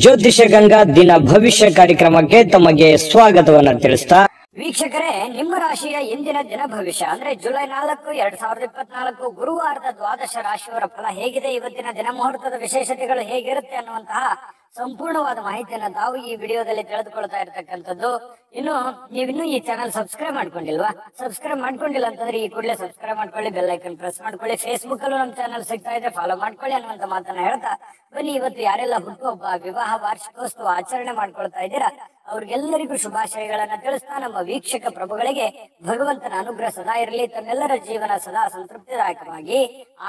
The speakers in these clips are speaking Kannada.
ಜ್ಯೋತಿಷ ಗಂಗಾ ದಿನ ಭವಿಷ್ಯ ಕಾರ್ಯಕ್ರಮಕ್ಕೆ ತಮಗೆ ಸ್ವಾಗತವನ್ನ ತಿಳಿಸ್ತಾ ವೀಕ್ಷಕರೇ, ನಿಮ್ಮ ರಾಶಿಯ ಇಂದಿನ ದಿನ ಭವಿಷ್ಯ ಅಂದ್ರೆ ಜುಲೈ 4, 2024 ಗುರುವಾರದ ದ್ವಾದಶ ರಾಶಿಯವರ ಫಲ ಹೇಗಿದೆ, ಇವತ್ತಿನ ದಿನ ಮುಹೂರ್ತದ ವಿಶೇಷತೆಗಳು ಹೇಗಿರುತ್ತೆ ಅನ್ನುವಂತಹ ಸಂಪೂರ್ಣವಾದ ಮಾಹಿತಿಯನ್ನ ತಾವು ಈ ವಿಡಿಯೋದಲ್ಲಿ ತಿಳಿದುಕೊಳ್ತಾ ಇರತಕ್ಕಂಥದ್ದು. ನೀವಿನ್ನೂ ಈ ಚಾನಲ್ ಸಬ್ಸ್ಕ್ರೈಬ್ ಮಾಡ್ಕೊಂಡಿಲ್ವಾ? ಸಬ್ಸ್ಕ್ರೈಬ್ ಮಾಡ್ಕೊಂಡಿಲ್ಲ ಅಂತಂದ್ರೆ ಈ ಕೂಡಲೇ ಸಬ್ಸ್ಕ್ರೈಬ್ ಮಾಡ್ಕೊಳ್ಳಿ, ಬೆಲ್ ಐಕನ್ ಪ್ರೆಸ್ ಮಾಡ್ಕೊಳ್ಳಿ. ಫೇಸ್ಬುಕ್ ಅಲ್ಲೂ ನಮ್ಮ ಚಾನಲ್ ಸಿಗ್ತಾ ಇದೆ, ಫಾಲೋ ಮಾಡ್ಕೊಳ್ಳಿ ಅನ್ನುವಂತ ಮಾತನ್ನ ಹೇಳ್ತಾ ಬನ್ನಿ, ಇವತ್ತು ಯಾರೆಲ್ಲ ಹುಟ್ಟುಹಬ್ಬ, ವಿವಾಹ, ವಾರ್ಷಿಕೋತ್ಸವ ಆಚರಣೆ ಮಾಡ್ಕೊಳ್ತಾ ಇದ್ದೀರಾ ಅವ್ರಿಗೆಲ್ಲರಿಗೂ ಶುಭಾಶಯಗಳನ್ನ ತಿಳಿಸ್ತಾ ನಮ್ಮ ವೀಕ್ಷಕ ಪ್ರಭುಗಳಿಗೆ ಭಗವಂತನ ಅನುಗ್ರಹ ಸದಾ ಇರಲಿ, ತಮ್ಮೆಲ್ಲರ ಜೀವನ ಸದಾ ಸಂತೃಪ್ತಿದಾಯಕವಾಗಿ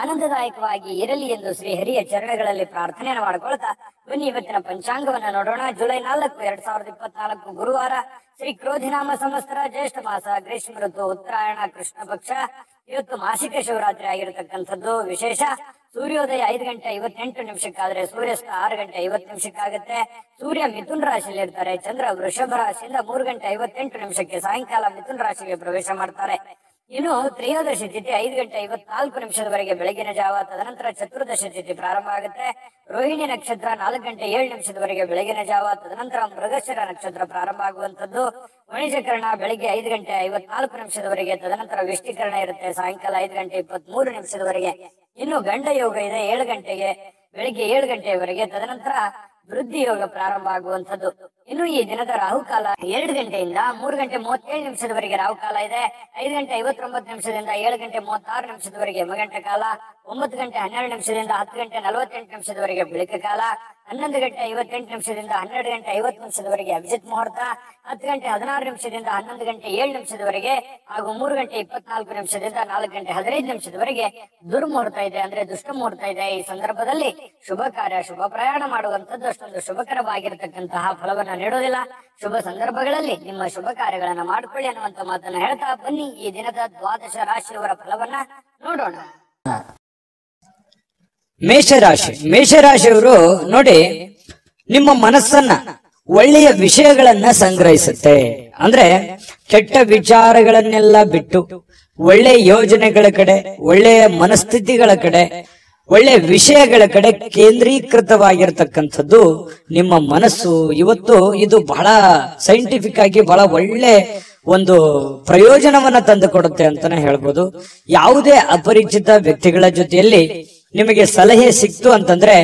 ಆನಂದದಾಯಕವಾಗಿ ಇರಲಿ ಎಂದು ಶ್ರೀ ಹರಿಯ ಚರಣಗಳಲ್ಲಿ ಪ್ರಾರ್ಥನೆಯನ್ನು ಮಾಡ್ಕೊಳ್ತಾ ಬನ್ನಿ ಇವತ್ತಿನ ಪಂಚಾಂಗವನ್ನ ನೋಡೋಣ. ಜುಲೈ 4, 2024 ಗುರುವಾರ, ಶ್ರೀ ಕ್ರೋಧಿನಾಮ ಸಂವತ್ಸರ, ಜ್ಯೇಷ್ಠ ಮಾಸ, ಗ್ರೀಷ್ಮ ಋತು, ಉತ್ತರಾಯಣ, ಕೃಷ್ಣ ಪಕ್ಷ. ಇವತ್ತು ಮಾಸಿಕ ಶಿವರಾತ್ರಿ ಆಗಿರತಕ್ಕಂಥದ್ದು. ವಿಶೇಷ ಸೂರ್ಯೋದಯ 5:58 ಸೂರ್ಯಾಸ್ತ 6:50 ಸೂರ್ಯ ಮಿಥುನ್ ರಾಶಿಯಲ್ಲಿ ಇರ್ತಾರೆ. ಚಂದ್ರ ವೃಷಭ ರಾಶಿಯಿಂದ 3:58 ಸಾಯಂಕಾಲ ಮಿಥುನ್ ರಾಶಿಗೆ ಪ್ರವೇಶ ಮಾಡ್ತಾರೆ. ಇನ್ನು ತ್ರಯೋದಶಿ ತಿಥಿ 5:54 ಬೆಳಗಿನ ಜಾವ, ತದನಂತರ ಚತುರ್ದಶಿ ತಿಥಿ ಪ್ರಾರಂಭ ಆಗುತ್ತೆ. ರೋಹಿಣಿ ನಕ್ಷತ್ರ 4:07 ಬೆಳಗಿನ ಜಾವ, ತದನಂತರ ಮೃಗಶಿರ ನಕ್ಷತ್ರ ಪ್ರಾರಂಭ ಆಗುವಂತದ್ದು. ವಣಿಜಕರಣ ಬೆಳಿಗ್ಗೆ 5:54 ತದನಂತರ ವಿಷ್ಟಿಕರಣ ಇರುತ್ತೆ ಸಾಯಂಕಾಲ 5:23 ಇನ್ನು ಗಂಡ ಯೋಗ ಇದೆ 7 ಗಂಟೆಗೆ, ಬೆಳಿಗ್ಗೆ 7 ಗಂಟೆಯವರೆಗೆ, ತದನಂತರ ವೃದ್ಧಿ ಯೋಗ ಪ್ರಾರಂಭ ಆಗುವಂತದ್ದು. ಇನ್ನು ಈ ದಿನದ ರಾಹುಕಾಲ 2 ಗಂಟೆಯಿಂದ 3:37 ರಾಹುಕಾಲ ಇದೆ. 5:59 7:36 ಯಮಗಂಟ ಕಾಲ, 9:12 10:48 ಬಳಿಕ ಕಾಲ, 11:58 12:50 ಅಭಿಜಿತ್ ಮುಹೂರ್ತ, 10:16 11:07 ಹಾಗೂ 3:24 4:15 ದುರ್ಮುಹೂರ್ತ ಇದೆ, ಅಂದ್ರೆ ದುಷ್ಟ ಮುಹೂರ್ತ ಇದೆ. ಈ ಸಂದರ್ಭದಲ್ಲಿ ಶುಭ ಕಾರ್ಯ, ಶುಭ ಪ್ರಯಾಣ ಮಾಡುವಂತದ್ದು ಅಷ್ಟೊಂದು ಶುಭಕರವಾಗಿರತಕ್ಕಂತಹ ಫಲವನ್ನ ನೀಡೋದಿಲ್ಲ. ಶುಭ ಸಂದರ್ಭಗಳಲ್ಲಿ ನಿಮ್ಮ ಶುಭ ಕಾರ್ಯಗಳನ್ನ ಮಾಡಿಕೊಳ್ಳಿ ಅನ್ನುವಂತ ಮಾತನ್ನ ಹೇಳ್ತಾ ಬನ್ನಿ ಈ ದಿನದ ದ್ವಾದಶ ರಾಶಿಯವರ ಫಲವನ್ನ ನೋಡೋಣ. ಮೇಷರಾಶಿಯವರು ನೋಡಿ, ನಿಮ್ಮ ಮನಸ್ಸನ್ನ ಒಳ್ಳೆಯ ವಿಷಯಗಳನ್ನ ಸಂಗ್ರಹಿಸುತ್ತೆ. ಅಂದ್ರೆ ಕೆಟ್ಟ ವಿಚಾರಗಳನ್ನೆಲ್ಲ ಬಿಟ್ಟು ಒಳ್ಳೆಯ ಯೋಜನೆಗಳ ಕಡೆ, ಒಳ್ಳೆಯ ಮನಸ್ಥಿತಿಗಳ ಕಡೆ, ಒಳ್ಳೆಯ ವಿಷಯಗಳ ಕಡೆ ಕೇಂದ್ರೀಕೃತವಾಗಿರ್ತಕ್ಕಂಥದ್ದು ನಿಮ್ಮ ಮನಸ್ಸು. ಇವತ್ತು ಇದು ಬಹಳ ಸೈಂಟಿಫಿಕ್ ಆಗಿ ಬಹಳ ಒಳ್ಳೆ ಒಂದು ಪ್ರಯೋಜನವನ್ನ ತಂದು ಕೊಡುತ್ತೆ ಅಂತಾನೆ ಹೇಳ್ಬೋದು. ಯಾವುದೇ ಅಪರಿಚಿತ ವ್ಯಕ್ತಿಗಳ ಜೊತೆಯಲ್ಲಿ ನಿಮಗೆ ಸಲಹೆ ಸಿಕ್ತು ಅಂತಂದ್ರೆ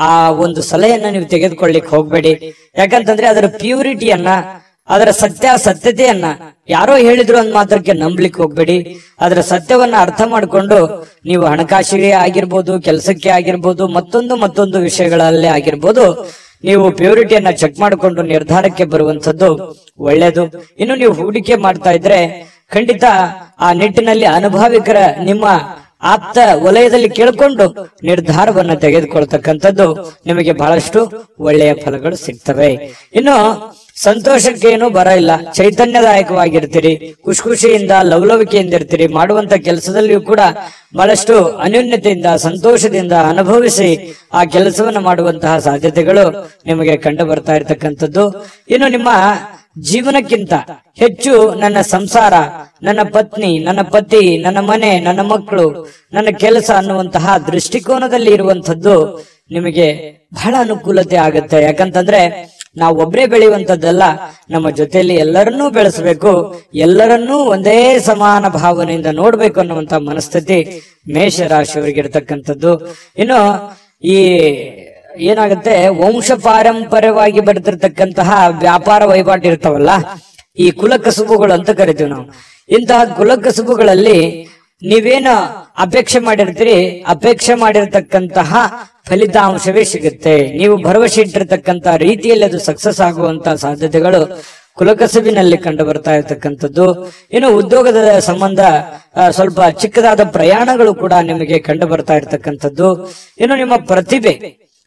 ಆ ಒಂದು ಸಲಹೆಯನ್ನ ನೀವು ತೆಗೆದುಕೊಳ್ಳಿಕ್ ಹೋಗ್ಬೇಡಿ. ಯಾಕಂತಂದ್ರೆ ಅದರ ಪ್ಯೂರಿಟಿಯನ್ನ, ಅದರ ಸತ್ಯತೆಯನ್ನ ಯಾರೋ ಹೇಳಿದ್ರು ಅಂದ್ ಮಾತ್ರಕ್ಕೆ ನಂಬ್ಲಿಕ್ಕೆ ಹೋಗ್ಬೇಡಿ. ಅದರ ಸತ್ಯವನ್ನ ಅರ್ಥ ಮಾಡ್ಕೊಂಡು ನೀವು ಹಣಕಾಸಿಗೆ ಆಗಿರ್ಬೋದು, ಕೆಲಸಕ್ಕೆ ಆಗಿರ್ಬೋದು, ಮತ್ತೊಂದು ವಿಷಯಗಳಲ್ಲೇ ಆಗಿರ್ಬೋದು, ನೀವು ಪ್ಯೂರಿಟಿಯನ್ನ ಚೆಕ್ ಮಾಡಿಕೊಂಡು ನಿರ್ಧಾರಕ್ಕೆ ಬರುವಂತದ್ದು ಒಳ್ಳೇದು. ಇನ್ನು ನೀವು ಹೂಡಿಕೆ ಮಾಡ್ತಾ ಇದ್ರೆ ಖಂಡಿತ ಆ ನಿಟ್ಟಿನಲ್ಲಿ ಅನುಭವಿಕರ ನಿಮ್ಮ ಆಪ್ತ ವಲಯದಲ್ಲಿ ಕೇಳ್ಕೊಂಡು ನಿರ್ಧಾರವನ್ನ ತೆಗೆದುಕೊಳ್ತಕ್ಕಂಥದ್ದು ನಿಮಗೆ ಬಹಳಷ್ಟು ಒಳ್ಳೆಯ ಫಲಗಳು ಸಿಗ್ತವೆ. ಇನ್ನು ಸಂತೋಷಕ್ಕೇನು ಬರ ಇಲ್ಲ, ಚೈತನ್ಯದಾಯಕವಾಗಿರ್ತೀರಿ, ಖುಷಿಯಿಂದ ಲವಲವಿಕೆಯಿಂದ ಇರ್ತೀರಿ. ಮಾಡುವಂತ ಕೆಲಸದಲ್ಲಿಯೂ ಕೂಡ ಬಹಳಷ್ಟು ಅನ್ಯೋನ್ಯತೆಯಿಂದ, ಸಂತೋಷದಿಂದ ಅನುಭವಿಸಿ ಆ ಕೆಲಸವನ್ನು ಮಾಡುವಂತಹ ಸಾಧ್ಯತೆಗಳು ನಿಮಗೆ ಕಂಡು ಬರ್ತಾ ಇರತಕ್ಕಂಥದ್ದು. ಇನ್ನು ನಿಮ್ಮ ಜೀವನಕ್ಕಿಂತ ಹೆಚ್ಚು ನನ್ನ ಸಂಸಾರ, ನನ್ನ ಪತ್ನಿ, ನನ್ನ ಪತಿ, ನನ್ನ ಮನೆ, ನನ್ನ ಮಕ್ಕಳು, ನನ್ನ ಕೆಲಸ ಅನ್ನುವಂತಹ ದೃಷ್ಟಿಕೋನದಲ್ಲಿ ಇರುವಂತದ್ದು ನಿಮಗೆ ಬಹಳ ಅನುಕೂಲತೆ ಆಗುತ್ತೆ. ಯಾಕಂತಂದ್ರೆ ನಾವು ಒಬ್ಬರೇ ಬೆಳೆಯುವಂತದ್ದಲ್ಲ, ನಮ್ಮ ಜೊತೆಯಲ್ಲಿ ಎಲ್ಲರನ್ನೂ ಬೆಳೆಸಬೇಕು, ಎಲ್ಲರನ್ನೂ ಒಂದೇ ಸಮಾನ ಭಾವನೆಯಿಂದ ನೋಡ್ಬೇಕು ಅನ್ನುವಂತ ಮನಸ್ಥಿತಿ ಮೇಷರಾಶಿಯವರಿಗೆ ಇರತಕ್ಕಂಥದ್ದು. ಇನ್ನು ಈ ಏನಾಗುತ್ತೆ, ವಂಶ ಪಾರಂಪರ್ಯವಾಗಿ ಬರ್ತಿರ್ತಕ್ಕಂತಹ ವ್ಯಾಪಾರ ವಹಿವಾಟು ಇರ್ತಾವಲ್ಲ, ಈ ಕುಲಕಸುಬುಗಳು ಅಂತ ಕರಿತೀವಿ ನಾವು. ಇಂತಹ ಕುಲಕಸುಬುಗಳಲ್ಲಿ ನೀವೇನು ಅಪೇಕ್ಷೆ ಮಾಡಿರ್ತೀರಿ, ಅಪೇಕ್ಷೆ ಮಾಡಿರ್ತಕ್ಕಂತಹ ಫಲಿತಾಂಶವೇ ಸಿಗುತ್ತೆ. ನೀವು ಭರವಸೆ ಇಟ್ಟಿರ್ತಕ್ಕಂತಹ ರೀತಿಯಲ್ಲಿ ಅದು ಸಕ್ಸಸ್ ಆಗುವಂತಹ ಸಾಧ್ಯತೆಗಳು ಕುಲಕಸುಬಿನಲ್ಲಿ ಕಂಡು ಬರ್ತಾ ಇರತಕ್ಕಂಥದ್ದು. ಇನ್ನು ಉದ್ಯೋಗದ ಸಂಬಂಧ ಸ್ವಲ್ಪ ಚಿಕ್ಕದಾದ ಪ್ರಯಾಣಗಳು ಕೂಡ ನಿಮಗೆ ಕಂಡು ಬರ್ತಾ ಇರತಕ್ಕಂಥದ್ದು. ಇನ್ನು ನಿಮ್ಮ ಪ್ರತಿಭೆ,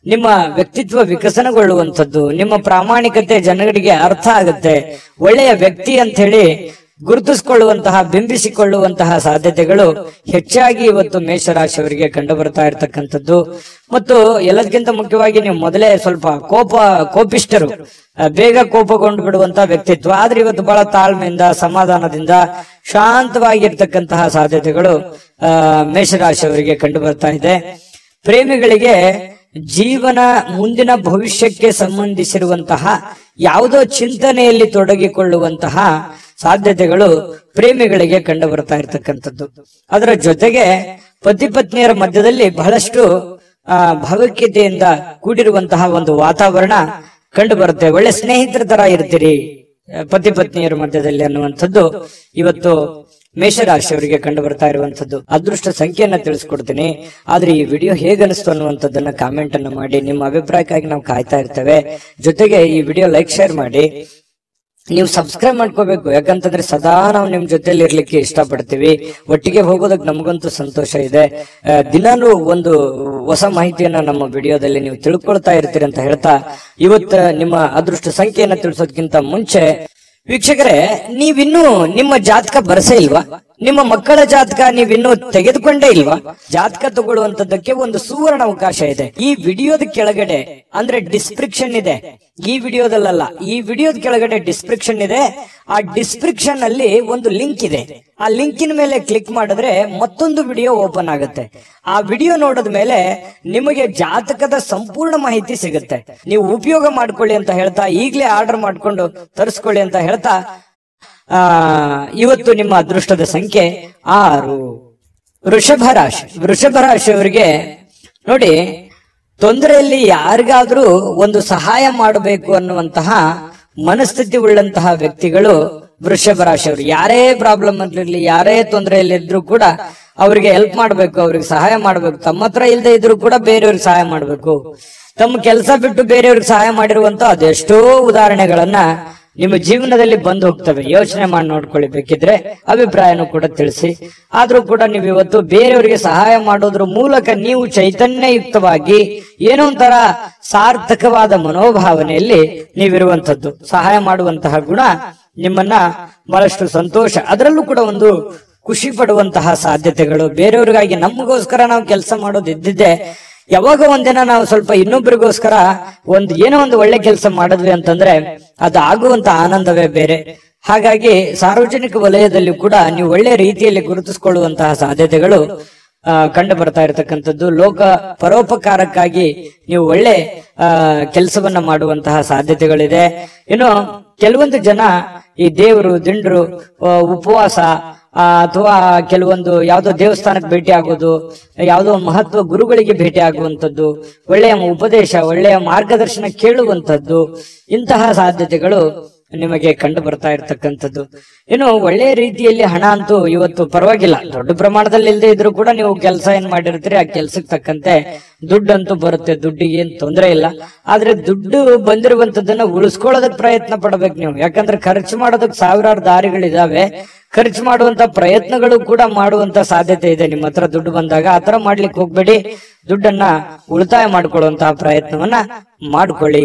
ನಿಮ್ಮ ವ್ಯಕ್ತಿತ್ವ ವಿಕಸನಗೊಳ್ಳುವಂಥದ್ದು, ನಿಮ್ಮ ಪ್ರಾಮಾಣಿಕತೆ ಜನಗಳಿಗೆ ಅರ್ಥ ಆಗುತ್ತೆ. ಒಳ್ಳೆಯ ವ್ಯಕ್ತಿ ಅಂತ ಹೇಳಿ ಗುರುತಿಸಿಕೊಳ್ಳುವಂತಹ, ಬಿಂಬಿಸಿಕೊಳ್ಳುವಂತಹ ಸಾಧ್ಯತೆಗಳು ಹೆಚ್ಚಾಗಿ ಇವತ್ತು ಮೇಷರಾಶಿಯವರಿಗೆ ಕಂಡು ಬರ್ತಾ ಇರತಕ್ಕಂಥದ್ದು. ಮತ್ತು ಎಲ್ಲದಕ್ಕಿಂತ ಮುಖ್ಯವಾಗಿ ನೀವು ಮೊದಲೇ ಸ್ವಲ್ಪ ಕೋಪಿಷ್ಟರು, ಬೇಗ ಕೋಪಗೊಂಡು ಬಿಡುವಂತ ವ್ಯಕ್ತಿತ್ವ. ಆದ್ರೆ ಇವತ್ತು ಬಹಳ ತಾಳ್ಮೆಯಿಂದ, ಸಮಾಧಾನದಿಂದ, ಶಾಂತವಾಗಿರ್ತಕ್ಕಂತಹ ಸಾಧ್ಯತೆಗಳು ಮೇಷರಾಶಿಯವರಿಗೆ ಕಂಡು ಬರ್ತಾ ಇದೆ. ಪ್ರೇಮಿಗಳಿಗೆ ಜೀವನ ಮುಂದಿನ ಭವಿಷ್ಯಕ್ಕೆ ಸಂಬಂಧಿಸಿರುವಂತಹ ಯಾವುದೋ ಚಿಂತನೆಯಲ್ಲಿ ತೊಡಗಿಕೊಳ್ಳುವಂತಹ ಸಾಧ್ಯತೆಗಳು ಪ್ರೇಮಿಗಳಿಗೆ ಕಂಡು ಬರ್ತಾ ಇರತಕ್ಕಂಥದ್ದು. ಅದರ ಜೊತೆಗೆ ಪತಿ ಪತ್ನಿಯರ ಮಧ್ಯದಲ್ಲಿ ಬಹಳಷ್ಟು ಭಾವೈಕ್ಯತೆಯಿಂದ ಕೂಡಿರುವಂತಹ ಒಂದು ವಾತಾವರಣ ಕಂಡು ಬರುತ್ತೆ. ಒಳ್ಳೆ ಸ್ನೇಹಿತರ ತರ ಇರ್ತೀರಿ ಪತಿ ಪತ್ನಿಯರ ಮಧ್ಯದಲ್ಲಿ ಅನ್ನುವಂಥದ್ದು ಇವತ್ತು ಮೇಷರಾಶಿಯವರಿಗೆ ಕಂಡು ಬರ್ತಾ ಇರುವಂತದ್ದು. ಅದೃಷ್ಟ ಸಂಖ್ಯೆಯನ್ನ ತಿಳಿಸ್ಕೊಡ್ತೀನಿ, ಆದ್ರೆ ಈ ವಿಡಿಯೋ ಹೇಗನಿಸ್ತು ಅನ್ನುವಂಥದ್ದನ್ನ ಕಾಮೆಂಟ್ ಅನ್ನು ಮಾಡಿ. ನಿಮ್ಮ ಅಭಿಪ್ರಾಯಕ್ಕಾಗಿ ನಾವು ಕಾಯ್ತಾ ಇರ್ತೇವೆ. ಜೊತೆಗೆ ಈ ವಿಡಿಯೋ ಲೈಕ್ ಶೇರ್ ಮಾಡಿ. ನೀವು ಸಬ್ಸ್ಕ್ರೈಬ್ ಮಾಡ್ಕೋಬೇಕು, ಯಾಕಂತಂದ್ರೆ ಸದಾ ನಾವು ನಿಮ್ ಜೊತೆಲಿ ಇರ್ಲಿಕ್ಕೆ ಇಷ್ಟಪಡ್ತೀವಿ. ಒಟ್ಟಿಗೆ ಹೋಗೋದಕ್ಕೆ ನಮಗಂತೂ ಸಂತೋಷ ಇದೆ. ದಿನಾನು ಒಂದು ಹೊಸ ಮಾಹಿತಿಯನ್ನ ನಮ್ಮ ವಿಡಿಯೋದಲ್ಲಿ ನೀವು ತಿಳ್ಕೊಳ್ತಾ ಇರ್ತೀರಿ ಅಂತ ಹೇಳ್ತಾ, ಇವತ್ತು ನಿಮ್ಮ ಅದೃಷ್ಟ ಸಂಖ್ಯೆಯನ್ನ ತಿಳಿಸೋದಕ್ಕಿಂತ ಮುಂಚೆ ವೀಕ್ಷಕರೇ, ನೀವಿನ್ನೂ ನಿಮ್ಮ ಜಾತಕ ಬರಸೇ ಇಲ್ವಾ? ನಿಮ್ಮ ಮಕ್ಕಳ ಜಾತಕ ನೀವಿನ್ನೂ ತೆಗೆದುಕೊಂಡೇ ಇಲ್ವಾ? ಜಾತಕ ತಗೊಳ್ಳುವಂತದ್ದಕ್ಕೆ ಒಂದು ಸುವರ್ಣ ಅವಕಾಶ ಇದೆ. ಈ ವಿಡಿಯೋದ ಕೆಳಗಡೆ ಅಂದ್ರೆ ಡಿಸ್ಕ್ರಿಪ್ಷನ್ ಇದೆ, ಈ ವಿಡಿಯೋದಲ್ಲ, ಈ ವಿಡಿಯೋದ ಕೆಳಗಡೆ ಡಿಸ್ಕ್ರಿಪ್ಷನ್ ಇದೆ. ಆ ಡಿಸ್ಕ್ರಿಪ್ಷನ್ ಅಲ್ಲಿ ಒಂದು ಲಿಂಕ್ ಇದೆ. ಆ ಲಿಂಕಿನ ಮೇಲೆ ಕ್ಲಿಕ್ ಮಾಡಿದ್ರೆ ಮತ್ತೊಂದು ವಿಡಿಯೋ ಓಪನ್ ಆಗುತ್ತೆ. ಆ ವಿಡಿಯೋ ನೋಡಿದ ಮೇಲೆ ನಿಮಗೆ ಜಾತಕದ ಸಂಪೂರ್ಣ ಮಾಹಿತಿ ಸಿಗುತ್ತೆ. ನೀವು ಉಪಯೋಗ ಮಾಡ್ಕೊಳ್ಳಿ ಅಂತ ಹೇಳ್ತಾ, ಈಗಲೇ ಆರ್ಡರ್ ಮಾಡ್ಕೊಂಡು ತರಿಸ್ಕೊಳ್ಳಿ ಅಂತ ಹೇಳ್ತಾ, ಇವತ್ತು ನಿಮ್ಮ ಅದೃಷ್ಟದ ಸಂಖ್ಯೆ 6. ವೃಷಭ ರಾಶಿ. ವೃಷಭ ರಾಶಿಯವರಿಗೆ ನೋಡಿ, ತೊಂದರೆಯಲ್ಲಿ ಯಾರಿಗಾದ್ರೂ ಒಂದು ಸಹಾಯ ಮಾಡಬೇಕು ಅನ್ನುವಂತಹ ಮನಸ್ಥಿತಿ ಉಳ್ಳಂತಹ ವ್ಯಕ್ತಿಗಳು ವೃಷಭ ರಾಶಿಯವರು. ಯಾರೇ ಪ್ರಾಬ್ಲಮ್ ಅಲ್ಲಿರ್ಲಿ, ಯಾರೇ ತೊಂದರೆಯಲ್ಲಿದ್ರು ಕೂಡ ಅವರಿಗೆ ಹೆಲ್ಪ್ ಮಾಡ್ಬೇಕು, ಅವ್ರಿಗೆ ಸಹಾಯ ಮಾಡ್ಬೇಕು. ತಮ್ಮ ಹತ್ರ ಇಲ್ಲದೆ ಇದ್ರು ಕೂಡ ಬೇರೆಯವ್ರಿಗೆ ಸಹಾಯ ಮಾಡ್ಬೇಕು. ತಮ್ಮ ಕೆಲಸ ಬಿಟ್ಟು ಬೇರೆಯವ್ರಿಗೆ ಸಹಾಯ ಮಾಡಿರುವಂತ ಅದೆಷ್ಟೋ ಉದಾಹರಣೆಗಳನ್ನ ನಿಮ್ಮ ಜೀವನದಲ್ಲಿ ಬಂದು ಹೋಗ್ತವೆ. ಯೋಚನೆ ಮಾಡಿ ನೋಡ್ಕೊಳ್ಳಿ, ಬೇಕಿದ್ರೆ ಅಭಿಪ್ರಾಯನೂ ಕೂಡ ತಿಳಿಸಿ. ಆದ್ರೂ ಕೂಡ ನೀವು ಇವತ್ತು ಬೇರೆಯವರಿಗೆ ಸಹಾಯ ಮಾಡೋದ್ರ ಮೂಲಕ ನೀವು ಚೈತನ್ಯಯುಕ್ತವಾಗಿ ಏನೋ ಒಂಥರ ಸಾರ್ಥಕವಾದ ಮನೋಭಾವನೆಯಲ್ಲಿ ನೀವಿರುವಂತದ್ದು. ಸಹಾಯ ಮಾಡುವಂತಹ ಗುಣ ನಿಮ್ಮನ್ನ ಬಹಳಷ್ಟು ಸಂತೋಷ, ಅದರಲ್ಲೂ ಕೂಡ ಒಂದು ಖುಷಿ ಪಡುವಂತಹ ಸಾಧ್ಯತೆಗಳು. ಬೇರೆಯವ್ರಿಗಾಗಿ ನಮಗೋಸ್ಕರ ನಾವು ಕೆಲಸ ಮಾಡೋದು ಇದ್ದಿದ್ದೆ, ಯಾವಾಗ ಒಂದಿನ ನಾವು ಸ್ವಲ್ಪ ಇನ್ನೊಬ್ಬರಿಗೋಸ್ಕರ ಏನೋ ಒಂದು ಒಳ್ಳೆ ಕೆಲಸ ಮಾಡಿದ್ವಿ ಅಂತಂದ್ರೆ ಅದು ಆಗುವಂತ ಆನಂದವೇ ಬೇರೆ. ಹಾಗಾಗಿ ಸಾರ್ವಜನಿಕ ವಲಯದಲ್ಲಿ ಕೂಡ ನೀವು ಒಳ್ಳೆ ರೀತಿಯಲ್ಲಿ ಗುರುತಿಸಿಕೊಳ್ಳುವಂತಹ ಸಾಧ್ಯತೆಗಳು ಕಂಡು ಬರ್ತಾ ಇರತಕ್ಕಂಥದ್ದು. ಲೋಕ ಪರೋಪಕಾರಕ್ಕಾಗಿ ನೀವು ಒಳ್ಳೆ ಕೆಲಸವನ್ನ ಮಾಡುವಂತಹ ಸಾಧ್ಯತೆಗಳಿದೆ. ಇನ್ನು ಕೆಲವೊಂದು ಜನ ಈ ದೇವರು ದಿಂಡ್ರು ಉಪವಾಸ ಅಥವಾ ಕೆಲವೊಂದು ಯಾವುದೋ ದೇವಸ್ಥಾನಕ್ಕೆ ಭೇಟಿ ಆಗೋದು, ಯಾವುದೋ ಮಹತ್ವ ಗುರುಗಳಿಗೆ ಭೇಟಿ ಆಗುವಂಥದ್ದು, ಒಳ್ಳೆಯ ಉಪದೇಶ, ಒಳ್ಳೆಯ ಮಾರ್ಗದರ್ಶನ ಕೇಳುವಂಥದ್ದು, ಇಂತಹ ಸಾಧ್ಯತೆಗಳು ನಿಮಗೆ ಕಂಡು ಬರ್ತಾ ಇರ್ತಕ್ಕಂಥದ್ದು. ಇನ್ನು ಒಳ್ಳೆಯ ರೀತಿಯಲ್ಲಿ ಹಣ ಅಂತೂ ಇವತ್ತು ಪರವಾಗಿಲ್ಲ, ದೊಡ್ಡ ಪ್ರಮಾಣದಲ್ಲಿ ಇಲ್ಲದೆ ಇದ್ರೂ ಕೂಡ ನೀವು ಕೆಲಸ ಏನ್ ಮಾಡಿರ್ತೀರಿ ಆ ಕೆಲ್ಸಕ್ಕೆ ತಕ್ಕಂತೆ ದುಡ್ಡಂತೂ ಬರುತ್ತೆ. ದುಡ್ಡಿಗೆ ಏನ್ ತೊಂದರೆ ಇಲ್ಲ. ಆದ್ರೆ ದುಡ್ಡು ಬಂದಿರುವಂತದ್ದನ್ನ ಉಳಿಸ್ಕೊಳ್ಳೋದಕ್ ಪ್ರಯತ್ನ ಪಡ್ಬೇಕು ನೀವು. ಯಾಕಂದ್ರೆ ಖರ್ಚು ಮಾಡೋದಕ್ಕೆ ಸಾವಿರಾರು ದಾರಿಗಳಿದಾವೆ. ಖರ್ಚು ಮಾಡುವಂತ ಪ್ರಯತ್ನಗಳು ಕೂಡ ಮಾಡುವಂತ ಸಾಧ್ಯತೆ ಇದೆ. ನಿಮ್ಮ ಹತ್ರ ದುಡ್ಡು ಬಂದಾಗ ಆತರ ಮಾಡ್ಲಿಕ್ಕೆ ಹೋಗ್ಬೇಡಿ. ದುಡ್ಡನ್ನ ಉಳಿತಾಯ ಮಾಡ್ಕೊಳ್ಳುವಂತಹ ಪ್ರಯತ್ನವನ್ನ ಮಾಡ್ಕೊಳ್ಳಿ.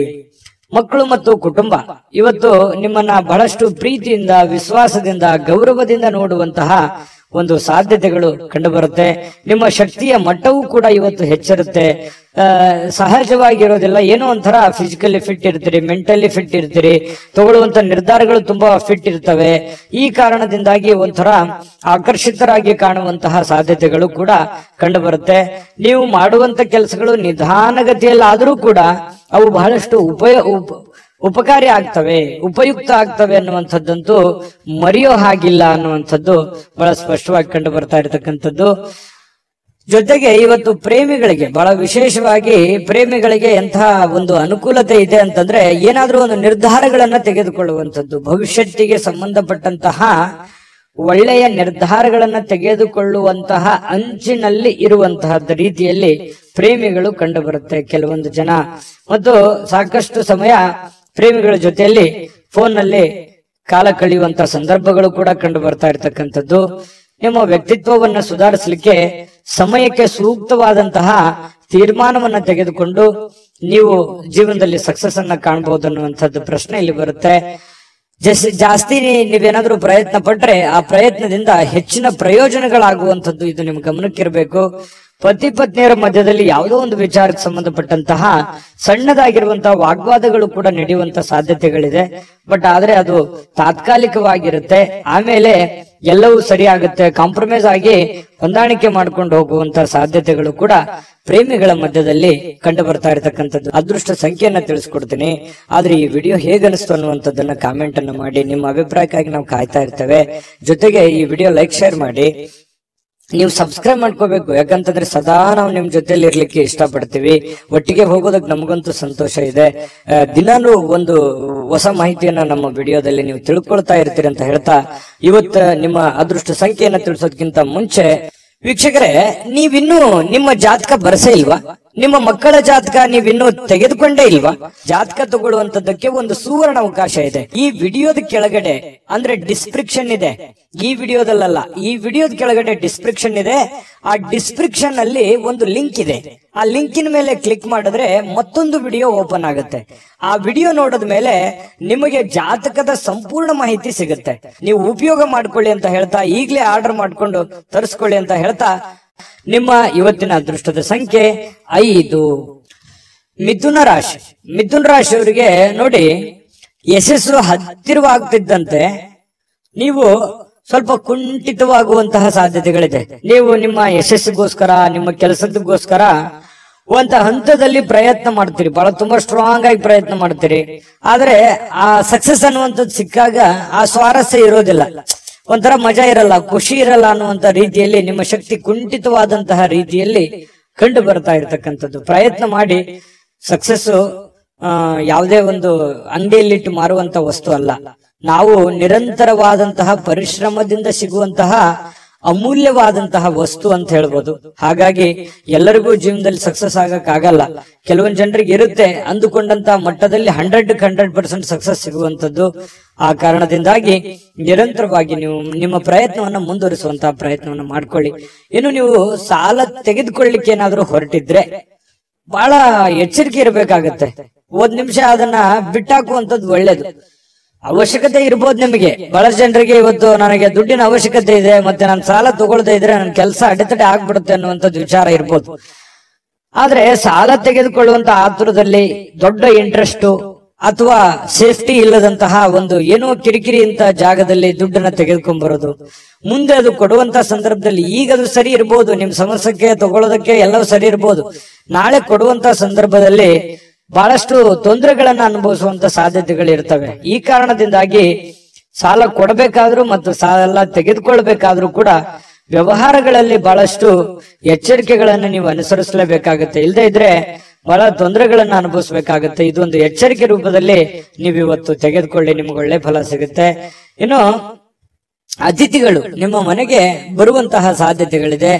ಮಕ್ಕಳು ಮತ್ತು ಕುಟುಂಬ ಇವತ್ತು ನಿಮ್ಮನ್ನ ಬಹಳಷ್ಟು ಪ್ರೀತಿಯಿಂದ, ವಿಶ್ವಾಸದಿಂದ, ಗೌರವದಿಂದ ನೋಡುವಂತಹ ಒಂದು ಸಾಧ್ಯತೆಗಳು ಕಂಡು ಬರುತ್ತೆ. ನಿಮ್ಮ ಶಕ್ತಿಯ ಮಟ್ಟವೂ ಕೂಡ ಇವತ್ತು ಹೆಚ್ಚಿರುತ್ತೆ. ಸಹಜವಾಗಿರೋದಿಲ್ಲ, ಏನೋ ಒಂಥರ ಫಿಸಿಕಲಿ ಫಿಟ್ ಇರ್ತೀರಿ, ಮೆಂಟಲಿ ಫಿಟ್ ಇರ್ತೀರಿ, ತಗೊಳ್ಳುವಂತ ನಿರ್ಧಾರಗಳು ತುಂಬಾ ಫಿಟ್ ಇರ್ತವೆ. ಈ ಕಾರಣದಿಂದಾಗಿ ಒಂಥರ ಆಕರ್ಷಿತರಾಗಿ ಕಾಣುವಂತಹ ಸಾಧ್ಯತೆಗಳು ಕೂಡ ಕಂಡು ಬರುತ್ತೆ. ನೀವು ಮಾಡುವಂತ ಕೆಲಸಗಳು ನಿಧಾನಗತಿಯಲ್ಲಾದರೂ ಕೂಡ ಅವು ಬಹಳಷ್ಟು ಉಪಕಾರಿ ಆಗ್ತವೆ, ಉಪಯುಕ್ತ ಆಗ್ತವೆ ಅನ್ನುವಂಥದ್ದಂತೂ ಮರೆಯೋ ಹಾಗಿಲ್ಲ ಅನ್ನುವಂಥದ್ದು ಬಹಳ ಸ್ಪಷ್ಟವಾಗಿ ಕಂಡು ಬರ್ತಾ ಇರತಕ್ಕಂಥದ್ದು. ಜೊತೆಗೆ ಇವತ್ತು ಪ್ರೇಮಿಗಳಿಗೆ ಬಹಳ ವಿಶೇಷವಾಗಿ ಪ್ರೇಮಿಗಳಿಗೆ ಎಂತಹ ಒಂದು ಅನುಕೂಲತೆ ಇದೆ ಅಂತಂದ್ರೆ, ಏನಾದ್ರೂ ಒಂದು ನಿರ್ಧಾರಗಳನ್ನ ತೆಗೆದುಕೊಳ್ಳುವಂಥದ್ದು, ಭವಿಷ್ಯತ್ತಿಗೆ ಸಂಬಂಧಪಟ್ಟಂತಹ ಒಳ್ಳೆಯ ನಿರ್ಧಾರಗಳನ್ನ ತೆಗೆದುಕೊಳ್ಳುವಂತಹ ಅಂಚಿನಲ್ಲಿ ಇರುವಂತಹ ರೀತಿಯಲ್ಲಿ ಪ್ರೇಮಿಗಳು ಕಂಡು ಬರುತ್ತೆ ಕೆಲವೊಂದು ಜನ. ಮತ್ತು ಸಾಕಷ್ಟು ಸಮಯ ಪ್ರೇಮಿಗಳ ಜೊತೆಯಲ್ಲಿ ಫೋನ್ ನಲ್ಲಿ ಕಾಲ ಕಳೆಯುವಂತ ಸಂದರ್ಭಗಳು ಕೂಡ ಕಂಡು ಬರ್ತಾ ಇರ್ತಕ್ಕಂಥದ್ದು. ನಿಮ್ಮ ವ್ಯಕ್ತಿತ್ವವನ್ನ ಸುಧಾರಿಸಲಿಕ್ಕೆ ಸಮಯಕ್ಕೆ ಸೂಕ್ತವಾದಂತಹ ತೀರ್ಮಾನವನ್ನ ತೆಗೆದುಕೊಂಡು ನೀವು ಜೀವನದಲ್ಲಿ ಸಕ್ಸಸ್ ಅನ್ನ ಕಾಣಬಹುದು ಅನ್ನುವಂಥದ್ದು ಪ್ರಶ್ನೆ ಇಲ್ಲಿ ಬರುತ್ತೆ. ಜಾಸ್ತಿ ನೀವೇನಾದ್ರೂ ಪ್ರಯತ್ನ ಪಟ್ರೆ ಆ ಪ್ರಯತ್ನದಿಂದ ಹೆಚ್ಚಿನ ಪ್ರಯೋಜನಗಳಾಗುವಂಥದ್ದು ಇದು ನಿಮ್ ಗಮನಕ್ಕಿರಬೇಕು. ಪತಿ ಪತ್ನಿಯರ ಮಧ್ಯದಲ್ಲಿ ಯಾವುದೋ ಒಂದು ವಿಚಾರಕ್ಕೆ ಸಂಬಂಧಪಟ್ಟಂತಹ ಸಣ್ಣದಾಗಿರುವಂತಹ ವಾಗ್ವಾದಗಳು ಕೂಡ ನಡೆಯುವಂತ ಸಾಧ್ಯತೆಗಳಿದೆ. ಬಟ್ ಆದ್ರೆ ಅದು ತಾತ್ಕಾಲಿಕವಾಗಿರುತ್ತೆ. ಆಮೇಲೆ ಎಲ್ಲವೂ ಸರಿ ಆಗುತ್ತೆ, ಕಾಂಪ್ರಮೈಸ್ ಆಗಿ ಹೊಂದಾಣಿಕೆ ಮಾಡ್ಕೊಂಡು ಹೋಗುವಂತ ಸಾಧ್ಯತೆಗಳು ಕೂಡ ಪ್ರೇಮಿಗಳ ಮಧ್ಯದಲ್ಲಿ ಕಂಡು ಬರ್ತಾ ಇರತಕ್ಕಂಥದ್ದು. ಅದೃಷ್ಟ ಸಂಖ್ಯೆಯನ್ನ ತಿಳಿಸ್ಕೊಡ್ತೀನಿ. ಆದ್ರೆ ಈ ವಿಡಿಯೋ ಹೇಗನಿಸ್ತು ಅನ್ನುವಂಥದ್ದನ್ನ ಕಾಮೆಂಟ್ ಅನ್ನ ಮಾಡಿ. ನಿಮ್ಮ ಅಭಿಪ್ರಾಯಕ್ಕಾಗಿ ನಾವು ಕಾಯ್ತಾ ಇರ್ತೇವೆ. ಜೊತೆಗೆ ಈ ವಿಡಿಯೋ ಲೈಕ್ ಶೇರ್ ಮಾಡಿ. ನೀವು ಸಬ್ಸ್ಕ್ರೈಬ್ ಮಾಡ್ಕೋಬೇಕು, ಯಾಕಂತಂದ್ರೆ ಸದಾ ನಾವು ನಿಮ್ ಜೊತೆಲಿ ಇರ್ಲಿಕ್ಕೆ ಇಷ್ಟಪಡ್ತೀವಿ. ಒಟ್ಟಿಗೆ ಹೋಗೋದಕ್ಕೆ ನಮಗಂತೂ ಸಂತೋಷ ಇದೆ. ದಿನಾನು ಒಂದು ಹೊಸ ಮಾಹಿತಿಯನ್ನ ನಮ್ಮ ವಿಡಿಯೋದಲ್ಲಿ ನೀವು ತಿಳ್ಕೊಳ್ತಾ ಇರ್ತೀರಿ ಅಂತ ಹೇಳ್ತಾ, ಇವತ್ತು ನಿಮ್ಮ ಅದೃಷ್ಟ ಸಂಖ್ಯೆಯನ್ನ ತಿಳಿಸೋದಕ್ಕಿಂತ ಮುಂಚೆ ವೀಕ್ಷಕರೇ, ನೀವಿನ್ನೂ ನಿಮ್ಮ ಜಾತಕ ಬರಸೇ ಇಲ್ವಾ? ನಿಮ್ಮ ಮಕ್ಕಳ ಜಾತಕ ನೀವಿನ್ನೂ ತೆಗೆದುಕೊಂಡೇ ಇಲ್ವಾ? ಜಾತಕ ತಗೊಳ್ಳುವಂತದ್ದಕ್ಕೆ ಒಂದು ಸುವರ್ಣ ಅವಕಾಶ ಇದೆ. ಈ ವಿಡಿಯೋದ ಕೆಳಗಡೆ ಅಂದ್ರೆ ಡಿಸ್ಕ್ರಿಪ್ಷನ್ ಇದೆ. ಈ ವಿಡಿಯೋದಲ್ಲ, ಈ ವಿಡಿಯೋದ ಕೆಳಗಡೆ ಡಿಸ್ಕ್ರಿಪ್ಷನ್ ಇದೆ. ಆ ಡಿಸ್ಕ್ರಿಪ್ಷನ್ ಅಲ್ಲಿ ಒಂದು ಲಿಂಕ್ ಇದೆ. ಆ ಲಿಂಕಿನ ಮೇಲೆ ಕ್ಲಿಕ್ ಮಾಡಿದ್ರೆ ಮತ್ತೊಂದು ವಿಡಿಯೋ ಓಪನ್ ಆಗುತ್ತೆ. ಆ ವಿಡಿಯೋ ನೋಡಿದ ಮೇಲೆ ನಿಮಗೆ ಜಾತಕದ ಸಂಪೂರ್ಣ ಮಾಹಿತಿ ಸಿಗುತ್ತೆ. ನೀವು ಉಪಯೋಗ ಮಾಡ್ಕೊಳ್ಳಿ ಅಂತ ಹೇಳ್ತಾ, ಈಗಲೇ ಆರ್ಡರ್ ಮಾಡ್ಕೊಂಡು ತರಿಸ್ಕೊಳ್ಳಿ ಅಂತ ಹೇಳ್ತಾ, ನಿಮ್ಮ ಇವತ್ತಿನ ಅದೃಷ್ಟದ ಸಂಖ್ಯೆ 5. ಮಿಥುನ ರಾಶಿ. ಮಿಥುನ ರಾಶಿಯವರಿಗೆ ನೋಡಿ, ಯಶಸ್ಸು ಹತ್ತಿರವಾಗ್ತಿದ್ದಂತೆ ನೀವು ಸ್ವಲ್ಪ ಕುಂಠಿತವಾಗುವಂತಹ ಸಾಧ್ಯತೆಗಳಿದೆ. ನೀವು ನಿಮ್ಮ ಯಶಸ್ಸಿಗೋಸ್ಕರ, ನಿಮ್ಮ ಕೆಲಸದಗೋಸ್ಕರ ಒಂದ ಹಂತದಲ್ಲಿ ಪ್ರಯತ್ನ ಮಾಡ್ತೀರಿ, ಬಹಳ ತುಂಬಾ ಸ್ಟ್ರಾಂಗ್ ಆಗಿ ಪ್ರಯತ್ನ ಮಾಡ್ತೀರಿ. ಆದ್ರೆ ಆ ಸಕ್ಸಸ್ ಅನ್ನುವಂಥದ್ದು ಸಿಕ್ಕಾಗ ಆ ಸ್ವಾರಸ್ಯ ಇರೋದಿಲ್ಲ, ಒಂಥರ ಮಜಾ ಇರಲ್ಲ, ಖುಷಿ ಇರಲ್ಲ ಅನ್ನುವಂತ ರೀತಿಯಲ್ಲಿ ನಿಮ್ಮ ಶಕ್ತಿ ಕುಂಠಿತವಾದಂತಹ ರೀತಿಯಲ್ಲಿ ಕಂಡು ಬರ್ತಾ ಇರತಕ್ಕಂಥದ್ದು. ಪ್ರಯತ್ನ ಮಾಡಿ. ಸಕ್ಸಸ್ ಯಾವುದೇ ಒಂದು ಅಂಗಡಿಯಲ್ಲಿಟ್ಟು ಮಾರುವಂತ ವಸ್ತು ಅಲ್ಲ. ನಾವು ನಿರಂತರವಾದಂತಹ ಪರಿಶ್ರಮದಿಂದ ಸಿಗುವಂತಹ ಅಮೂಲ್ಯವಾದಂತಹ ವಸ್ತು ಅಂತ ಹೇಳ್ಬೋದು. ಹಾಗಾಗಿ ಎಲ್ಲರಿಗೂ ಜೀವನದಲ್ಲಿ ಸಕ್ಸಸ್ ಆಗಕ್ಕಾಗಲ್ಲ. ಕೆಲವೊಂದು ಜನರಿಗೆ ಇರುತ್ತೆ ಅಂದುಕೊಂಡಂತಹ ಮಟ್ಟದಲ್ಲಿ 100% ಸಕ್ಸಸ್ ಸಿಗುವಂತದ್ದು. ಆ ಕಾರಣದಿಂದಾಗಿ ನಿರಂತರವಾಗಿ ನೀವು ನಿಮ್ಮ ಪ್ರಯತ್ನವನ್ನ ಮುಂದುವರಿಸುವಂತಹ ಪ್ರಯತ್ನವನ್ನ ಮಾಡ್ಕೊಳ್ಳಿ. ಇನ್ನು ನೀವು ಸಾಲ ತೆಗೆದುಕೊಳ್ಳಿಕ್ಕೆ ಏನಾದ್ರೂ ಹೊರಟಿದ್ರೆ ಬಹಳ ಎಚ್ಚರಿಕೆ ಇರಬೇಕಾಗತ್ತೆ. 1 ನಿಮಿಷ ಅದನ್ನ ಬಿಟ್ಟಾಕುವಂಥದ್ದು ಒಳ್ಳೇದು. ಅವಶ್ಯಕತೆ ಇರ್ಬೋದು ನಿಮಗೆ. ಬಹಳಷ್ಟು ಜನರಿಗೆ ಇವತ್ತು ನನಗೆ ದುಡ್ಡಿನ ಅವಶ್ಯಕತೆ ಇದೆ, ಮತ್ತೆ ನಾನು ಸಾಲ ತಗೊಳ್ದೇ ಇದ್ರೆ ನನ್ನ ಕೆಲಸ ಅಡೆತಡೆ ಆಗ್ಬಿಡುತ್ತೆ ಅನ್ನುವಂಥದ್ದು ವಿಚಾರ ಇರ್ಬೋದು. ಆದ್ರೆ ಸಾಲ ತೆಗೆದುಕೊಳ್ಳುವಂತ ಆತುರದಲ್ಲಿ ದೊಡ್ಡ ಇಂಟ್ರೆಸ್ಟ್ ಅಥವಾ ಸೇಫ್ಟಿ ಇಲ್ಲದಂತಹ ಒಂದು ಏನೋ ಕಿರಿಕಿರಿ ಅಂತ ಜಾಗದಲ್ಲಿ ದುಡ್ಡನ್ನ ತೆಗೆದುಕೊಂಡ್ ಬರೋದು, ಮುಂದೆ ಅದು ಕೊಡುವಂತ ಸಂದರ್ಭದಲ್ಲಿ ಈಗ ಅದು ಸರಿ ಇರ್ಬೋದು, ನಿಮ್ ಸಮಸ್ಯೆಗೆ ತಗೊಳ್ಳೋದಕ್ಕೆ ಎಲ್ಲವೂ ಸರಿ ಇರ್ಬೋದು. ನಾಳೆ ಕೊಡುವಂತ ಸಂದರ್ಭದಲ್ಲಿ ಬಹಳಷ್ಟು ತೊಂದರೆಗಳನ್ನ ಅನುಭವಿಸುವಂತ ಸಾಧ್ಯತೆಗಳು ಇರ್ತವೆ. ಈ ಕಾರಣದಿಂದಾಗಿ ಸಾಲ ಕೊಡಬೇಕಾದ್ರೂ ಮತ್ತು ಸಾಲ ತೆಗೆದುಕೊಳ್ಬೇಕಾದ್ರೂ ಕೂಡ ವ್ಯವಹಾರಗಳಲ್ಲಿ ಬಹಳಷ್ಟು ಎಚ್ಚರಿಕೆಗಳನ್ನು ನೀವು ಅನುಸರಿಸಲೇಬೇಕಾಗುತ್ತೆ. ಇಲ್ಲದೆ ಇದ್ರೆ ಬಹಳ ತೊಂದರೆಗಳನ್ನ ಅನುಭವಿಸಬೇಕಾಗುತ್ತೆ. ಇದೊಂದು ಎಚ್ಚರಿಕೆ ರೂಪದಲ್ಲಿ ನೀವು ಇವತ್ತು ತೆಗೆದುಕೊಳ್ಳಿ, ನಿಮ್ಗೆ ಒಳ್ಳೆ ಫಲ ಸಿಗುತ್ತೆ. ಇನ್ನು ಅತಿಥಿಗಳು ನಿಮ್ಮ ಮನೆಗೆ ಬರುವಂತಹ ಸಾಧ್ಯತೆಗಳಿದೆ,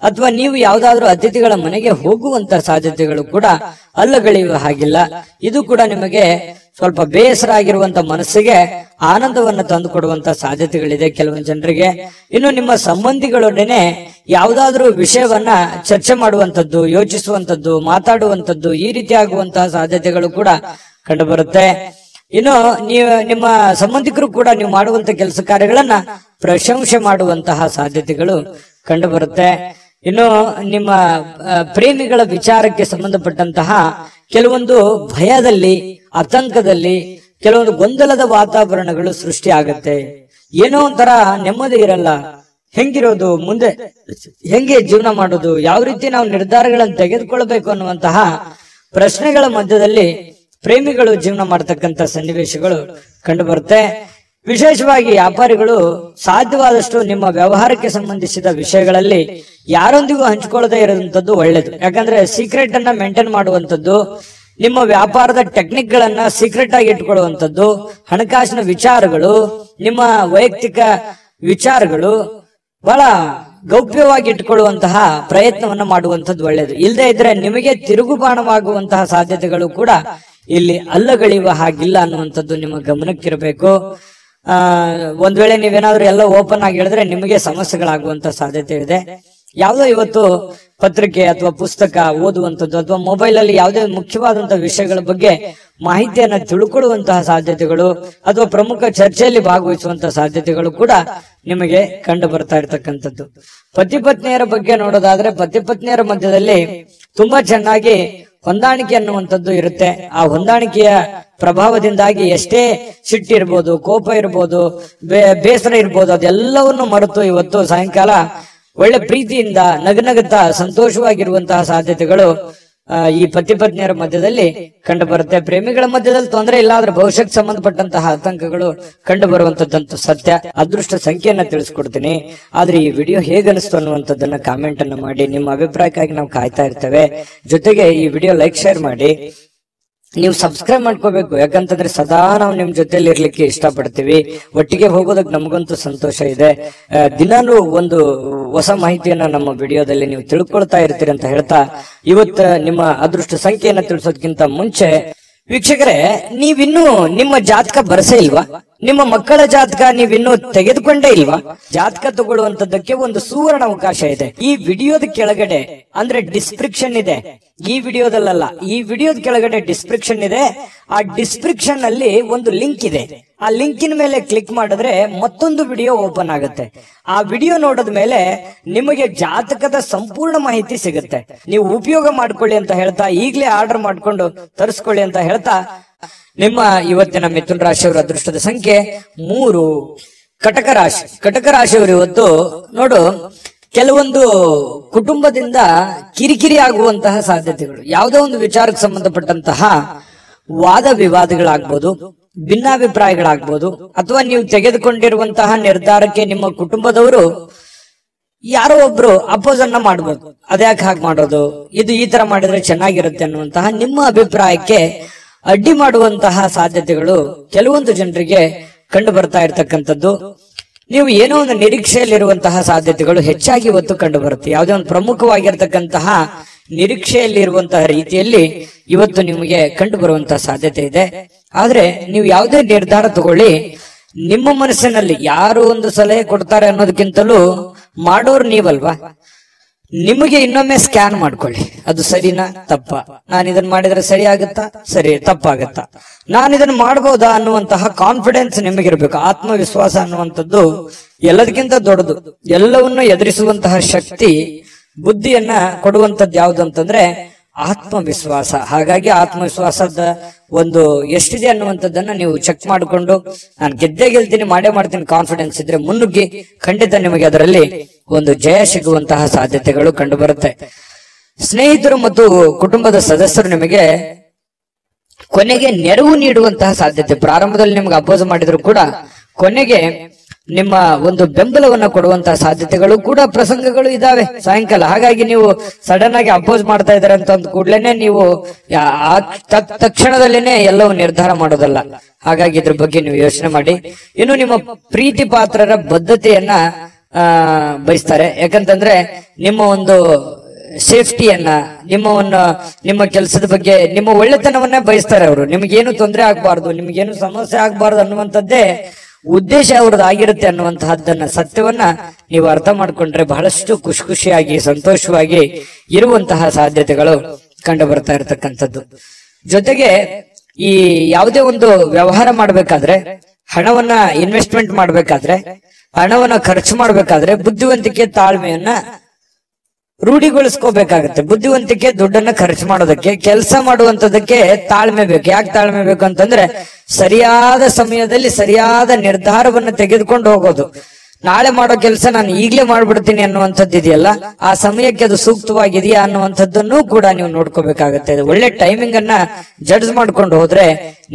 ಅಥವಾ ನೀವು ಯಾವ್ದಾದ್ರು ಅತಿಥಿಗಳ ಮನೆಗೆ ಹೋಗುವಂತಹ ಸಾಧ್ಯತೆಗಳು ಕೂಡ ಅಲ್ಲಗಳೆಯುವ ಹಾಗಿಲ್ಲ. ಇದು ಕೂಡ ನಿಮಗೆ ಸ್ವಲ್ಪ ಬೇಸರ ಆಗಿರುವಂತ ಮನಸ್ಸಿಗೆ ಆನಂದವನ್ನು ತಂದು ಕೊಡುವಂತ ಸಾಧ್ಯತೆಗಳಿದೆ ಕೆಲವೊಂದು ಜನರಿಗೆ. ಇನ್ನು ನಿಮ್ಮ ಸಂಬಂಧಿಗಳೊಡನೆ ಯಾವುದಾದ್ರೂ ವಿಷಯವನ್ನ ಚರ್ಚೆ ಮಾಡುವಂತದ್ದು, ಯೋಚಿಸುವಂತದ್ದು, ಮಾತಾಡುವಂತದ್ದು, ಈ ರೀತಿ ಆಗುವಂತಹ ಸಾಧ್ಯತೆಗಳು ಕೂಡ ಕಂಡು ಬರುತ್ತೆ. ಇನ್ನು ನಿಮ್ಮ ಸಂಬಂಧಿಕರು ಕೂಡ ನೀವು ಮಾಡುವಂತ ಕೆಲಸ ಕಾರ್ಯಗಳನ್ನ ಪ್ರಶಂಸೆ ಮಾಡುವಂತಹ ಸಾಧ್ಯತೆಗಳು ಕಂಡು ಬರುತ್ತೆ. ಇನ್ನು ನಿಮ್ಮ ಪ್ರೇಮಿಗಳ ವಿಚಾರಕ್ಕೆ ಸಂಬಂಧಪಟ್ಟಂತಹ ಕೆಲವೊಂದು ಭಯದಲ್ಲಿ, ಆತಂಕದಲ್ಲಿ, ಕೆಲವೊಂದು ಗೊಂದಲದ ವಾತಾವರಣಗಳು ಸೃಷ್ಟಿ ಆಗುತ್ತೆ. ಏನೋ ಒಂಥರ ನೆಮ್ಮದಿ ಇರಲ್ಲ. ಹೆಂಗಿರೋದು, ಮುಂದೆ ಹೆಂಗೆ ಜೀವನ ಮಾಡೋದು, ಯಾವ ರೀತಿ ನಾವು ನಿರ್ಧಾರಗಳನ್ನು ತೆಗೆದುಕೊಳ್ಬೇಕು ಅನ್ನುವಂತಹ ಪ್ರಶ್ನೆಗಳ ಮಧ್ಯದಲ್ಲಿ ಪ್ರೇಮಿಗಳು ಜೀವನ ಮಾಡತಕ್ಕಂತ ಸನ್ನಿವೇಶಗಳು ಕಂಡು ಬರುತ್ತೆ. ವಿಶೇಷವಾಗಿ ವ್ಯಾಪಾರಿಗಳು ಸಾಧ್ಯವಾದಷ್ಟು ನಿಮ್ಮ ವ್ಯವಹಾರಕ್ಕೆ ಸಂಬಂಧಿಸಿದ ವಿಷಯಗಳಲ್ಲಿ ಯಾರೊಂದಿಗೂ ಹಂಚಿಕೊಳ್ಳದೆ ಇರುವಂತದ್ದು ಒಳ್ಳೇದು. ಯಾಕಂದ್ರೆ ಸೀಕ್ರೆಟ್ ಅನ್ನ ಮೇಂಟೈನ್ ಮಾಡುವಂತದ್ದು, ನಿಮ್ಮ ವ್ಯಾಪಾರದ ಟೆಕ್ನಿಕ್ ಗಳನ್ನ ಸೀಕ್ರೆಟ್ ಆಗಿ ಇಟ್ಕೊಳ್ಳುವಂತದ್ದು, ಹಣಕಾಸಿನ ವಿಚಾರಗಳು, ನಿಮ್ಮ ವೈಯಕ್ತಿಕ ವಿಚಾರಗಳು ಬಹಳ ಗೌಪ್ಯವಾಗಿ ಇಟ್ಕೊಳ್ಳುವಂತಹ ಪ್ರಯತ್ನವನ್ನ ಮಾಡುವಂತದ್ದು ಒಳ್ಳೇದು. ಇಲ್ಲದೆ ಇದ್ರೆ ನಿಮಗೆ ತಿರುಗುಬಾಣವಾಗುವಂತಹ ಸಾಧ್ಯತೆಗಳು ಕೂಡ ಇಲ್ಲಿ ಅಲ್ಲಗಳೆಯುವ ಹಾಗಿಲ್ಲ ಅನ್ನುವಂಥದ್ದು ನಿಮ್ಮ ಗಮನಕ್ಕಿರಬೇಕು. ಒಂದ್ ವೇಳೆ ನೀವೇನಾದ್ರೂ ಎಲ್ಲ ಓಪನ್ ಆಗಿ ಹೇಳಿದ್ರೆ ನಿಮಗೆ ಸಮಸ್ಯೆಗಳಾಗುವಂತ ಸಾಧ್ಯತೆ ಇದೆ. ಯಾವುದೋ ಇವತ್ತು ಪತ್ರಿಕೆ ಅಥವಾ ಪುಸ್ತಕ ಓದುವಂಥದ್ದು ಅಥವಾ ಮೊಬೈಲ್ ಅಲ್ಲಿ ಯಾವುದೇ ಮುಖ್ಯವಾದಂತಹ ವಿಷಯಗಳ ಬಗ್ಗೆ ಮಾಹಿತಿಯನ್ನ ತಿಳ್ಕೊಳ್ಳುವಂತಹ ಸಾಧ್ಯತೆಗಳು ಅಥವಾ ಪ್ರಮುಖ ಚರ್ಚೆಯಲ್ಲಿ ಭಾಗವಹಿಸುವಂತಹ ಸಾಧ್ಯತೆಗಳು ಕೂಡ ನಿಮಗೆ ಕಂಡು ಬರ್ತಾ ಇರತಕ್ಕಂಥದ್ದು. ಪತಿ ಪತ್ನಿಯರ ಬಗ್ಗೆ ನೋಡೋದಾದ್ರೆ ಪತಿ ಪತ್ನಿಯರ ಮಧ್ಯದಲ್ಲಿ ತುಂಬಾ ಚೆನ್ನಾಗಿ ಹೊಂದಾಣಿಕೆ ಅನ್ನುವಂಥದ್ದು ಇರುತ್ತೆ. ಆ ಹೊಂದಾಣಿಕೆಯ ಪ್ರಭಾವದಿಂದಾಗಿ ಎಷ್ಟೇ ಸಿಟ್ಟಿರ್ಬೋದು, ಕೋಪ ಇರ್ಬೋದು, ಬೇಸರ ಇರ್ಬೋದು, ಅದೆಲ್ಲವನ್ನು ಮರೆತು ಇವತ್ತು ಸಾಯಂಕಾಲ ಒಳ್ಳೆ ಪ್ರೀತಿಯಿಂದ ನಗನಗುತ್ತಾ ಸಂತೋಷವಾಗಿರುವಂತಹ ಸಾಧ್ಯತೆಗಳು ಈ ಪತಿ ಪತ್ನಿಯರ ಮಧ್ಯದಲ್ಲಿ ಕಂಡು ಬರುತ್ತೆ. ಪ್ರೇಮಿಗಳ ಮಧ್ಯದಲ್ಲಿ ತೊಂದರೆ ಇಲ್ಲ, ಆದ್ರೆ ಭವಿಷ್ಯಕ್ಕೆ ಸಂಬಂಧಪಟ್ಟಂತಹ ಆತಂಕಗಳು ಕಂಡು ಬರುವಂತದ್ದಂತೂ ಸತ್ಯ. ಅದೃಷ್ಟ ಸಂಖ್ಯೆಯನ್ನ ತಿಳಿಸ್ಕೊಡ್ತೀನಿ, ಆದ್ರೆ ಈ ವಿಡಿಯೋ ಹೇಗನಿಸ್ತು ಅನ್ನುವಂಥದ್ದನ್ನ ಕಾಮೆಂಟ್ ಅನ್ನು ಮಾಡಿ. ನಿಮ್ಮ ಅಭಿಪ್ರಾಯಕ್ಕಾಗಿ ನಾವು ಕಾಯ್ತಾ ಇರ್ತೇವೆ. ಜೊತೆಗೆ ಈ ವಿಡಿಯೋ ಲೈಕ್ ಶೇರ್ ಮಾಡಿ. ನೀವು ಸಬ್ಸ್ಕ್ರೈಬ್ ಮಾಡ್ಕೋಬೇಕು, ಯಾಕಂತಂದ್ರೆ ಸದಾ ನಾವು ನಿಮ್ ಜೊತೆಲಿ ಇರ್ಲಿಕ್ಕೆ ಇಷ್ಟಪಡ್ತೀವಿ. ಒಟ್ಟಿಗೆ ಹೋಗೋದಕ್ಕೆ ನಮಗಂತೂ ಸಂತೋಷ ಇದೆ. ದಿನಾನು ಒಂದು ಹೊಸ ಮಾಹಿತಿಯನ್ನ ನಮ್ಮ ವಿಡಿಯೋದಲ್ಲಿ ನೀವು ತಿಳ್ಕೊಳ್ತಾ ಇರ್ತೀರಿ ಅಂತ ಹೇಳ್ತಾ, ಇವತ್ತು ನಿಮ್ಮ ಅದೃಷ್ಟ ಸಂಖ್ಯೆಯನ್ನ ತಿಳಿಸೋದಕ್ಕಿಂತ ಮುಂಚೆ ವೀಕ್ಷಕರೇ, ನೀವಿನ್ನೂ ನಿಮ್ಮ ಜಾತಕ ಬರಸೇ ಇಲ್ವಾ? ನಿಮ್ಮ ಮಕ್ಕಳ ಜಾತಕ ನೀವಿನ್ನೂ ತೆಗೆದುಕೊಂಡೇ ಇಲ್ವಾ? ಜಾತಕ ತಗೊಳ್ಳುವಂತದ್ದಕ್ಕೆ ಒಂದು ಸುವರ್ಣ ಅವಕಾಶ ಇದೆ. ಈ ವಿಡಿಯೋದ ಕೆಳಗಡೆ ಅಂದ್ರೆ ಡಿಸ್ಕ್ರಿಪ್ಷನ್ ಇದೆ, ಈ ವಿಡಿಯೋದಲ್ಲ, ಈ ವಿಡಿಯೋದ ಕೆಳಗಡೆ ಡಿಸ್ಕ್ರಿಪ್ಷನ್ ಇದೆ. ಆ ಡಿಸ್ಕ್ರಿಪ್ಷನ್ ಅಲ್ಲಿ ಒಂದು ಲಿಂಕ್ ಇದೆ. ಆ ಲಿಂಕಿನ ಮೇಲೆ ಕ್ಲಿಕ್ ಮಾಡಿದ್ರೆ ಮತ್ತೊಂದು ವಿಡಿಯೋ ಓಪನ್ ಆಗುತ್ತೆ. ಆ ವಿಡಿಯೋ ನೋಡಿದ ಮೇಲೆ ನಿಮಗೆ ಜಾತಕದ ಸಂಪೂರ್ಣ ಮಾಹಿತಿ ಸಿಗುತ್ತೆ. ನೀವು ಉಪಯೋಗ ಮಾಡ್ಕೊಳ್ಳಿ ಅಂತ ಹೇಳ್ತಾ, ಈಗಲೇ ಆರ್ಡರ್ ಮಾಡ್ಕೊಂಡು ತರಿಸ್ಕೊಳ್ಳಿ ಅಂತ ಹೇಳ್ತಾ, ನಿಮ್ಮ ಇವತ್ತಿನ ಮಿಥುನ ರಾಶಿಯವರ ಅದೃಷ್ಟದ ಸಂಖ್ಯೆ 3. ಕಟಕ ರಾಶಿ. ಕಟಕ ರಾಶಿಯವರು ಇವತ್ತು ನೋಡು, ಕೆಲವೊಂದು ಕುಟುಂಬದಿಂದ ಕಿರಿಕಿರಿ ಆಗುವಂತಹ ಸಾಧ್ಯತೆಗಳು, ಯಾವುದೋ ಒಂದು ವಿಚಾರಕ್ಕೆ ಸಂಬಂಧಪಟ್ಟಂತಹ ವಾದ ವಿವಾದಗಳಾಗ್ಬೋದು, ಭಿನ್ನಾಭಿಪ್ರಾಯಗಳಾಗ್ಬೋದು, ಅಥವಾ ನೀವು ತೆಗೆದುಕೊಂಡಿರುವಂತಹ ನಿರ್ಧಾರಕ್ಕೆ ನಿಮ್ಮ ಕುಟುಂಬದವರು ಯಾರೋ ಒಬ್ರು ಅಪೋಸ್ ಅನ್ನ ಮಾಡ್ಬೋದು. ಅದ್ಯಾಕೆ ಹಾಗೆ ಮಾಡೋದು, ಇದು ಈ ತರ ಮಾಡಿದ್ರೆ ಚೆನ್ನಾಗಿರುತ್ತೆ ಅನ್ನುವಂತಹ ನಿಮ್ಮ ಅಭಿಪ್ರಾಯಕ್ಕೆ ಅಡ್ಡಿ ಮಾಡುವಂತಹ ಸಾಧ್ಯತೆಗಳು ಕೆಲವೊಂದು ಜನರಿಗೆ ಕಂಡು ಬರ್ತಾ ಇರ್ತಕ್ಕಂಥದ್ದು. ನೀವು ಏನೋ ಒಂದು ನಿರೀಕ್ಷೆಯಲ್ಲಿರುವಂತಹ ಸಾಧ್ಯತೆಗಳು ಹೆಚ್ಚಾಗಿ ಇವತ್ತು ಕಂಡು ಬರುತ್ತೆ. ಯಾವುದೇ ಒಂದು ಪ್ರಮುಖವಾಗಿರ್ತಕ್ಕಂತಹ ನಿರೀಕ್ಷೆಯಲ್ಲಿರುವಂತಹ ರೀತಿಯಲ್ಲಿ ಇವತ್ತು ನಿಮಗೆ ಕಂಡು ಬರುವಂತಹ ಸಾಧ್ಯತೆ ಇದೆ. ಆದ್ರೆ ನೀವು ಯಾವುದೇ ನಿರ್ಧಾರ ತಗೊಳ್ಳಿ, ನಿಮ್ಮ ಮನಸ್ಸಿನಲ್ಲಿ ಯಾರು ಒಂದು ಸಲಹೆ ಕೊಡ್ತಾರೆ ಅನ್ನೋದಕ್ಕಿಂತಲೂ ಮಾಡೋರು ನೀವಲ್ವಾ. ನಿಮಗೆ ಇನ್ನೊಮ್ಮೆ ಸ್ಕ್ಯಾನ್ ಮಾಡ್ಕೊಳ್ಳಿ, ಅದು ಸರಿನಾ ತಪ್ಪ, ನಾನು ಇದನ್ನ ಮಾಡಿದ್ರೆ ಸರಿ ಆಗುತ್ತಾ, ಸರಿ ತಪ್ಪಾಗತ್ತಾ, ನಾನು ಇದನ್ನ ಮಾಡಬಹುದಾ ಅನ್ನುವಂತಹ ಕಾನ್ಫಿಡೆನ್ಸ್ ನಿಮಗಿರ್ಬೇಕು. ಆತ್ಮವಿಶ್ವಾಸ ಅನ್ನುವಂಥದ್ದು ಎಲ್ಲದಕ್ಕಿಂತ ದೊಡ್ಡದು. ಎಲ್ಲವನ್ನು ಎದುರಿಸುವಂತಹ ಶಕ್ತಿ, ಬುದ್ಧಿಯನ್ನ ಕೊಡುವಂತದ್ದು ಯಾವುದು ಅಂತಂದ್ರೆ ಆತ್ಮವಿಶ್ವಾಸ. ಹಾಗಾಗಿ ಆತ್ಮವಿಶ್ವಾಸದ ಒಂದು ಎಷ್ಟಿದೆ ಅನ್ನುವಂಥದ್ದನ್ನ ನೀವು ಚೆಕ್ ಮಾಡಿಕೊಂಡು, ನಾನು ಗೆದ್ದೇ ಗೆಲ್ತೀನಿ, ಮಾಡೇ ಮಾಡ್ತೀನಿ ಕಾನ್ಫಿಡೆನ್ಸ್ ಇದ್ರೆ ಮುನ್ನುಗ್ಗಿ, ಖಂಡಿತ ನಿಮಗೆ ಅದರಲ್ಲಿ ಒಂದು ಜಯ ಸಿಗುವಂತಹ ಸಾಧ್ಯತೆಗಳು ಕಂಡು ಬರುತ್ತೆ. ಸ್ನೇಹಿತರು ಮತ್ತು ಕುಟುಂಬದ ಸದಸ್ಯರು ನಿಮಗೆ ಕೊನೆಗೆ ನೆರವು ನೀಡುವಂತಹ ಸಾಧ್ಯತೆ. ಪ್ರಾರಂಭದಲ್ಲಿ ನಿಮ್ಗೆ ಅಪೋಸ್ ಮಾಡಿದ್ರು ಕೂಡ ಕೊನೆಗೆ ನಿಮ್ಮ ಒಂದು ಬೆಂಬಲವನ್ನ ಕೊಡುವಂತಹ ಸಾಧ್ಯತೆಗಳು ಕೂಡ ಪ್ರಸಂಗಗಳು ಇದಾವೆ ಸಾಯಂಕಾಲ. ಹಾಗಾಗಿ ನೀವು ಸಡನ್ ಆಗಿ ಅಪೋಸ್ ಮಾಡ್ತಾ ಇದಾರೆ ಅಂತ ಅಂದ ಕೂಡ್ಲೇನೆ ನೀವು ತಕ್ಷಣದಲ್ಲೇನೆ ಎಲ್ಲವೂ ನಿರ್ಧಾರ ಮಾಡೋದಲ್ಲ. ಹಾಗಾಗಿ ಇದ್ರ ಬಗ್ಗೆ ನೀವು ಯೋಚನೆ ಮಾಡಿ. ಇನ್ನು ನಿಮ್ಮ ಪ್ರೀತಿ ಪಾತ್ರರ ಬದ್ಧತೆಯನ್ನ ಬಯಸ್ತಾರೆ. ಯಾಕಂತಂದ್ರೆ ನಿಮ್ಮ ಒಂದು ಸೇಫ್ಟಿಯನ್ನ, ನಿಮ್ಮ ಕೆಲಸದ ಬಗ್ಗೆ, ನಿಮ್ಮ ಒಳ್ಳೆತನವನ್ನ ಬಯಸ್ತಾರೆ ಅವರು. ನಿಮ್ಗೇನು ತೊಂದರೆ ಆಗ್ಬಾರ್ದು, ನಿಮ್ಗೇನು ಸಮಸ್ಯೆ ಆಗ್ಬಾರ್ದು ಅನ್ನುವಂಥದ್ದೇ ಉದ್ದೇಶ ಅವ್ರದ್ದು ಆಗಿರುತ್ತೆ ಅನ್ನುವಂತಹದ್ದನ್ನ, ಸತ್ಯವನ್ನ ನೀವು ಅರ್ಥ ಮಾಡ್ಕೊಂಡ್ರೆ ಬಹಳಷ್ಟು ಖುಷಿಯಾಗಿ ಸಂತೋಷವಾಗಿ ಇರುವಂತಹ ಸಾಧ್ಯತೆಗಳು ಕಂಡು ಬರ್ತಾ ಇರತಕ್ಕಂಥದ್ದು. ಜೊತೆಗೆ ಈ ಯಾವುದೇ ಒಂದು ವ್ಯವಹಾರ ಮಾಡ್ಬೇಕಾದ್ರೆ, ಹಣವನ್ನ ಇನ್ವೆಸ್ಟ್ಮೆಂಟ್ ಮಾಡ್ಬೇಕಾದ್ರೆ, ಹಣವನ್ನ ಖರ್ಚು ಮಾಡ್ಬೇಕಾದ್ರೆ ಬುದ್ಧಿವಂತಿಕೆ, ತಾಳ್ಮೆಯನ್ನ ರೂಢಿಗೊಳಿಸ್ಕೋಬೇಕಾಗತ್ತೆ. ಬುದ್ಧಿವಂತಿಕೆ ದುಡ್ಡನ್ನ ಖರ್ಚು ಮಾಡೋದಕ್ಕೆ, ಕೆಲಸ ಮಾಡುವಂತದಕ್ಕೆ ತಾಳ್ಮೆ ಬೇಕು. ಯಾಕೆ ತಾಳ್ಮೆ ಬೇಕು ಅಂತಂದ್ರೆ ಸರಿಯಾದ ಸಮಯದಲ್ಲಿ ಸರಿಯಾದ ನಿರ್ಧಾರವನ್ನು ತೆಗೆದುಕೊಂಡು ಹೋಗೋದು. ನಾಳೆ ಮಾಡೋ ಕೆಲಸ ನಾನು ಈಗಲೇ ಮಾಡ್ಬಿಡ್ತೀನಿ ಅನ್ನುವಂಥದ್ದು ಇದೆಯಲ್ಲ, ಆ ಸಮಯಕ್ಕೆ ಅದು ಸೂಕ್ತವಾಗಿದೆಯಾ ಅನ್ನುವಂಥದ್ದನ್ನು ಕೂಡ ನೀವು ನೋಡ್ಕೋಬೇಕಾಗತ್ತೆ. ಒಳ್ಳೆ ಟೈಮಿಂಗ್ ಅನ್ನ ಜಡ್ಜ್ ಮಾಡ್ಕೊಂಡು ಹೋದ್ರೆ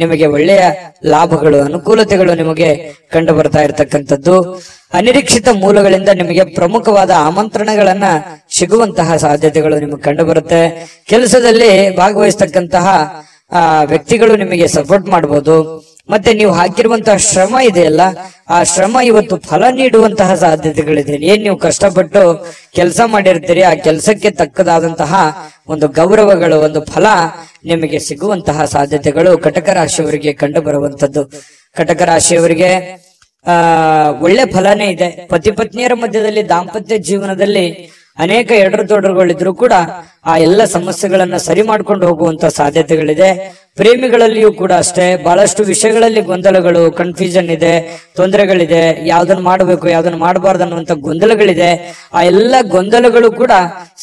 ನಿಮಗೆ ಒಳ್ಳೆಯ ಲಾಭಗಳು, ಅನುಕೂಲತೆಗಳು ನಿಮಗೆ ಕಂಡು ಬರ್ತಾ ಇರತಕ್ಕಂಥದ್ದು. ಅನಿರೀಕ್ಷಿತ ಮೂಲಗಳಿಂದ ನಿಮಗೆ ಪ್ರಮುಖವಾದ ಆಮಂತ್ರಣಗಳನ್ನ ಸಿಗುವಂತಹ ಸಾಧ್ಯತೆಗಳು ನಿಮಗೆ ಕಂಡು ಬರುತ್ತೆ. ಕೆಲಸದಲ್ಲಿ ಭಾಗವಹಿಸ್ತಕ್ಕಂತಹ ವ್ಯಕ್ತಿಗಳು ನಿಮಗೆ ಸಪೋರ್ಟ್ ಮಾಡಬಹುದು. ಮತ್ತೆ ನೀವು ಹಾಕಿರುವಂತಹ ಶ್ರಮ ಇದೆಯಲ್ಲ, ಆ ಶ್ರಮ ಇವತ್ತು ಫಲ ನೀಡುವಂತಹ ಸಾಧ್ಯತೆಗಳಿದೆ. ಏನ್ ನೀವು ಕಷ್ಟಪಟ್ಟು ಕೆಲಸ ಮಾಡಿರ್ತೀರಿ, ಆ ಕೆಲಸಕ್ಕೆ ತಕ್ಕದಾದಂತಹ ಒಂದು ಗೌರವಗಳು, ಒಂದು ಫಲ ನಿಮಗೆ ಸಿಗುವಂತಹ ಸಾಧ್ಯತೆಗಳು ಕಟಕ ರಾಶಿಯವರಿಗೆ ಕಂಡು ಬರುವಂತದ್ದು. ಕಟಕ ರಾಶಿಯವರಿಗೆ ಒಳ್ಳೆ ಫಲನೇ ಇದೆ. ಪತಿ ಪತ್ನಿಯರ ಮಧ್ಯದಲ್ಲಿ ದಾಂಪತ್ಯ ಜೀವನದಲ್ಲಿ ಅನೇಕ ಎಡರುತೊಡರುಗಳಿದ್ರು ಕೂಡ ಆ ಎಲ್ಲ ಸಮಸ್ಯೆಗಳನ್ನ ಸರಿ ಮಾಡ್ಕೊಂಡು ಹೋಗುವಂತ ಸಾಧ್ಯತೆಗಳಿದೆ. ಪ್ರೇಮಿಗಳಲ್ಲಿಯೂ ಕೂಡ ಅಷ್ಟೇ ಬಹಳಷ್ಟು ವಿಷಯಗಳಲ್ಲಿ ಗೊಂದಲಗಳು, ಕನ್ಫ್ಯೂಷನ್ ಇದೆ, ತೊಂದರೆಗಳಿದೆ, ಯಾವ್ದನ್ನ ಮಾಡಬೇಕು ಯಾವ್ದನ್ನ ಮಾಡಬಾರ್ದು ಅನ್ನುವಂತ ಗೊಂದಲಗಳಿದೆ. ಆ ಎಲ್ಲ ಗೊಂದಲಗಳು ಕೂಡ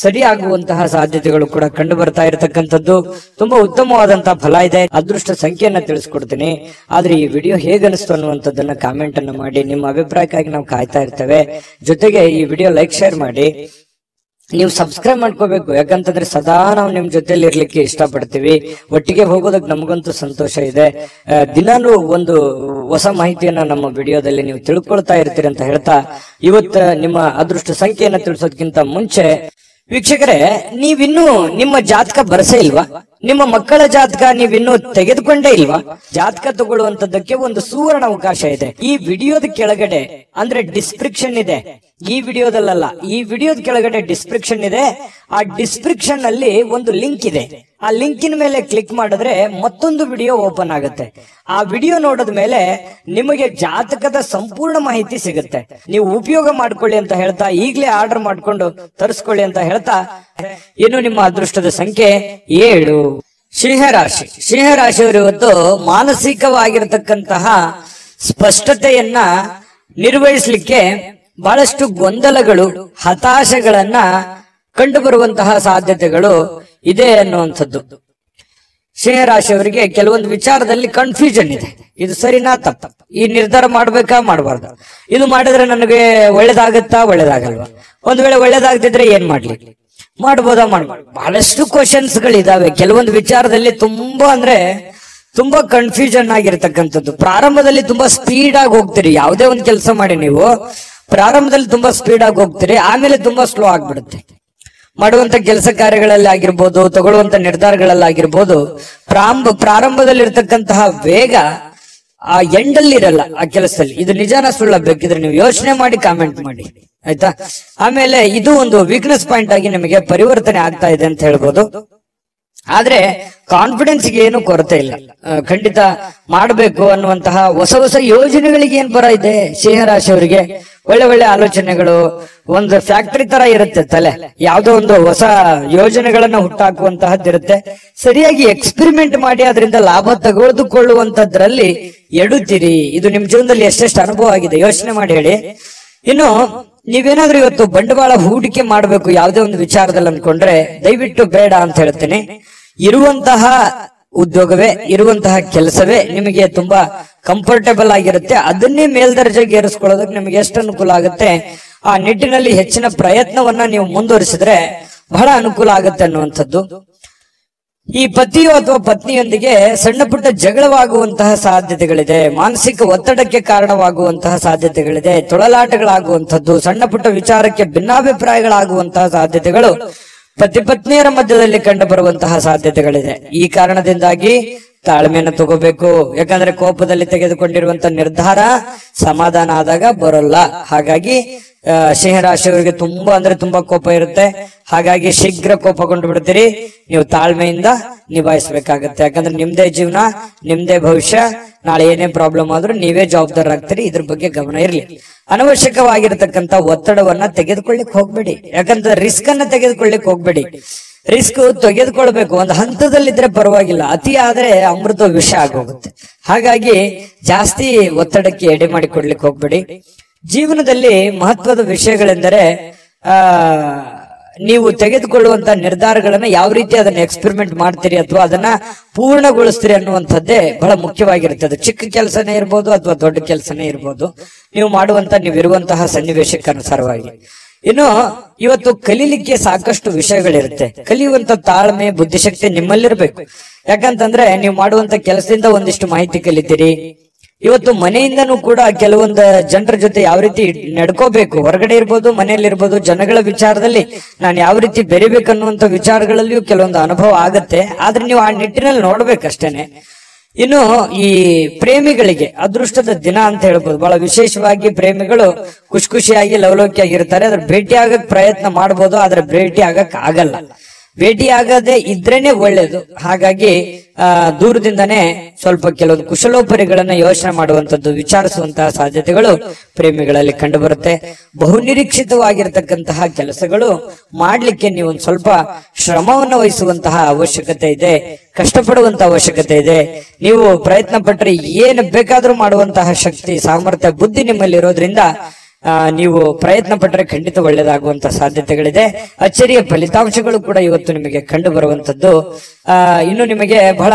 ಸರಿಯಾಗುವಂತಹ ಸಾಧ್ಯತೆಗಳು ಕೂಡ ಕಂಡು ಬರ್ತಾ ಇರತಕ್ಕಂಥದ್ದು. ತುಂಬಾ ಉತ್ತಮವಾದಂತಹ ಫಲ ಇದೆ. ಅದೃಷ್ಟ ಸಂಖ್ಯೆಯನ್ನ ತಿಳಿಸ್ಕೊಡ್ತೀನಿ. ಆದ್ರೆ ಈ ವಿಡಿಯೋ ಹೇಗನಿಸ್ತು ಅನ್ನುವಂಥದ್ದನ್ನ ಕಾಮೆಂಟ್ ಅನ್ನ ಮಾಡಿ. ನಿಮ್ಮ ಅಭಿಪ್ರಾಯಕ್ಕಾಗಿ ನಾವು ಕಾಯ್ತಾ ಇರ್ತೇವೆ. ಜೊತೆಗೆ ಈ ವಿಡಿಯೋ ಲೈಕ್ ಶೇರ್ ಮಾಡಿ. ನೀವು ಸಬ್ಸ್ಕ್ರೈಬ್ ಮಾಡ್ಕೋಬೇಕು, ಯಾಕಂತಂದ್ರೆ ಸದಾ ನಾವು ನಿಮ್ ಜೊತೆಲಿ ಇರ್ಲಿಕ್ಕೆ ಇಷ್ಟಪಡ್ತೀವಿ. ಒಟ್ಟಿಗೆ ಹೋಗೋದಕ್ಕೆ ನಮಗಂತೂ ಸಂತೋಷ ಇದೆ. ದಿನಾನು ಒಂದು ಹೊಸ ಮಾಹಿತಿಯನ್ನ ನಮ್ಮ ವಿಡಿಯೋದಲ್ಲಿ ನೀವು ತಿಳ್ಕೊಳ್ತಾ ಇರ್ತೀರಿ ಅಂತ ಹೇಳ್ತಾ, ಇವತ್ತ ನಿಮ್ಮ ಅದೃಷ್ಟ ಸಂಖ್ಯೆಯನ್ನ ತಿಳಿಸೋದಕ್ಕಿಂತ ಮುಂಚೆ ವೀಕ್ಷಕರೇ, ನೀವಿನ್ನೂ ನಿಮ್ಮ ಜಾತಕ ಬರಸೇ ಇಲ್ವಾ? ನಿಮ್ಮ ಮಕ್ಕಳ ಜಾತಕ ನೀವಿನ್ನೂ ತೆಗೆದುಕೊಂಡೇ ಇಲ್ವಾ? ಜಾತಕ ತಗೊಳ್ಳುವಂತದ್ದಕ್ಕೆ ಒಂದು ಸುವರ್ಣ ಅವಕಾಶ ಇದೆ. ಈ ವಿಡಿಯೋದ ಕೆಳಗಡೆ ಅಂದ್ರೆ ಡಿಸ್ಕ್ರಿಪ್ಷನ್ ಇದೆ. ಈ ವಿಡಿಯೋದಲ್ಲ, ಈ ವಿಡಿಯೋದ ಕೆಳಗಡೆ ಡಿಸ್ಕ್ರಿಪ್ಷನ್ ಇದೆ. ಆ ಡಿಸ್ಕ್ರಿಪ್ಷನ್ ಅಲ್ಲಿ ಒಂದು ಲಿಂಕ್ ಇದೆ. ಆ ಲಿಂಕಿನ ಮೇಲೆ ಕ್ಲಿಕ್ ಮಾಡಿದ್ರೆ ಮತ್ತೊಂದು ವಿಡಿಯೋ ಓಪನ್ ಆಗುತ್ತೆ. ಆ ವಿಡಿಯೋ ನೋಡಿದ ಮೇಲೆ ನಿಮಗೆ ಜಾತಕದ ಸಂಪೂರ್ಣ ಮಾಹಿತಿ ಸಿಗುತ್ತೆ. ನೀವು ಉಪಯೋಗ ಮಾಡ್ಕೊಳ್ಳಿ ಅಂತ ಹೇಳ್ತಾ, ಈಗಲೇ ಆರ್ಡರ್ ಮಾಡ್ಕೊಂಡು ತರಿಸ್ಕೊಳ್ಳಿ ಅಂತ ಹೇಳ್ತಾ, ಇನ್ನು ನಿಮ್ಮ ಅದೃಷ್ಟದ ಸಂಖ್ಯೆ 7. ಸಿಂಹರಾಶಿ. ಸಿಂಹರಾಶಿಯವರು ಇವತ್ತು ಮಾನಸಿಕವಾಗಿರತಕ್ಕಂತಹ ಸ್ಪಷ್ಟತೆಯನ್ನ ನಿರ್ವಹಿಸಲಿಕ್ಕೆ ಬಹಳಷ್ಟು ಗೊಂದಲಗಳು, ಹತಾಶೆಗಳನ್ನ ಕಂಡು ಬರುವಂತಹ ಸಾಧ್ಯತೆಗಳು ಇದೆ ಅನ್ನುವಂಥದ್ದು. ಸಿಂಹರಾಶಿಯವರಿಗೆ ಕೆಲವೊಂದು ವಿಚಾರದಲ್ಲಿ ಕನ್ಫ್ಯೂಷನ್ ಇದೆ. ಇದು ಸರಿನಾ ತಪ್ಪ, ಈ ನಿರ್ಧಾರ ಮಾಡ್ಬೇಕಾ ಮಾಡಬಾರ್ದು, ಇದು ಮಾಡಿದ್ರೆ ನನಗೆ ಒಳ್ಳೇದಾಗತ್ತಾ ಒಳ್ಳೇದಾಗಲ್ವಾ, ಒಂದ್ ವೇಳೆ ಒಳ್ಳೇದಾಗ್ತಿದ್ರೆ ಏನ್ ಮಾಡ್ಲಿ, ಮಾಡ್ಬೋದಾ ಮಾಡ್ಬೋದು, ಬಹಳಷ್ಟು ಕ್ವಶನ್ಸ್ ಗಳಿದಾವೆ. ಕೆಲವೊಂದು ವಿಚಾರದಲ್ಲಿ ತುಂಬಾ ಕನ್ಫ್ಯೂಷನ್ ಆಗಿರ್ತಕ್ಕಂಥದ್ದು. ಪ್ರಾರಂಭದಲ್ಲಿ ತುಂಬಾ ಸ್ಪೀಡ್ ಆಗಿ ಹೋಗ್ತೀರಿ. ಯಾವುದೇ ಒಂದು ಕೆಲಸ ಮಾಡಿ ನೀವು ಪ್ರಾರಂಭದಲ್ಲಿ ತುಂಬಾ ಸ್ಪೀಡ್ ಆಗಿ ಹೋಗ್ತೀರಿ, ಆಮೇಲೆ ತುಂಬಾ ಸ್ಲೋ ಆಗ್ಬಿಡುತ್ತೆ. ಮಾಡುವಂತ ಕೆಲಸ ಕಾರ್ಯಗಳಲ್ಲಿ ಆಗಿರ್ಬೋದು, ತಗೊಳ್ಳುವಂತ ನಿರ್ಧಾರಗಳಲ್ಲಾಗಿರ್ಬೋದು, ಪ್ರಾರಂಭದಲ್ಲಿ ಇರ್ತಕ್ಕಂತಹ ವೇಗ ಆ ಎಂಡಲ್ಲಿ ಇರಲ್ಲ ಆ ಕೆಲಸದಲ್ಲಿ. ಇದು ನಿಜಾನ ಸುಳ್ಳ ಬೇಕಿದ್ರೆ ನೀವು ಯೋಚನೆ ಮಾಡಿ ಕಾಮೆಂಟ್ ಮಾಡಿ, ಆಯ್ತಾ? ಆಮೇಲೆ ಇದು ಒಂದು ವೀಕ್ನೆಸ್ ಪಾಯಿಂಟ್ ಆಗಿ ನಿಮಗೆ ಪರಿವರ್ತನೆ ಆಗ್ತಾ ಇದೆ ಅಂತ ಹೇಳ್ಬೋದು. ಆದ್ರೆ ಕಾನ್ಫಿಡೆನ್ಸ್ ಗೆ ಏನು ಕೊರತೆ ಇಲ್ಲ. ಖಂಡಿತ ಮಾಡಬೇಕು ಅನ್ನುವಂತಹ ಹೊಸ ಹೊಸ ಯೋಜನೆಗಳಿಗೆ ಏನ್ ಬರ ಇದೆ ಸಿಂಹರಾಶಿಯವರಿಗೆ. ಒಳ್ಳೆ ಒಳ್ಳೆ ಆಲೋಚನೆಗಳು, ಒಂದು ಫ್ಯಾಕ್ಟರಿ ತರ ಇರುತ್ತೆ ತಲೆ. ಯಾವ್ದೋ ಒಂದು ಹೊಸ ಯೋಜನೆಗಳನ್ನ ಹುಟ್ಟಾಕುವಂತಹದ್ದಿರುತ್ತೆ. ಸರಿಯಾಗಿ ಎಕ್ಸ್ಪೆರಿಮೆಂಟ್ ಮಾಡಿ ಅದರಿಂದ ಲಾಭ ತೆಗೆದುಕೊಳ್ಳುವಂತದ್ರಲ್ಲಿ ಎಡುತ್ತೀರಿ. ಇದು ನಿಮ್ ಜೀವನದಲ್ಲಿ ಎಷ್ಟೆಷ್ಟು ಅನುಭವ ಆಗಿದೆ ಯೋಚನೆ ಮಾಡಿ ಹೇಳಿ. ಇನ್ನು ನೀವೇನಾದ್ರೂ ಇವತ್ತು ಬಂಡವಾಳ ಹೂಡಿಕೆ ಮಾಡಬೇಕು ಯಾವುದೇ ಒಂದು ವಿಚಾರದಲ್ಲಿ ಅಂದ್ಕೊಂಡ್ರೆ ದಯವಿಟ್ಟು ಬೇಡ ಅಂತ ಹೇಳ್ತೇನೆ. ಇರುವಂತಹ ಉದ್ಯೋಗವೇ, ಇರುವಂತಹ ಕೆಲಸವೇ ನಿಮಗೆ ತುಂಬಾ ಕಂಫರ್ಟೇಬಲ್ ಆಗಿರುತ್ತೆ. ಅದನ್ನೇ ಮೇಲ್ದರ್ಜೆಗೆ ಏರಿಸ್ಕೊಳ್ಳೋದಕ್ಕೆ ನಿಮಗೆ ಎಷ್ಟು ಅನುಕೂಲ ಆಗುತ್ತೆ ಆ ನಿಟ್ಟಿನಲ್ಲಿ ಹೆಚ್ಚಿನ ಪ್ರಯತ್ನವನ್ನ ನೀವು ಮುಂದುವರಿಸಿದ್ರೆ ಬಹಳ ಅನುಕೂಲ ಆಗುತ್ತೆ ಅನ್ನುವಂಥದ್ದು. ಈ ಪತಿಯೋ ಅಥವಾ ಪತ್ನಿಯೊಂದಿಗೆ ಸಣ್ಣ ಪುಟ್ಟ ಜಗಳವಾಗುವಂತಹ ಸಾಧ್ಯತೆಗಳಿದೆ. ಮಾನಸಿಕ ಒತ್ತಡಕ್ಕೆ ಕಾರಣವಾಗುವಂತಹ ಸಾಧ್ಯತೆಗಳಿದೆ. ತೊಳಲಾಟಗಳಾಗುವಂಥದ್ದು, ಸಣ್ಣ ಪುಟ್ಟ ವಿಚಾರಕ್ಕೆ ಭಿನ್ನಾಭಿಪ್ರಾಯಗಳಾಗುವಂತಹ ಸಾಧ್ಯತೆಗಳು ಪತಿ ಪತ್ನಿಯರ ಮಧ್ಯದಲ್ಲಿ ಕಂಡು ಬರುವಂತಹ ಸಾಧ್ಯತೆಗಳಿದೆ. ಈ ಕಾರಣದಿಂದಾಗಿ ತಾಳ್ಮೆಯನ್ನು ತಗೋಬೇಕು. ಯಾಕಂದ್ರೆ ಕೋಪದಲ್ಲಿ ತೆಗೆದುಕೊಂಡಿರುವಂತಹ ನಿರ್ಧಾರ ಸಮಾಧಾನ ಆದಾಗ ಬರೋಲ್ಲ. ಹಾಗಾಗಿ ಸಿಂಹರಾಶಿಯವರಿಗೆ ತುಂಬಾ ಕೋಪ ಇರುತ್ತೆ. ಹಾಗಾಗಿ ಶೀಘ್ರ ಕೋಪಗೊಂಡು ಬಿಡ್ತೀರಿ. ನೀವು ತಾಳ್ಮೆಯಿಂದ ನಿಭಾಯಿಸಬೇಕಾಗತ್ತೆ. ಯಾಕಂದ್ರೆ ನಿಮ್ದೇ ಜೀವನ, ನಿಮ್ದೇ ಭವಿಷ್ಯ. ನಾಳೆ ಏನೇ ಪ್ರಾಬ್ಲಮ್ ಆದ್ರೂ ನೀವೇ ಜವಾಬ್ದಾರರಾಗ್ತೀರಿ. ಇದ್ರ ಬಗ್ಗೆ ಗಮನ ಇರ್ಲಿ. ಅನವಶ್ಯಕವಾಗಿರತಕ್ಕಂತ ಒತ್ತಡವನ್ನ ತೆಗೆದುಕೊಳ್ಳಿಕ್ ಹೋಗ್ಬೇಡಿ. ಯಾಕಂದ್ರೆ ರಿಸ್ಕ್ ಅನ್ನ ತೆಗೆದುಕೊಳ್ಳಿಕ್ ಹೋಗ್ಬೇಡಿ. ರಿಸ್ಕ್ ತೆಗೆದುಕೊಳ್ಬೇಕು, ಒಂದು ಹಂತದಲ್ಲಿದ್ರೆ ಪರವಾಗಿಲ್ಲ. ಅತಿ ಆದ್ರೆ ಅಮೃತ ವಿಷ ಆಗೋಗುತ್ತೆ. ಹಾಗಾಗಿ ಜಾಸ್ತಿ ಒತ್ತಡಕ್ಕೆ ಎಡೆ ಮಾಡಿಕೊಡ್ಲಿಕ್ಕೆ ಹೋಗ್ಬೇಡಿ. ಜೀವನದಲ್ಲಿ ಮಹತ್ವದ ವಿಷಯಗಳೆಂದರೆ ನೀವು ತೆಗೆದುಕೊಳ್ಳುವಂತ ನಿರ್ಧಾರಗಳನ್ನ ಯಾವ ರೀತಿ ಅದನ್ನ ಎಕ್ಸ್ಪೆರಿಮೆಂಟ್ ಮಾಡ್ತೀರಿ ಅಥವಾ ಅದನ್ನ ಪೂರ್ಣಗೊಳಿಸ್ತೀರಿ ಅನ್ನುವಂಥದ್ದೇ ಬಹಳ ಮುಖ್ಯವಾಗಿರುತ್ತದೆ. ಚಿಕ್ಕ ಕೆಲಸನೇ ಇರ್ಬೋದು ಅಥವಾ ದೊಡ್ಡ ಕೆಲಸನೇ ಇರ್ಬೋದು, ನೀವು ನೀವಿರುವಂತಹ ಸನ್ನಿವೇಶಕ್ಕೆ ಅನುಸಾರವಾಗಿ. ಇನ್ನು ಇವತ್ತು ಕಲೀಲಿಕ್ಕೆ ಸಾಕಷ್ಟು ವಿಷಯಗಳಿರುತ್ತೆ. ಕಲಿಯುವಂತ ತಾಳ್ಮೆ, ಬುದ್ಧಿಶಕ್ತಿ ನಿಮ್ಮಲ್ಲಿರ್ಬೇಕು. ಯಾಕಂತಂದ್ರೆ ನೀವು ಮಾಡುವಂತ ಕೆಲಸದಿಂದ ಒಂದಿಷ್ಟು ಮಾಹಿತಿ ಕಲಿತೀರಿ. ಇವತ್ತು ಮನೆಯಿಂದನೂ ಕೂಡ ಕೆಲವೊಂದು ಜನರ ಜೊತೆ ಯಾವ ರೀತಿ ನಡ್ಕೋಬೇಕು, ಹೊರಗಡೆ ಇರ್ಬೋದು ಮನೆಯಲ್ಲಿ ಇರ್ಬೋದು, ಜನಗಳ ವಿಚಾರದಲ್ಲಿ ನಾನು ಯಾವ ರೀತಿ ಬೆರಿಬೇಕನ್ನುವಂತ ವಿಚಾರಗಳಲ್ಲಿಯೂ ಕೆಲವೊಂದು ಅನುಭವ ಆಗತ್ತೆ. ಆದ್ರೆ ನೀವು ಆ ನಿಟ್ಟಿನಲ್ಲಿ ನೋಡ್ಬೇಕಷ್ಟೇನೆ. ಇನ್ನು ಈ ಪ್ರೇಮಿಗಳಿಗೆ ಅದೃಷ್ಟದ ದಿನ ಅಂತ ಹೇಳ್ಬೋದು. ಬಹಳ ವಿಶೇಷವಾಗಿ ಪ್ರೇಮಿಗಳು ಖುಷಿಯಾಗಿ ಲವಲೋಕಿಯಾಗಿರ್ತಾರೆ. ಅದ್ರ ಭೇಟಿ ಆಗಕ್ ಪ್ರಯತ್ನ ಮಾಡ್ಬೋದು, ಆದ್ರೆ ಭೇಟಿ ಆಗಕ್ ಆಗಲ್ಲ. ಭೇಟಿಯಾಗದೆ ಇದ್ರೇನೆ ಒಳ್ಳೇದು. ಹಾಗಾಗಿ ದೂರದಿಂದನೇ ಸ್ವಲ್ಪ ಕೆಲವೊಂದು ಕುಶಲೋಪರಿಗಳನ್ನ ಯೋಚನೆ ಮಾಡುವಂತದ್ದು, ವಿಚಾರಿಸುವಂತಹ ಸಾಧ್ಯತೆಗಳು ಪ್ರೇಮಿಗಳಲ್ಲಿ ಕಂಡು ಬರುತ್ತೆ. ಬಹುನಿರೀಕ್ಷಿತವಾಗಿರತಕ್ಕಂತಹ ಕೆಲಸಗಳು ಮಾಡ್ಲಿಕ್ಕೆ ನೀವು ಒಂದು ಸ್ವಲ್ಪ ಶ್ರಮವನ್ನು ವಹಿಸುವಂತಹ ಅವಶ್ಯಕತೆ ಇದೆ, ಕಷ್ಟಪಡುವಂತಹ ಅವಶ್ಯಕತೆ ಇದೆ. ನೀವು ಪ್ರಯತ್ನ ಪಟ್ಟರೆ ಏನು ಬೇಕಾದ್ರೂ ಮಾಡುವಂತಹ ಶಕ್ತಿ, ಸಾಮರ್ಥ್ಯ, ಬುದ್ಧಿ ನಿಮ್ಮಲ್ಲಿ ಇರೋದ್ರಿಂದ ನೀವು ಪ್ರಯತ್ನ ಪಟ್ಟರೆ ಖಂಡಿತ ಒಳ್ಳೆಯದಾಗುವಂತಹ ಸಾಧ್ಯತೆಗಳಿದೆ. ಅಚ್ಚರಿಯ ಫಲಿತಾಂಶಗಳು ಕೂಡ ಇವತ್ತು ನಿಮಗೆ ಕಂಡು ಬರುವಂತದ್ದು. ಇನ್ನು ನಿಮಗೆ ಬಹಳ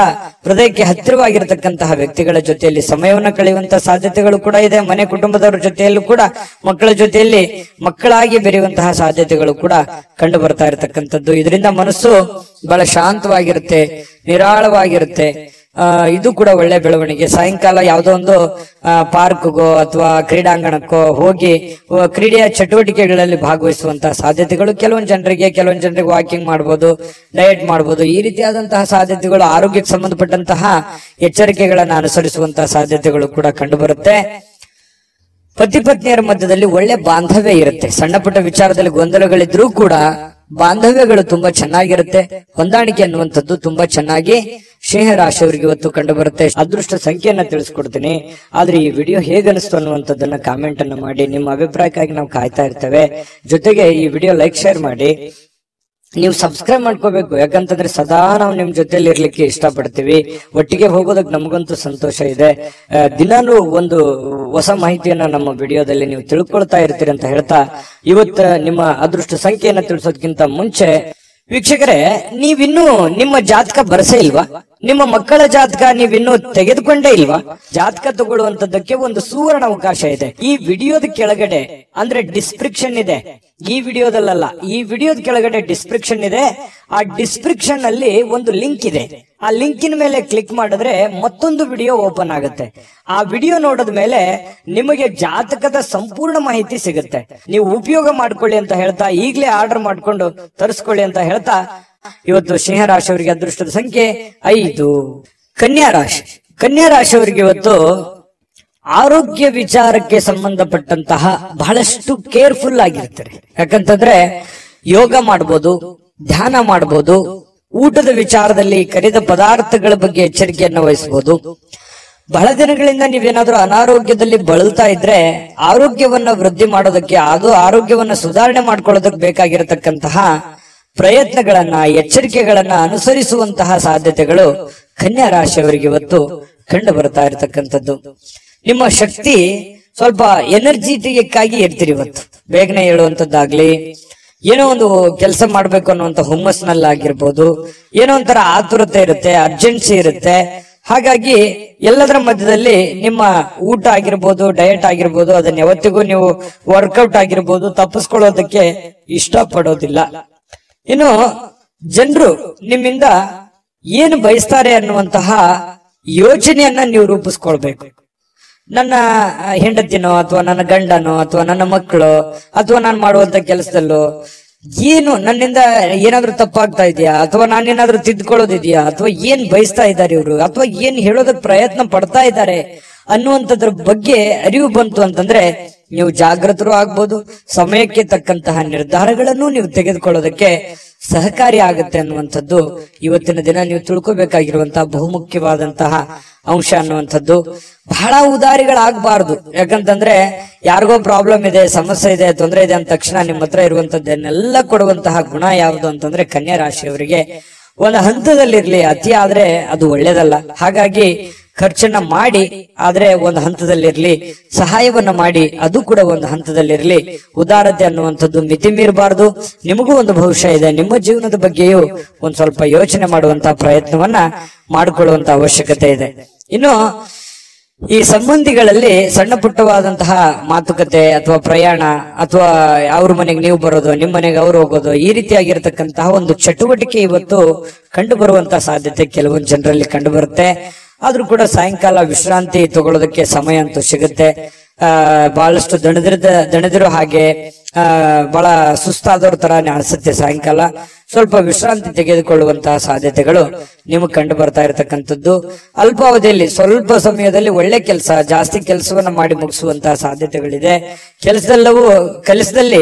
ಹೃದಯಕ್ಕೆ ಹತ್ತಿರವಾಗಿರತಕ್ಕಂತಹ ವ್ಯಕ್ತಿಗಳ ಜೊತೆಯಲ್ಲಿ ಸಮಯವನ್ನು ಕಳೆಯುವಂತಹ ಸಾಧ್ಯತೆಗಳು ಕೂಡ ಇದೆ. ಮನೆ ಕುಟುಂಬದವರ ಜೊತೆಯಲ್ಲೂ ಕೂಡ ಮಕ್ಕಳ ಜೊತೆಯಲ್ಲಿ ಮಕ್ಕಳಾಗಿ ಬೆರೆಯುವಂತಹ ಸಾಧ್ಯತೆಗಳು ಕೂಡ ಕಂಡು ಬರ್ತಾ ಇರತಕ್ಕಂಥದ್ದು. ಇದರಿಂದ ಮನಸ್ಸು ಬಹಳ ಶಾಂತವಾಗಿರುತ್ತೆ, ನಿರಾಳವಾಗಿರುತ್ತೆ. ಇದು ಕೂಡ ಒಳ್ಳೆ ಬೆಳವಣಿಗೆ. ಸಾಯಂಕಾಲ ಯಾವುದೋ ಒಂದು ಪಾರ್ಕ್ಗೋ ಅಥವಾ ಕ್ರೀಡಾಂಗಣಕ್ಕೋ ಹೋಗಿ ಕ್ರೀಡೆಯ ಚಟುವಟಿಕೆಗಳಲ್ಲಿ ಭಾಗವಹಿಸುವಂತಹ ಸಾಧ್ಯತೆಗಳು ಕೆಲವೊಂದು ಜನರಿಗೆ ವಾಕಿಂಗ್ ಮಾಡ್ಬೋದು, ಡಯಟ್ ಮಾಡ್ಬೋದು. ಈ ರೀತಿಯಾದಂತಹ ಸಾಧ್ಯತೆಗಳು, ಆರೋಗ್ಯಕ್ಕೆ ಸಂಬಂಧಪಟ್ಟಂತಹ ಎಚ್ಚರಿಕೆಗಳನ್ನು ಅನುಸರಿಸುವಂತಹ ಸಾಧ್ಯತೆಗಳು ಕೂಡ ಕಂಡು ಬರುತ್ತೆ. ಪತಿ ಪತ್ನಿಯರ ಮಧ್ಯದಲ್ಲಿ ಒಳ್ಳೆ ಬಾಂಧವ್ಯ ಇರುತ್ತೆ. ಸಣ್ಣ ಪುಟ್ಟ ವಿಚಾರದಲ್ಲಿ ಗೊಂದಲಗಳಿದ್ರೂ ಕೂಡ ಬಾಂಧವ್ಯಗಳು ತುಂಬಾ ಚೆನ್ನಾಗಿರುತ್ತೆ. ಹೊಂದಾಣಿಕೆ ಅನ್ನುವಂಥದ್ದು ತುಂಬಾ ಚೆನ್ನಾಗಿ ಸಿಂಹ ರಾಶಿಯವರಿಗೆ ಇವತ್ತು ಕಂಡು ಬರುತ್ತೆ. ಅದೃಷ್ಟ ಸಂಖ್ಯೆಯನ್ನ ತಿಳಿಸ್ಕೊಡ್ತೀನಿ. ಆದ್ರೆ ಈ ವಿಡಿಯೋ ಹೇಗನಿಸ್ತು ಅನ್ನುವಂಥದ್ದನ್ನ ಕಾಮೆಂಟ್ ಅನ್ನ ಮಾಡಿ. ನಿಮ್ಮ ಅಭಿಪ್ರಾಯಕ್ಕಾಗಿ ನಾವು ಕಾಯ್ತಾ ಇರ್ತೇವೆ. ಜೊತೆಗೆ ಈ ವಿಡಿಯೋ ಲೈಕ್, ಶೇರ್ ಮಾಡಿ. ನೀವು ಸಬ್ಸ್ಕ್ರೈಬ್ ಮಾಡ್ಕೋಬೇಕು, ಯಾಕಂತಂದ್ರೆ ಸದಾ ನಾವು ನಿಮ್ ಜೊತೆಲಿ ಇರ್ಲಿಕ್ಕೆ ಇಷ್ಟಪಡ್ತೀವಿ. ಒಟ್ಟಿಗೆ ಹೋಗೋದಕ್ಕೆ ನಮಗಂತೂ ಸಂತೋಷ ಇದೆ. ದಿನಾನು ಒಂದು ಹೊಸ ಮಾಹಿತಿಯನ್ನ ನಮ್ಮ ವಿಡಿಯೋದಲ್ಲಿ ನೀವು ತಿಳ್ಕೊಳ್ತಾ ಇರ್ತೀರಿ ಅಂತ ಹೇಳ್ತಾ, ಇವತ್ತ ನಿಮ್ಮ ಅದೃಷ್ಟ ಸಂಖ್ಯೆಯನ್ನ ತಿಳಿಸೋದಕ್ಕಿಂತ ಮುಂಚೆ ವೀಕ್ಷಕರೇ, ನೀವಿನ್ನೂ ನಿಮ್ಮ ಜಾತಕ ಬರಸೇ ಇಲ್ವಾ? ನಿಮ್ಮ ಮಕ್ಕಳ ಜಾತಕ ನೀವಿನ್ನೂ ತೆಗೆದುಕೊಂಡೇ ಇಲ್ವಾ? ಜಾತಕ ತಗೊಳ್ಳುವಂತದ್ದಕ್ಕೆ ಒಂದು ಸುವರ್ಣ ಅವಕಾಶ ಇದೆ. ಈ ವಿಡಿಯೋದ ಕೆಳಗಡೆ ಅಂದ್ರೆ ಡಿಸ್ಕ್ರಿಪ್ಷನ್ ಇದೆ. ಈ ವಿಡಿಯೋದಲ್ಲ, ಈ ವಿಡಿಯೋದ ಕೆಳಗಡೆ ಡಿಸ್ಕ್ರಿಪ್ಷನ್ ಇದೆ. ಆ ಡಿಸ್ಕ್ರಿಪ್ಷನ್ ಅಲ್ಲಿ ಒಂದು ಲಿಂಕ್ ಇದೆ. ಆ ಲಿಂಕಿನ ಮೇಲೆ ಕ್ಲಿಕ್ ಮಾಡಿದ್ರೆ ಮತ್ತೊಂದು ವಿಡಿಯೋ ಓಪನ್ ಆಗುತ್ತೆ. ಆ ವಿಡಿಯೋ ನೋಡಿದ ಮೇಲೆ ನಿಮಗೆ ಜಾತಕದ ಸಂಪೂರ್ಣ ಮಾಹಿತಿ ಸಿಗುತ್ತೆ. ನೀವು ಉಪಯೋಗ ಮಾಡ್ಕೊಳ್ಳಿ ಅಂತ ಹೇಳ್ತಾ, ಈಗಲೇ ಆರ್ಡರ್ ಮಾಡ್ಕೊಂಡು ತರಿಸ್ಕೊಳ್ಳಿ ಅಂತ ಹೇಳ್ತಾ, ಇವತ್ತು ಸಿಂಹ ರಾಶಿಯವರಿಗೆ ಅದೃಷ್ಟದ ಸಂಖ್ಯೆ 5. ಕನ್ಯಾ ರಾಶಿ. ಕನ್ಯಾ ರಾಶಿಯವರಿಗೆ ಇವತ್ತು ಆರೋಗ್ಯ ವಿಚಾರಕ್ಕೆ ಸಂಬಂಧಪಟ್ಟಂತಹ ಬಹಳಷ್ಟು ಕೇರ್ಫುಲ್ ಆಗಿರ್ತಾರೆ. ಯಾಕಂತಂದ್ರೆ ಯೋಗ ಮಾಡ್ಬೋದು, ಧ್ಯಾನ ಮಾಡ್ಬೋದು, ಊಟದ ವಿಚಾರದಲ್ಲಿ ಕರಿದ ಪದಾರ್ಥಗಳ ಬಗ್ಗೆ ಎಚ್ಚರಿಕೆಯನ್ನು ವಹಿಸಬಹುದು. ಬಹಳ ದಿನಗಳಿಂದ ನೀವೇನಾದ್ರೂ ಅನಾರೋಗ್ಯದಲ್ಲಿ ಬಳಲ್ತಾ ಇದ್ರೆ ಆರೋಗ್ಯವನ್ನ ವೃದ್ಧಿ ಮಾಡೋದಕ್ಕೆ, ಅದು ಆರೋಗ್ಯವನ್ನ ಸುಧಾರಣೆ ಮಾಡ್ಕೊಳ್ಳೋದಕ್ಕೆ ಬೇಕಾಗಿರತಕ್ಕಂತಹ ಪ್ರಯತ್ನಗಳನ್ನ, ಎಚ್ಚರಿಕೆಗಳನ್ನ ಅನುಸರಿಸುವಂತಹ ಸಾಧ್ಯತೆಗಳು ಕನ್ಯಾ ರಾಶಿಯವರಿಗೆ ಇವತ್ತು ಕಂಡು ಬರ್ತಾ ಇರತಕ್ಕಂಥದ್ದು. ನಿಮ್ಮ ಶಕ್ತಿ ಸ್ವಲ್ಪ ಎನರ್ಜಿಟಿಕ್ ಆಗಿ ಇರ್ತೀರಿ ಇವತ್ತು. ಬೇಗನೆ ಹೇಳುವಂತದ್ದಾಗ್ಲಿ, ಏನೋ ಒಂದು ಕೆಲಸ ಮಾಡ್ಬೇಕು ಅನ್ನುವಂತ ಹುಮ್ಮಸ್ನಲ್ಲಾಗಿರ್ಬೋದು, ಏನೋ ಒಂಥರ ಆತುರತೆ ಇರುತ್ತೆ, ಅರ್ಜೆನ್ಸಿ ಇರುತ್ತೆ. ಹಾಗಾಗಿ ಎಲ್ಲದರ ಮಧ್ಯದಲ್ಲಿ ನಿಮ್ಮ ಊಟ ಆಗಿರ್ಬೋದು, ಡಯಟ್ ಆಗಿರ್ಬೋದು, ಅದನ್ನ ಯಾವತ್ತಿಗೂ ನೀವು ವರ್ಕೌಟ್ ಆಗಿರ್ಬೋದು ತಪ್ಪಿಸ್ಕೊಳ್ಳೋದಕ್ಕೆ ಇಷ್ಟಪಡೋದಿಲ್ಲ. ಇನ್ನು ಜನರು ನಿಮ್ಮಿಂದ ಏನು ಬಯಸ್ತಾರೆ ಅನ್ನುವಂತಹ ಯೋಚನೆಯನ್ನ ನೀವು ರೂಪಿಸ್ಕೊಳ್ಬೇಕು. ನನ್ನ ಹೆಂಡತಿನೋ ಅಥವಾ ನನ್ನ ಗಂಡನೋ ಅಥವಾ ನನ್ನ ಮಕ್ಕಳು ಅಥವಾ ನಾನು ಮಾಡುವಂತ ಕೆಲಸದಲ್ಲೋ ಏನು ನನ್ನಿಂದ ಏನಾದ್ರೂ ತಪ್ಪಾಗ್ತಾ ಇದೆಯಾ, ಅಥವಾ ನಾನೇನಾದ್ರೂ ತಿದ್ಕೊಳ್ಳೋದಿದೆಯಾ, ಅಥವಾ ಏನ್ ಬಯಸ್ತಾ ಇದ್ದಾರೆ ಇವರು, ಅಥವಾ ಏನ್ ಹೇಳೋದಕ್ಕೆ ಪ್ರಯತ್ನ ಪಡ್ತಾ ಇದ್ದಾರೆ ಅನ್ನುವಂಥದ್ರ ಬಗ್ಗೆ ಅರಿವು ಬಂತು ಅಂತಂದ್ರೆ ನೀವು ಜಾಗೃತರು ಆಗ್ಬೋದು. ಸಮಯಕ್ಕೆ ತಕ್ಕಂತಹ ನಿರ್ಧಾರಗಳನ್ನು ನೀವು ತೆಗೆದುಕೊಳ್ಳೋದಕ್ಕೆ ಸಹಕಾರಿ ಆಗುತ್ತೆ ಅನ್ನುವಂಥದ್ದು ಇವತ್ತಿನ ದಿನ ನೀವು ತಿಳ್ಕೊಬೇಕಾಗಿರುವಂತಹ ಬಹುಮುಖ್ಯವಾದಂತಹ ಅಂಶ ಅನ್ನುವಂಥದ್ದು. ಬಹಳ ಉದಾರಿಗಳಾಗಬಾರ್ದು. ಯಾಕಂತಂದ್ರೆ ಯಾರಿಗೋ ಪ್ರಾಬ್ಲಮ್ ಇದೆ, ಸಮಸ್ಯೆ ಇದೆ, ತೊಂದರೆ ಇದೆ ಅಂದ ತಕ್ಷಣ ನಿಮ್ಮ ಹತ್ರ ಇರುವಂತದ್ದನ್ನೆಲ್ಲ ಕೊಡುವಂತಹ ಗುಣ ಯಾವುದು ಅಂತಂದ್ರೆ ಕನ್ಯಾ ರಾಶಿಯವರಿಗೆ ಒಂದು ಹಂತದಲ್ಲಿರ್ಲಿ. ಅತಿ ಆದ್ರೆ ಅದು ಒಳ್ಳೇದಲ್ಲ. ಹಾಗಾಗಿ ಖರ್ಚನ್ನ ಮಾಡಿ, ಆದ್ರೆ ಒಂದು ಹಂತದಲ್ಲಿರ್ಲಿ. ಸಹಾಯವನ್ನ ಮಾಡಿ, ಅದು ಕೂಡ ಒಂದು ಹಂತದಲ್ಲಿರ್ಲಿ. ಉದಾರತೆ ಅನ್ನುವಂಥದ್ದು ಮಿತಿ ಮೀರಬಾರದು. ನಿಮಗೂ ಒಂದು ಭವಿಷ್ಯ ಇದೆ. ನಿಮ್ಮ ಜೀವನದ ಬಗ್ಗೆಯೂ ಒಂದ್ ಸ್ವಲ್ಪ ಯೋಚನೆ ಮಾಡುವಂತಹ ಪ್ರಯತ್ನವನ್ನ ಮಾಡಿಕೊಳ್ಳುವಂತ ಅವಶ್ಯಕತೆ ಇದೆ. ಇನ್ನು ಈ ಸಂಬಂಧಿಗಳಲ್ಲಿ ಸಣ್ಣ ಪುಟ್ಟವಾದಂತಹ ಮಾತುಕತೆ ಅಥವಾ ಪ್ರಯಾಣ, ಅಥವಾ ಅವ್ರ ಮನೆಗೆ ನೀವು ಬರೋದು, ನಿಮ್ಮ ಮನೆಗೆ ಅವ್ರು ಹೋಗೋದು, ಈ ರೀತಿಯಾಗಿರ್ತಕ್ಕಂತಹ ಒಂದು ಚಟುವಟಿಕೆ ಇವತ್ತು ಕಂಡು ಬರುವಂತಹ ಸಾಧ್ಯತೆ ಕೆಲವೊಂದು ಜನರಲ್ಲಿ ಕಂಡು ಬರುತ್ತೆ. ಆದ್ರೂ ಕೂಡ ಸಾಯಂಕಾಲ ವಿಶ್ರಾಂತಿ ತಗೊಳ್ಳೋದಕ್ಕೆ ಸಮಯ ಅಂತೂ ಸಿಗುತ್ತೆ. ಬಹಳಷ್ಟು ದಣಿದಿರೋ ಹಾಗೆ ಬಹಳ ಸುಸ್ತಾದವ್ರ ತರ ಅನಿಸುತ್ತೆ. ಸಾಯಂಕಾಲ ಸ್ವಲ್ಪ ವಿಶ್ರಾಂತಿ ತೆಗೆದುಕೊಳ್ಳುವಂತಹ ಸಾಧ್ಯತೆಗಳು ನಿಮಗೆ ಕಂಡು ಬರ್ತಾ ಇರತಕ್ಕಂಥದ್ದು. ಅಲ್ಪಾವಧಿಯಲ್ಲಿ ಸ್ವಲ್ಪ ಸಮಯದಲ್ಲಿ ಒಳ್ಳೆ ಕೆಲಸ, ಜಾಸ್ತಿ ಕೆಲಸವನ್ನ ಮಾಡಿ ಮುಗಿಸುವಂತಹ ಸಾಧ್ಯತೆಗಳಿದೆ. ಕೆಲಸದಲ್ಲಿ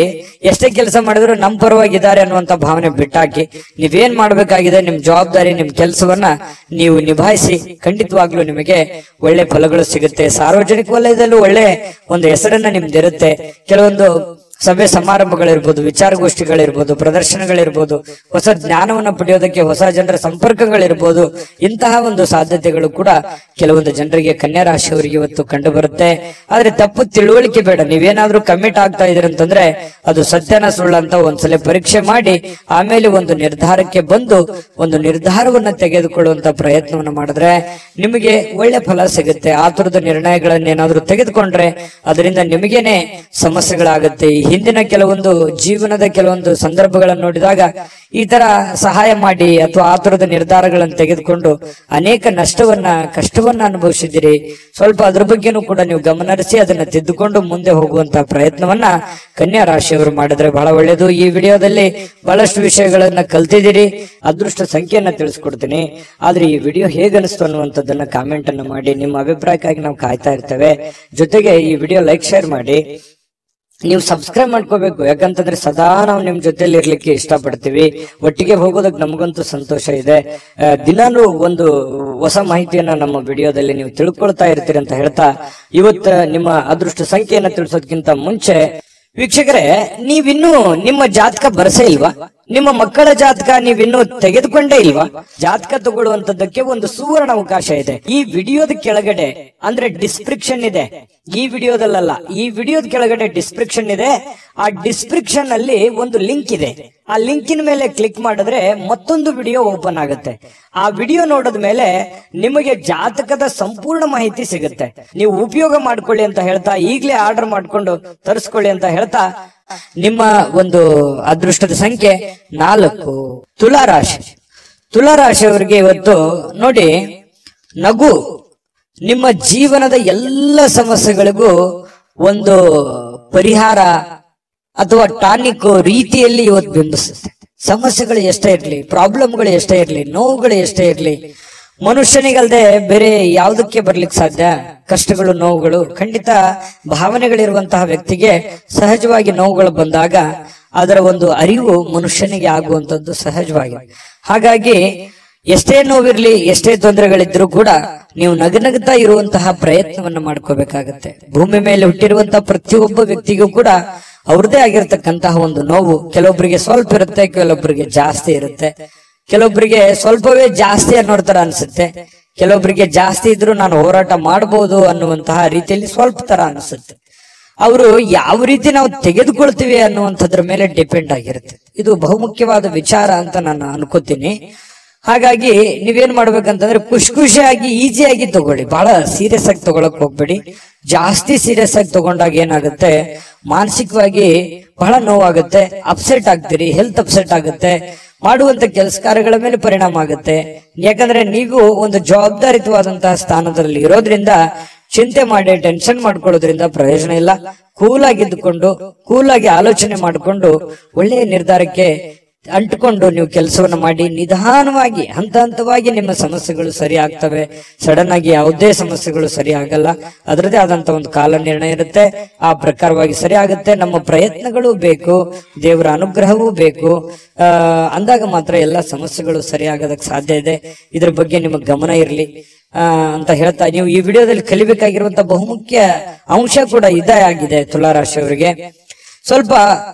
ಎಷ್ಟೇ ಕೆಲಸ ಮಾಡಿದ್ರು ನಮ್ಮ ಪರವಾಗಿದ್ದಾರೆ ಅನ್ನುವಂತ ಭಾವನೆ ಬಿಟ್ಟಾಕಿ ನೀವೇನ್ ಮಾಡ್ಬೇಕಾಗಿದೆ, ನಿಮ್ ಜವಾಬ್ದಾರಿ, ನಿಮ್ ಕೆಲಸವನ್ನ ನೀವು ನಿಭಾಯಿಸಿ. ಖಂಡಿತವಾಗ್ಲೂ ನಿಮಗೆ ಒಳ್ಳೆ ಫಲಗಳು ಸಿಗುತ್ತೆ. ಸಾರ್ವಜನಿಕ ವಲಯದಲ್ಲೂ ಒಳ್ಳೆ ಒಂದು ಹೆಸರನ್ನ ನಿಮ್ದಿರುತ್ತೆ. ಕೆಲವೊಂದು ಸಭೆ ಸಮಾರಂಭಗಳಿರ್ಬೋದು, ವಿಚಾರಗೋಷ್ಠಿಗಳಿರ್ಬೋದು, ಪ್ರದರ್ಶನಗಳಿರ್ಬೋದು, ಹೊಸ ಜ್ಞಾನವನ್ನು ಪಡೆಯೋದಕ್ಕೆ ಹೊಸ ಜನರ ಸಂಪರ್ಕಗಳಿರ್ಬೋದು. ಇಂತಹ ಒಂದು ಸಾಧ್ಯತೆಗಳು ಕೂಡ ಕೆಲವೊಂದು ಜನರಿಗೆ ಕನ್ಯಾ ರಾಶಿಯವರಿಗೆ ಇವತ್ತು ಕಂಡು ಬರುತ್ತೆ. ಆದ್ರೆ ತಪ್ಪು ತಿಳುವಳಿಕೆ ಬೇಡ. ನೀವೇನಾದ್ರೂ ಕಮಿಟ್ ಆಗ್ತಾ ಇದ್ರಿ ಅಂತಂದ್ರೆ ಅದು ಸತ್ಯನ ಸುಳ್ಳು ಅಂತ ಒಂದ್ಸಲ ಪರೀಕ್ಷೆ ಮಾಡಿ ಆಮೇಲೆ ಒಂದು ನಿರ್ಧಾರಕ್ಕೆ ಬಂದು ಒಂದು ನಿರ್ಧಾರವನ್ನ ತೆಗೆದುಕೊಳ್ಳುವಂತ ಪ್ರಯತ್ನವನ್ನ ಮಾಡಿದ್ರೆ ನಿಮಗೆ ಒಳ್ಳೆ ಫಲ ಸಿಗುತ್ತೆ. ಆತುರದ ನಿರ್ಣಯಗಳನ್ನೇನಾದ್ರೂ ತೆಗೆದುಕೊಂಡ್ರೆ ಅದರಿಂದ ನಿಮಗೇನೆ ಸಮಸ್ಯೆಗಳಾಗುತ್ತೆ. ಹಿಂದಿನ ಕೆಲವೊಂದು ಜೀವನದ ಕೆಲವೊಂದು ಸಂದರ್ಭಗಳನ್ನು ನೋಡಿದಾಗ ಈ ತರ ಸಹಾಯ ಮಾಡಿ ಅಥವಾ ಆತುರದ ನಿರ್ಧಾರಗಳನ್ನು ತೆಗೆದುಕೊಂಡು ಅನೇಕ ಕಷ್ಟವನ್ನ ಅನುಭವಿಸಿದಿರಿ. ಸ್ವಲ್ಪ ಅದ್ರ ಬಗ್ಗೆನೂ ಕೂಡ ನೀವು ಗಮನಹರಿಸಿ ಅದನ್ನ ತಿದ್ದುಕೊಂಡು ಮುಂದೆ ಹೋಗುವಂತಹ ಪ್ರಯತ್ನವನ್ನ ಕನ್ಯಾ ರಾಶಿಯವರು ಮಾಡಿದ್ರೆ ಬಹಳ ಒಳ್ಳೆಯದು. ಈ ವಿಡಿಯೋದಲ್ಲಿ ಬಹಳಷ್ಟು ವಿಷಯಗಳನ್ನ ಕಲ್ತಿದ್ದೀರಿ. ಅದೃಷ್ಟ ಸಂಖ್ಯೆಯನ್ನ ತಿಳಿಸ್ಕೊಡ್ತೀನಿ. ಆದ್ರೆ ಈ ವಿಡಿಯೋ ಹೇಗನಿಸ್ತು ಅನ್ನುವಂಥದ್ದನ್ನ ಕಾಮೆಂಟ್ ಅನ್ನ ಮಾಡಿ. ನಿಮ್ಮ ಅಭಿಪ್ರಾಯಕ್ಕಾಗಿ ನಾವು ಕಾಯ್ತಾ ಇರ್ತೇವೆ. ಜೊತೆಗೆ ಈ ವಿಡಿಯೋ ಲೈಕ್, ಶೇರ್ ಮಾಡಿ. ನೀವು ಸಬ್ಸ್ಕ್ರೈಬ್ ಮಾಡ್ಕೋಬೇಕು. ಯಾಕಂತಂದ್ರೆ ಸದಾ ನಾವು ನಿಮ್ ಜೊತೆಲಿ ಇರ್ಲಿಕ್ಕೆ ಇಷ್ಟಪಡ್ತೀವಿ. ಒಟ್ಟಿಗೆ ಹೋಗೋದಕ್ಕೆ ನಮಗಂತೂ ಸಂತೋಷ ಇದೆ. ದಿನಾನು ಒಂದು ಹೊಸ ಮಾಹಿತಿಯನ್ನ ನಮ್ಮ ವಿಡಿಯೋದಲ್ಲಿ ನೀವು ತಿಳ್ಕೊಳ್ತಾ ಇರ್ತೀರಿ ಅಂತ ಹೇಳ್ತಾ ಇವತ್ತು ನಿಮ್ಮ ಅದೃಷ್ಟ ಸಂಖ್ಯೆಯನ್ನ ತಿಳಿಸೋದಕ್ಕಿಂತ ಮುಂಚೆ ವೀಕ್ಷಕರೇ, ನೀವಿನ್ನೂ ನಿಮ್ಮ ಜಾತಕ ಬರಸೇ ಇಲ್ವಾ? ನಿಮ್ಮ ಮಕ್ಕಳ ಜಾತಕ ನೀವಿನ್ನೂ ತೆಗೆದುಕೊಂಡೇ ಇಲ್ವಾ? ಜಾತಕ ತಗೊಳ್ಳುವಂತದ್ದಕ್ಕೆ ಒಂದು ಸುವರ್ಣ ಅವಕಾಶ ಇದೆ. ಈ ವಿಡಿಯೋದ ಕೆಳಗಡೆ ಅಂದ್ರೆ ಡಿಸ್ಕ್ರಿಪ್ಷನ್ ಇದೆ. ಈ ವಿಡಿಯೋದಲ್ಲ, ಈ ವಿಡಿಯೋದ ಕೆಳಗಡೆ ಡಿಸ್ಕ್ರಿಪ್ಷನ್ ಇದೆ. ಆ ಡಿಸ್ಕ್ರಿಪ್ಷನ್ ಅಲ್ಲಿ ಒಂದು ಲಿಂಕ್ ಇದೆ. ಆ ಲಿಂಕಿನ ಮೇಲೆ ಕ್ಲಿಕ್ ಮಾಡಿದ್ರೆ ಮತ್ತೊಂದು ವಿಡಿಯೋ ಓಪನ್ ಆಗುತ್ತೆ. ಆ ವಿಡಿಯೋ ನೋಡಿದ ಮೇಲೆ ನಿಮಗೆ ಜಾತಕದ ಸಂಪೂರ್ಣ ಮಾಹಿತಿ ಸಿಗುತ್ತೆ. ನೀವು ಉಪಯೋಗ ಮಾಡ್ಕೊಳ್ಳಿ ಅಂತ ಹೇಳ್ತಾ, ಈಗಲೇ ಆರ್ಡರ್ ಮಾಡ್ಕೊಂಡು ತರಿಸ್ಕೊಳ್ಳಿ ಅಂತ ಹೇಳ್ತಾ, ನಿಮ್ಮ ಒಂದು ಅದೃಷ್ಟದ ಸಂಖ್ಯೆ 4. ತುಲಾರಾಶಿ. ತುಲಾರಾಶಿಯವರಿಗೆ ಇವತ್ತು ನೋಡಿ, ನಗು ನಿಮ್ಮ ಜೀವನದ ಎಲ್ಲ ಸಮಸ್ಯೆಗಳಿಗೂ ಒಂದು ಪರಿಹಾರ ಅಥವಾ ಟಾನಿಕ್ ರೀತಿಯಲ್ಲಿ ಇವತ್ತು ಬಿಂಬಿಸುತ್ತೆ. ಸಮಸ್ಯೆಗಳು ಎಷ್ಟೇ ಇರ್ಲಿ, ಪ್ರಾಬ್ಲಮ್ಗಳು ಎಷ್ಟೇ ಇರ್ಲಿ, ನೋವುಗಳು ಎಷ್ಟೇ ಇರ್ಲಿ, ಮನುಷ್ಯನಿಗಲ್ದೆ ಬೇರೆ ಯಾವುದಕ್ಕೆ ಬರ್ಲಿಕ್ಕೆ ಸಾಧ್ಯ? ಕಷ್ಟಗಳು, ನೋವುಗಳು. ಖಂಡಿತ ಭಾವನೆಗಳಿರುವಂತಹ ವ್ಯಕ್ತಿಗೆ ಸಹಜವಾಗಿ ನೋವುಗಳು ಬಂದಾಗ ಅದರ ಒಂದು ಅರಿವು ಮನುಷ್ಯನಿಗೆ ಆಗುವಂತದ್ದು ಸಹಜವಾಗಿ. ಹಾಗಾಗಿ ಎಷ್ಟೇ ನೋವಿರ್ಲಿ, ಎಷ್ಟೇ ತೊಂದರೆಗಳಿದ್ರು ಕೂಡ ನೀವು ನಗನಗ್ತಾ ಇರುವಂತಹ ಪ್ರಯತ್ನವನ್ನ ಮಾಡ್ಕೋಬೇಕಾಗತ್ತೆ. ಭೂಮಿ ಮೇಲೆ ಹುಟ್ಟಿರುವಂತಹ ಪ್ರತಿಯೊಬ್ಬ ವ್ಯಕ್ತಿಗೂ ಕೂಡ ಅವ್ರದೇ ಆಗಿರ್ತಕ್ಕಂತಹ ಒಂದು ನೋವು ಕೆಲವೊಬ್ಬರಿಗೆ ಸ್ವಲ್ಪ ಇರುತ್ತೆ, ಕೆಲವೊಬ್ಬರಿಗೆ ಜಾಸ್ತಿ ಇರುತ್ತೆ. ಕೆಲವೊಬ್ಬರಿಗೆ ಸ್ವಲ್ಪವೇ ಜಾಸ್ತಿ ಅನ್ನೋ ತರ ಅನ್ಸುತ್ತೆ, ಕೆಲವೊಬ್ಬರಿಗೆ ಜಾಸ್ತಿ ಇದ್ರು ನಾನು ಹೋರಾಟ ಮಾಡಬಹುದು ಅನ್ನುವಂತಹ ರೀತಿಯಲ್ಲಿ ಸ್ವಲ್ಪ ತರ ಅನಿಸುತ್ತೆ. ಅವರು ಯಾವ ರೀತಿ ನಾವು ತೆಗೆದುಕೊಳ್ತೀವಿ ಅನ್ನುವಂಥದ್ರ ಮೇಲೆ ಡಿಪೆಂಡ್ ಆಗಿರುತ್ತೆ. ಇದು ಬಹುಮುಖ್ಯವಾದ ವಿಚಾರ ಅಂತ ನಾನು ಅನ್ಕೋತೀನಿ. ಹಾಗಾಗಿ ನೀವೇನ್ ಮಾಡ್ಬೇಕಂತಂದ್ರೆ ಖುಷಿಯಾಗಿ ಈಸಿಯಾಗಿ ತಗೊಳ್ಳಿ. ಬಹಳ ಸೀರಿಯಸ್ ಆಗಿ ತಗೊಳಕ್ ಹೋಗ್ಬೇಡಿ. ಜಾಸ್ತಿ ಸೀರಿಯಸ್ ಆಗಿ ತಗೊಂಡಾಗ ಏನಾಗುತ್ತೆ, ಮಾನಸಿಕವಾಗಿ ಬಹಳ ನೋವಾಗುತ್ತೆ, ಅಪ್ಸೆಟ್ ಆಗ್ತೀರಿ, ಹೆಲ್ತ್ ಅಪ್ಸೆಟ್ ಆಗುತ್ತೆ, ಮಾಡುವಂತ ಕೆಲಸ ಕಾರ್ಯಗಳ ಮೇಲೆ ಪರಿಣಾಮ ಆಗುತ್ತೆ. ಯಾಕಂದ್ರೆ ನೀವು ಒಂದು ಜವಾಬ್ದಾರಿತವಾದಂತಹ ಸ್ಥಾನದಲ್ಲಿ ಇರೋದ್ರಿಂದ ಚಿಂತೆ ಮಾಡಿ ಟೆನ್ಷನ್ ಮಾಡ್ಕೊಳ್ಳೋದ್ರಿಂದ ಪ್ರಯೋಜನ ಇಲ್ಲ. ಕೂಲ್ ಆಗಿದ್ದುಕೊಂಡು, ಕೂಲ್ ಆಗಿ ಆಲೋಚನೆ ಮಾಡಿಕೊಂಡು ಒಳ್ಳೆಯ ನಿರ್ಧಾರಕ್ಕೆ ಅಂಟುಕೊಂಡು ನೀವು ಕೆಲಸವನ್ನ ಮಾಡಿ ನಿಧಾನವಾಗಿ ಹಂತ ಹಂತವಾಗಿ ನಿಮ್ಮ ಸಮಸ್ಯೆಗಳು ಸರಿ ಆಗ್ತವೆ. ಸಡನ್ ಆಗಿ ಯಾವುದೇ ಸಮಸ್ಯೆಗಳು ಸರಿ ಆಗಲ್ಲ. ಅದರದೇ ಆದಂತ ಒಂದು ಕಾಲ ನಿರ್ಣಯ ಇರುತ್ತೆ. ಆ ಪ್ರಕಾರವಾಗಿ ಸರಿ ಆಗುತ್ತೆ. ನಮ್ಮ ಪ್ರಯತ್ನಗಳು ಬೇಕು, ದೇವರ ಅನುಗ್ರಹವೂ ಬೇಕು. ಅಂದಾಗ ಮಾತ್ರ ಎಲ್ಲ ಸಮಸ್ಯೆಗಳು ಸರಿ ಆಗೋದಕ್ಕೆ ಸಾಧ್ಯ ಇದೆ. ಇದ್ರ ಬಗ್ಗೆ ನಿಮಗೆ ಗಮನ ಇರಲಿ ಅಂತ ಹೇಳ್ತಾ, ನೀವು ಈ ವಿಡಿಯೋದಲ್ಲಿ ಕಲಿಬೇಕಾಗಿರುವಂತ ಬಹುಮುಖ್ಯ ಅಂಶ ಕೂಡ ಇದೇ ಆಗಿದೆ. ತುಲಾರಾಶಿಯವರಿಗೆ ಸ್ವಲ್ಪ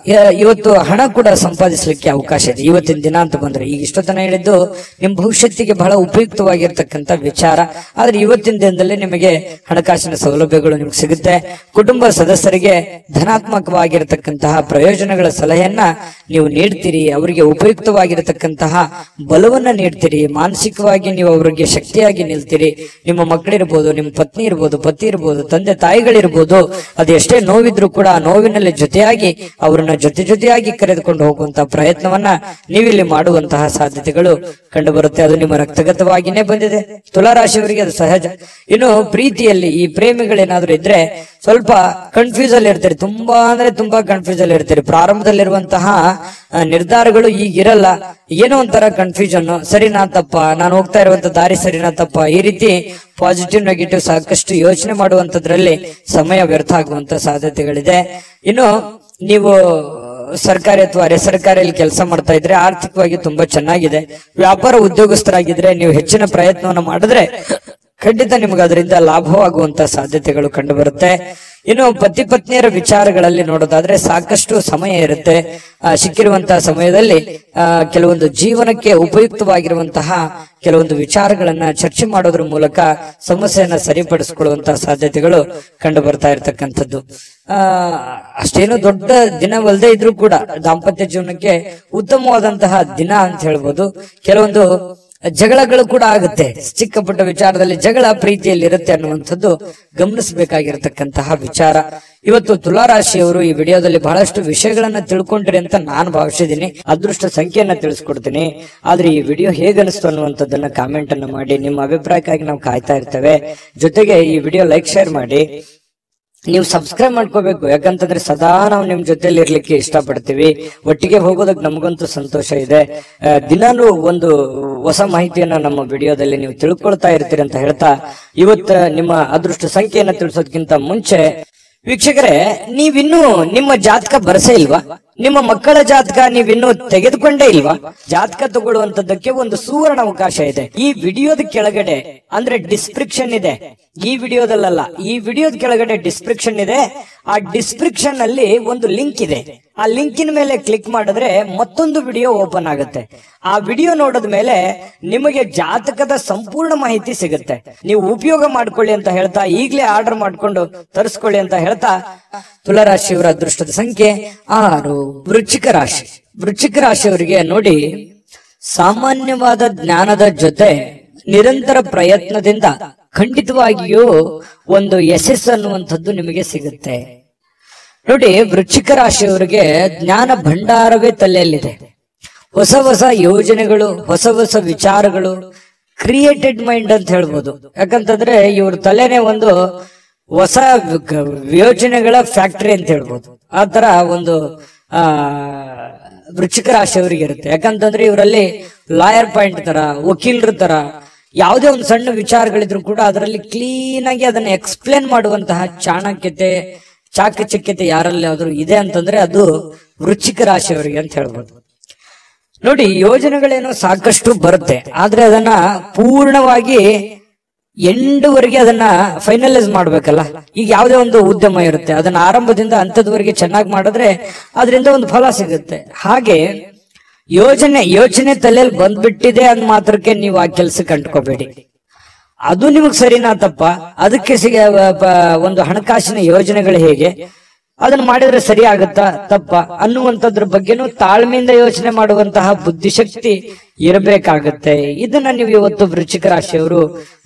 ಇವತ್ತು ಹಣ ಕೂಡ ಸಂಪಾದಿಸಲಿಕ್ಕೆ ಅವಕಾಶ ಇದೆ ಇವತ್ತಿನ ದಿನ ಅಂತ ಬಂದ್ರೆ. ಈಗ ಇಷ್ಟೊತ್ತನ ಹೇಳಿದ್ದು ನಿಮ್ ಭವಿಷ್ಯತ್ತಿಗೆ ಬಹಳ ಉಪಯುಕ್ತವಾಗಿರ್ತಕ್ಕಂಥ ವಿಚಾರ. ಆದ್ರೆ ಇವತ್ತಿನ ದಿನದಲ್ಲಿ ನಿಮಗೆ ಹಣಕಾಸಿನ ಸೌಲಭ್ಯಗಳು ನಿಮ್ಗೆ ಸಿಗುತ್ತೆ. ಕುಟುಂಬ ಸದಸ್ಯರಿಗೆ ಧನಾತ್ಮಕವಾಗಿರತಕ್ಕಂತಹ ಪ್ರಯೋಜನಗಳ ಸಲಹೆಯನ್ನ ನೀವು ನೀಡ್ತೀರಿ. ಅವರಿಗೆ ಉಪಯುಕ್ತವಾಗಿರತಕ್ಕಂತಹ ಬಲವನ್ನ ನೀಡ್ತೀರಿ. ಮಾನಸಿಕವಾಗಿ ನೀವು ಅವರಿಗೆ ಶಕ್ತಿಯಾಗಿ ನಿಲ್ತೀರಿ. ನಿಮ್ಮ ಮಕ್ಕಳಿರ್ಬೋದು, ನಿಮ್ಮ ಪತ್ನಿ ಇರ್ಬೋದು, ಪತಿ ಇರ್ಬೋದು, ತಂದೆ ತಾಯಿಗಳಿರ್ಬೋದು, ಅದು ಎಷ್ಟೇ ನೋವಿದ್ರು ಕೂಡ ಆ ನೋವಿನಲ್ಲಿ ಜೊತೆಯಾಗಿ ಜೊತೆಯಾಗಿ ಅವರನ್ನ ಜೊತೆಯಾಗಿ ಕರೆದುಕೊಂಡು ಹೋಗುವಂತಹ ಪ್ರಯತ್ನವನ್ನ ನೀವಿಲ್ಲಿ ಮಾಡುವಂತಹ ಸಾಧ್ಯತೆಗಳು ಕಂಡು ಬರುತ್ತೆ. ಅದು ನಿಮ್ಮ ರಕ್ತಗತವಾಗಿನೇ ಬಂದಿದೆ. ತುಲಾರಾಶಿಯವರಿಗೆ ಅದು ಸಹಜ. ಇನ್ನು ಪ್ರೀತಿಯಲ್ಲಿ ಈ ಪ್ರೇಮಿಗಳೇನಾದ್ರೂ ಇದ್ರೆ ಸ್ವಲ್ಪ ಕನ್ಫ್ಯೂಸ್ ಅಲ್ಲಿ ಇರ್ತಾರೆ, ತುಂಬಾ ಅಂದ್ರೆ ತುಂಬಾ ಕನ್ಫ್ಯೂಸ್ ಅಲ್ಲಿ ಇರ್ತಾರೆ. ಪ್ರಾರಂಭದಲ್ಲಿರುವಂತಹ ನಿರ್ಧಾರಗಳು ಈಗಿರಲ್ಲ, ಏನೋ ಒಂಥರ ಕನ್ಫ್ಯೂಷನ್, ಸರಿನಾ ತಪ್ಪ, ನಾನು ಹೋಗ್ತಾ ಇರುವಂತ ದಾರಿ ಸರಿನಾ ತಪ್ಪ, ಈ ರೀತಿ ಪಾಸಿಟಿವ್ ನೆಗೆಟಿವ್ ಸಾಕಷ್ಟು ಯೋಚನೆ ಮಾಡುವಂತದ್ರಲ್ಲಿ ಸಮಯ ವ್ಯರ್ಥ ಆಗುವಂತ ಸಾಧ್ಯತೆಗಳಿದೆ. ಇನ್ನು ನೀವು ಸರ್ಕಾರಿ ಅಥವಾ ಅರೆ ಸರ್ಕಾರಿಯಲ್ಲಿ ಕೆಲಸ ಮಾಡ್ತಾ ಇದ್ರೆ ಆರ್ಥಿಕವಾಗಿ ತುಂಬಾ ಚೆನ್ನಾಗಿದೆ. ವ್ಯಾಪಾರ ಉದ್ಯೋಗಸ್ಥರಾಗಿದ್ರೆ ನೀವು ಹೆಚ್ಚಿನ ಪ್ರಯತ್ನವನ್ನು ಮಾಡಿದ್ರೆ ಖಂಡಿತ ನಿಮ್ಗೆ ಅದರಿಂದ ಲಾಭವಾಗುವಂತ ಸಾಧ್ಯತೆಗಳು ಕಂಡು ಬರುತ್ತೆ. ಇನ್ನು ಪತಿ ಪತ್ನಿಯರ ವಿಚಾರಗಳಲ್ಲಿ ನೋಡೋದಾದ್ರೆ ಸಾಕಷ್ಟು ಸಮಯ ಇರುತ್ತೆ. ಸಿಕ್ಕಿರುವಂತಹ ಸಮಯದಲ್ಲಿ ಕೆಲವೊಂದು ಜೀವನಕ್ಕೆ ಉಪಯುಕ್ತವಾಗಿರುವಂತಹ ಕೆಲವೊಂದು ವಿಚಾರಗಳನ್ನ ಚರ್ಚೆ ಮಾಡೋದ್ರ ಮೂಲಕ ಸಮಸ್ಯೆಯನ್ನ ಸರಿಪಡಿಸಿಕೊಳ್ಳುವಂತಹ ಸಾಧ್ಯತೆಗಳು ಕಂಡು ಬರ್ತಾ ಇರತಕ್ಕಂಥದ್ದು. ಅಷ್ಟೇನು ದೊಡ್ಡ ದಿನವಲ್ಲದೆ ಇದ್ರೂ ಕೂಡ ದಾಂಪತ್ಯ ಜೀವನಕ್ಕೆ ಉತ್ತಮವಾದಂತಹ ದಿನ ಅಂತ ಹೇಳ್ಬೋದು. ಕೆಲವೊಂದು ಜಗಳಗಳು ಕೂಡ ಆಗುತ್ತೆ, ಚಿಕ್ಕ ಪುಟ್ಟ ವಿಚಾರದಲ್ಲಿ ಜಗಳ ಪ್ರೀತಿಯಲ್ಲಿ ಇರುತ್ತೆ ಅನ್ನುವಂಥದ್ದು ಗಮನಿಸಬೇಕಾಗಿರತಕ್ಕಂತಹ ವಿಚಾರ. ಇವತ್ತು ತುಲಾರಾಶಿಯವರು ಈ ವಿಡಿಯೋದಲ್ಲಿ ಬಹಳಷ್ಟು ವಿಷಯಗಳನ್ನ ತಿಳ್ಕೊಂಡ್ರಿ ಅಂತ ನಾನು ಭಾವಿಸಿದ್ದೀನಿ. ಅದೃಷ್ಟ ಸಂಖ್ಯೆಯನ್ನ ತಿಳಿಸ್ಕೊಡ್ತೀನಿ. ಆದ್ರೆ ಈ ವಿಡಿಯೋ ಹೇಗನಿಸ್ತು ಅನ್ನುವಂಥದ್ದನ್ನ ಕಾಮೆಂಟ್ ಅನ್ನ ಮಾಡಿ. ನಿಮ್ಮ ಅಭಿಪ್ರಾಯಕ್ಕಾಗಿ ನಾವು ಕಾಯ್ತಾ ಇರ್ತೇವೆ. ಜೊತೆಗೆ ಈ ವಿಡಿಯೋ ಲೈಕ್ ಶೇರ್ ಮಾಡಿ. ನೀವು ಸಬ್ಸ್ಕ್ರೈಬ್ ಮಾಡ್ಕೋಬೇಕು, ಯಾಕಂತಂದ್ರೆ ಸದಾ ನಾವು ನಿಮ್ ಜೊತೆಲಿ ಇರ್ಲಿಕ್ಕೆ ಇಷ್ಟಪಡ್ತೀವಿ. ಒಟ್ಟಿಗೆ ಹೋಗೋದಕ್ಕೆ ನಮಗಂತೂ ಸಂತೋಷ ಇದೆ. ದಿನಾನು ಒಂದು ಹೊಸ ಮಾಹಿತಿಯನ್ನ ನಮ್ಮ ವಿಡಿಯೋದಲ್ಲಿ ನೀವು ತಿಳ್ಕೊಳ್ತಾ ಇರ್ತೀರಿ ಅಂತ ಹೇಳ್ತಾ, ಇವತ್ತು ನಿಮ್ಮ ಅದೃಷ್ಟ ಸಂಖ್ಯೆಯನ್ನ ತಿಳಿಸೋದಕ್ಕಿಂತ ಮುಂಚೆ ವೀಕ್ಷಕರೇ, ನೀವಿನ್ನೂ ನಿಮ್ಮ ಜಾತಕ ಬರಸೇ ಇಲ್ವಾ? ನಿಮ್ಮ ಮಕ್ಕಳ ಜಾತಕ ನೀವಿನ್ನೂ ತೆಗೆದುಕೊಂಡೇ ಇಲ್ವಾ? ಜಾತಕ ತಗೊಳ್ಳುವಂತದ್ದಕ್ಕೆ ಒಂದು ಸುವರ್ಣ ಅವಕಾಶ ಇದೆ. ಈ ವಿಡಿಯೋದ ಕೆಳಗಡೆ ಅಂದ್ರೆ ಡಿಸ್ಕ್ರಿಪ್ಷನ್ ಇದೆ, ಈ ವಿಡಿಯೋದಲ್ಲ, ಈ ವಿಡಿಯೋದ ಕೆಳಗಡೆ ಡಿಸ್ಕ್ರಿಪ್ಷನ್ ಇದೆ. ಆ ಡಿಸ್ಕ್ರಿಪ್ಷನ್ ಅಲ್ಲಿ ಒಂದು ಲಿಂಕ್ ಇದೆ. ಆ ಲಿಂಕಿನ ಮೇಲೆ ಕ್ಲಿಕ್ ಮಾಡಿದ್ರೆ ಮತ್ತೊಂದು ವಿಡಿಯೋ ಓಪನ್ ಆಗುತ್ತೆ. ಆ ವಿಡಿಯೋ ನೋಡಿದ ಮೇಲೆ ನಿಮಗೆ ಜಾತಕದ ಸಂಪೂರ್ಣ ಮಾಹಿತಿ ಸಿಗುತ್ತೆ. ನೀವು ಉಪಯೋಗ ಮಾಡ್ಕೊಳ್ಳಿ ಅಂತ ಹೇಳ್ತಾ, ಈಗಲೇ ಆರ್ಡರ್ ಮಾಡ್ಕೊಂಡು ತರಿಸ್ಕೊಳ್ಳಿ ಅಂತ ಹೇಳ್ತಾ, ತುಲಾರಾಶಿಯವರ ಅದೃಷ್ಟದ ಸಂಖ್ಯೆ 6. ವೃಶ್ಚಿಕ ರಾಶಿ. ವೃಶ್ಚಿಕ ರಾಶಿಯವರಿಗೆ ನೋಡಿ, ಸಾಮಾನ್ಯವಾದ ಜ್ಞಾನದ ಜೊತೆ ನಿರಂತರ ಪ್ರಯತ್ನದಿಂದ ಖಂಡಿತವಾಗಿಯೂ ಒಂದು ಯಶಸ್ಸು ಅನ್ನುವಂಥದ್ದು ನಿಮಗೆ ಸಿಗುತ್ತೆ. ನೋಡಿ, ವೃಶ್ಚಿಕ ರಾಶಿಯವರಿಗೆ ಜ್ಞಾನ ಭಂಡಾರವೇ ತಲೆಯಲ್ಲಿದೆ. ಹೊಸ ಹೊಸ ಯೋಜನೆಗಳು, ಹೊಸ ಹೊಸ ವಿಚಾರಗಳು, ಕ್ರಿಯೇಟೆಡ್ ಮೈಂಡ್ ಅಂತ ಹೇಳ್ಬೋದು. ಯಾಕಂತಂದ್ರೆ ಇವ್ರ ತಲೆನೇ ಒಂದು ಹೊಸ ಯೋಜನೆಗಳ ಫ್ಯಾಕ್ಟರಿ ಅಂತ ಹೇಳ್ಬೋದು. ಆ ತರ ಒಂದು ವೃಶ್ಚಿಕ ರಾಶಿಯವರಿಗೆ ಇರುತ್ತೆ. ಯಾಕಂತಂದ್ರೆ ಇವರಲ್ಲಿ ಲಾಯರ್ ಪಾಯಿಂಟ್ ತರ, ವಕೀಲರ ತರ, ಯಾವುದೇ ಒಂದು ಸಣ್ಣ ವಿಚಾರಗಳಿದ್ರು ಕೂಡ ಅದರಲ್ಲಿ ಕ್ಲೀನ್ ಆಗಿ ಅದನ್ನ ಎಕ್ಸ್ಪ್ಲೇನ್ ಮಾಡುವಂತಹ ಚಾಕಚಕ್ಯತೆ ಯಾರಲ್ಲಿ ಆದ್ರೂ ಇದೆ ಅಂತಂದ್ರೆ ಅದು ವೃಶ್ಚಿಕ ರಾಶಿಯವರಿಗೆ ಅಂತ ಹೇಳ್ಬೋದು. ನೋಡಿ, ಯೋಜನೆಗಳೇನೋ ಸಾಕಷ್ಟು ಬರುತ್ತೆ, ಆದ್ರೆ ಅದನ್ನ ಪೂರ್ಣವಾಗಿ ಎಂಡ್ವರೆಗೆ ಅದನ್ನ ಫೈನಲೈಸ್ ಮಾಡ್ಬೇಕಲ್ಲ. ಈಗ ಯಾವುದೇ ಒಂದು ಉದ್ಯಮ ಇರುತ್ತೆ, ಅದನ್ನ ಆರಂಭದಿಂದ ಅಂತ್ಯದವರೆಗೆ ಚೆನ್ನಾಗಿ ಮಾಡಿದ್ರೆ ಅದರಿಂದ ಒಂದು ಫಲ ಸಿಗುತ್ತೆ. ಹಾಗೆ ಯೋಚನೆ ತಲೆಯಲ್ಲಿ ಬಂದ್ಬಿಟ್ಟಿದೆ ಅಂದ್ ಮಾತ್ರಕ್ಕೆ ನೀವು ಆ ಕೆಲ್ಸಕ್ಕೆ ಅಂಟ್ಕೋಬೇಡಿ. ಅದು ನಿಮಗ್ ಸರಿನಾ ತಪ್ಪ, ಅದಕ್ಕೆ ಒಂದು ಹಣಕಾಸಿನ ಯೋಜನೆಗಳು ಹೇಗೆ, ಅದನ್ನ ಮಾಡಿದ್ರೆ ಸರಿ ಆಗುತ್ತಾ ತಪ್ಪ ಅನ್ನುವಂಥದ್ರ ಬಗ್ಗೆನೂ ತಾಳ್ಮೆಯಿಂದ ಯೋಚನೆ ಮಾಡುವಂತಹ ಬುದ್ಧಿಶಕ್ತಿ ಇರಬೇಕಾಗತ್ತೆ. ಇದನ್ನ ನೀವು ಇವತ್ತು ವೃಶ್ಚಿಕ ರಾಶಿಯವರು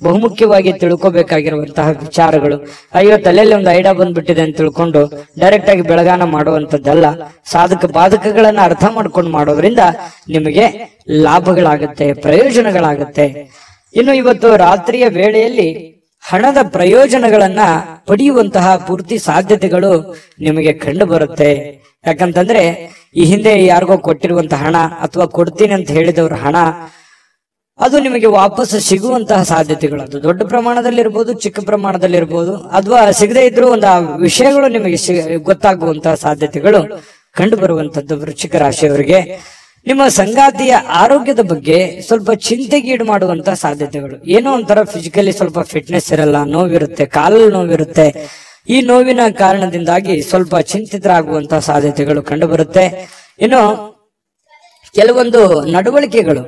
ಬಹುಮುಖ್ಯವಾಗಿ ತಿಳ್ಕೊಬೇಕಾಗಿರುವಂತಹ ವಿಚಾರಗಳು. ಅಯ್ಯೋ, ತಲೆಯಲ್ಲಿ ಒಂದು ಐಡಿಯಾ ಬಂದ್ಬಿಟ್ಟಿದೆ ಅಂತ ತಿಳ್ಕೊಂಡು ಡೈರೆಕ್ಟ್ ಆಗಿ ಬೆಳಗಾನ ಮಾಡುವಂತದ್ದಲ್ಲ. ಸಾಧಕ ಬಾಧಕಗಳನ್ನ ಅರ್ಥ ಮಾಡ್ಕೊಂಡು ಮಾಡೋದ್ರಿಂದ ನಿಮಗೆ ಲಾಭಗಳಾಗತ್ತೆ, ಪ್ರಯೋಜನಗಳಾಗತ್ತೆ. ಇನ್ನು ಇವತ್ತು ರಾತ್ರಿಯ ವೇಳೆಯಲ್ಲಿ ಹಣದ ಪ್ರಯೋಜನಗಳನ್ನ ಪಡೆಯುವಂತಹ ಪೂರ್ತಿ ಸಾಧ್ಯತೆಗಳು ನಿಮಗೆ ಕಂಡು ಬರುತ್ತೆ. ಯಾಕಂತಂದ್ರೆ ಈ ಹಿಂದೆ ಯಾರಿಗೋ ಕೊಟ್ಟಿರುವಂತಹ ಹಣ ಅಥವಾ ಕೊಡ್ತೀನಿ ಅಂತ ಹೇಳಿದವ್ರ ಹಣ ಅದು ನಿಮಗೆ ವಾಪಸ್ ಸಿಗುವಂತಹ ಸಾಧ್ಯತೆಗಳು, ಅದು ದೊಡ್ಡ ಪ್ರಮಾಣದಲ್ಲಿ ಇರ್ಬೋದು, ಚಿಕ್ಕ ಪ್ರಮಾಣದಲ್ಲಿ ಇರ್ಬೋದು, ಅಥವಾ ಸಿಗದೇ ಇದ್ರೂ ಒಂದು ವಿಷಯಗಳು ನಿಮಗೆ ಗೊತ್ತಾಗುವಂತಹ ಸಾಧ್ಯತೆಗಳು ಕಂಡು ಬರುವಂತದ್ದು ವೃಶ್ಚಿಕ ರಾಶಿಯವರಿಗೆ. ನಿಮ್ಮ ಸಂಗಾತಿಯ ಆರೋಗ್ಯದ ಬಗ್ಗೆ ಸ್ವಲ್ಪ ಚಿಂತೆಗೀಡು ಮಾಡುವಂತ ಸಾಧ್ಯತೆಗಳು. ಏನೋ ಒಂಥರ ಫಿಸಿಕಲಿ ಸ್ವಲ್ಪ ಫಿಟ್ನೆಸ್ ಇರಲ್ಲ, ನೋವಿರುತ್ತೆ, ಕಾಲಲ್ಲಿ ನೋವಿರುತ್ತೆ. ಈ ನೋವಿನ ಕಾರಣದಿಂದಾಗಿ ಸ್ವಲ್ಪ ಚಿಂತಿತರಾಗುವಂತಹ ಸಾಧ್ಯತೆಗಳು ಕಂಡು ಬರುತ್ತೆ. ಇನ್ನು ಕೆಲವೊಂದು ನಡವಳಿಕೆಗಳು,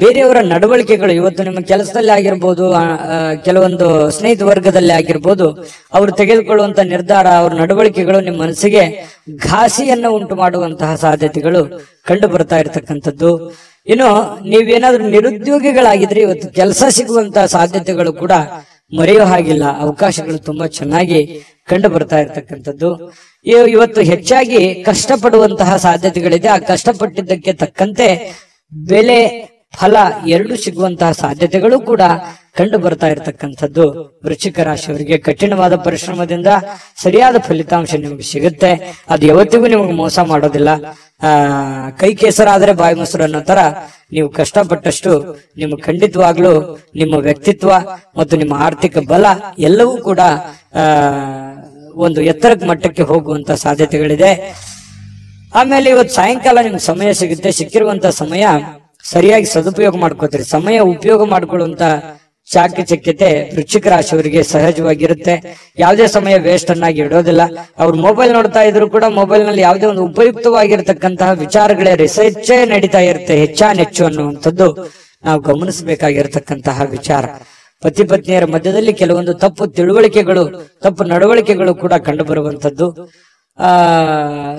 ಬೇರೆಯವರ ನಡವಳಿಕೆಗಳು ಇವತ್ತು ನಿಮ್ಮ ಕೆಲಸದಲ್ಲಿ ಆಗಿರ್ಬೋದು, ಕೆಲವೊಂದು ಸ್ನೇಹಿತ ವರ್ಗದಲ್ಲಿ ಆಗಿರ್ಬೋದು, ಅವರು ತೆಗೆದುಕೊಳ್ಳುವಂತ ನಿರ್ಧಾರ, ಅವ್ರ ನಡವಳಿಕೆಗಳು ನಿಮ್ಮ ಮನಸ್ಸಿಗೆ ಘಾಸಿಯನ್ನು ಉಂಟು ಮಾಡುವಂತಹ ಸಾಧ್ಯತೆಗಳು ಕಂಡು ಬರ್ತಾ ಇರತಕ್ಕಂಥದ್ದು. ಇನ್ನು ನೀವೇನಾದ್ರೂ ನಿರುದ್ಯೋಗಿಗಳಾಗಿದ್ರೆ ಇವತ್ತು ಕೆಲಸ ಸಿಗುವಂತಹ ಸಾಧ್ಯತೆಗಳು ಕೂಡ ಮರೆಯೋ ಹಾಗಿಲ್ಲ. ಅವಕಾಶಗಳು ತುಂಬಾ ಚೆನ್ನಾಗಿ ಕಂಡು ಬರ್ತಾ ಇರ್ತಕ್ಕಂಥದ್ದು. ಇವತ್ತು ಹೆಚ್ಚಾಗಿ ಕಷ್ಟಪಡುವಂತಹ ಸಾಧ್ಯತೆಗಳಿದೆ. ಆ ಕಷ್ಟಪಟ್ಟಿದ್ದಕ್ಕೆ ತಕ್ಕಂತೆ ಬೆಲೆ ಫಲ ಎರಡು ಸಿಗುವಂತಹ ಸಾಧ್ಯತೆಗಳು ಕೂಡ ಕಂಡು ಬರ್ತಾ ಇರತಕ್ಕಂಥದ್ದು. ವೃಶ್ಚಿಕ ರಾಶಿಯವರಿಗೆ ಕಠಿಣವಾದ ಪರಿಶ್ರಮದಿಂದ ಸರಿಯಾದ ಫಲಿತಾಂಶ ನಿಮಗೆ ಸಿಗುತ್ತೆ. ಅದು ಯಾವತ್ತಿಗೂ ನಿಮಗೆ ಮೋಸ ಮಾಡೋದಿಲ್ಲ. ಕೈ ಕೆಸರಾದ್ರೆ ಬಾಯಿ ಮೊಸರು ಅನ್ನೋ ತರ ನೀವು ಕಷ್ಟಪಟ್ಟಷ್ಟು ನಿಮಗೆ ಖಂಡಿತವಾಗ್ಲೂ ನಿಮ್ಮ ವ್ಯಕ್ತಿತ್ವ ಮತ್ತು ನಿಮ್ಮ ಆರ್ಥಿಕ ಬಲ ಎಲ್ಲವೂ ಕೂಡ ಒಂದು ಎತ್ತರದ ಮಟ್ಟಕ್ಕೆ ಹೋಗುವಂತ ಸಾಧ್ಯತೆಗಳಿದೆ. ಆಮೇಲೆ ಇವತ್ತು ಸಾಯಂಕಾಲ ನಿಮ್ಗೆ ಸಮಯ ಸಿಗುತ್ತೆ. ಸಿಕ್ಕಿರುವಂತ ಸಮಯ ಸರಿಯಾಗಿ ಸದುಪಯೋಗ ಮಾಡ್ಕೋತೀರಿ. ಸಮಯ ಉಪಯೋಗ ಮಾಡ್ಕೊಳ್ಳುವಂತ ಚಾಕಚಕ್ಯತೆ ವೃಶ್ಚಿಕ ರಾಶಿಯವರಿಗೆ ಸಹಜವಾಗಿರುತ್ತೆ. ಯಾವುದೇ ಸಮಯ ವೇಸ್ಟ್ ಅನ್ನಾಗಿ ಇಡೋದಿಲ್ಲ. ಅವ್ರು ಮೊಬೈಲ್ ನೋಡ್ತಾ ಇದ್ರು ಕೂಡ ಮೊಬೈಲ್ ನಲ್ಲಿ ಯಾವುದೇ ಒಂದು ಉಪಯುಕ್ತವಾಗಿರ್ತಕ್ಕಂತಹ ವಿಚಾರಗಳೇ ರಿಸರ್ಚೇ ನಡೀತಾ ಇರುತ್ತೆ ಹೆಚ್ಚಾನೆಚ್ಚು ಅನ್ನುವಂಥದ್ದು ನಾವು ಗಮನಿಸಬೇಕಾಗಿರ್ತಕ್ಕಂತಹ ವಿಚಾರ. ಪತಿ ಪತ್ನಿಯರ ಮಧ್ಯದಲ್ಲಿ ಕೆಲವೊಂದು ತಪ್ಪು ತಿಳುವಳಿಕೆಗಳು, ತಪ್ಪು ನಡವಳಿಕೆಗಳು ಕೂಡ ಕಂಡು ಬರುವಂತದ್ದು.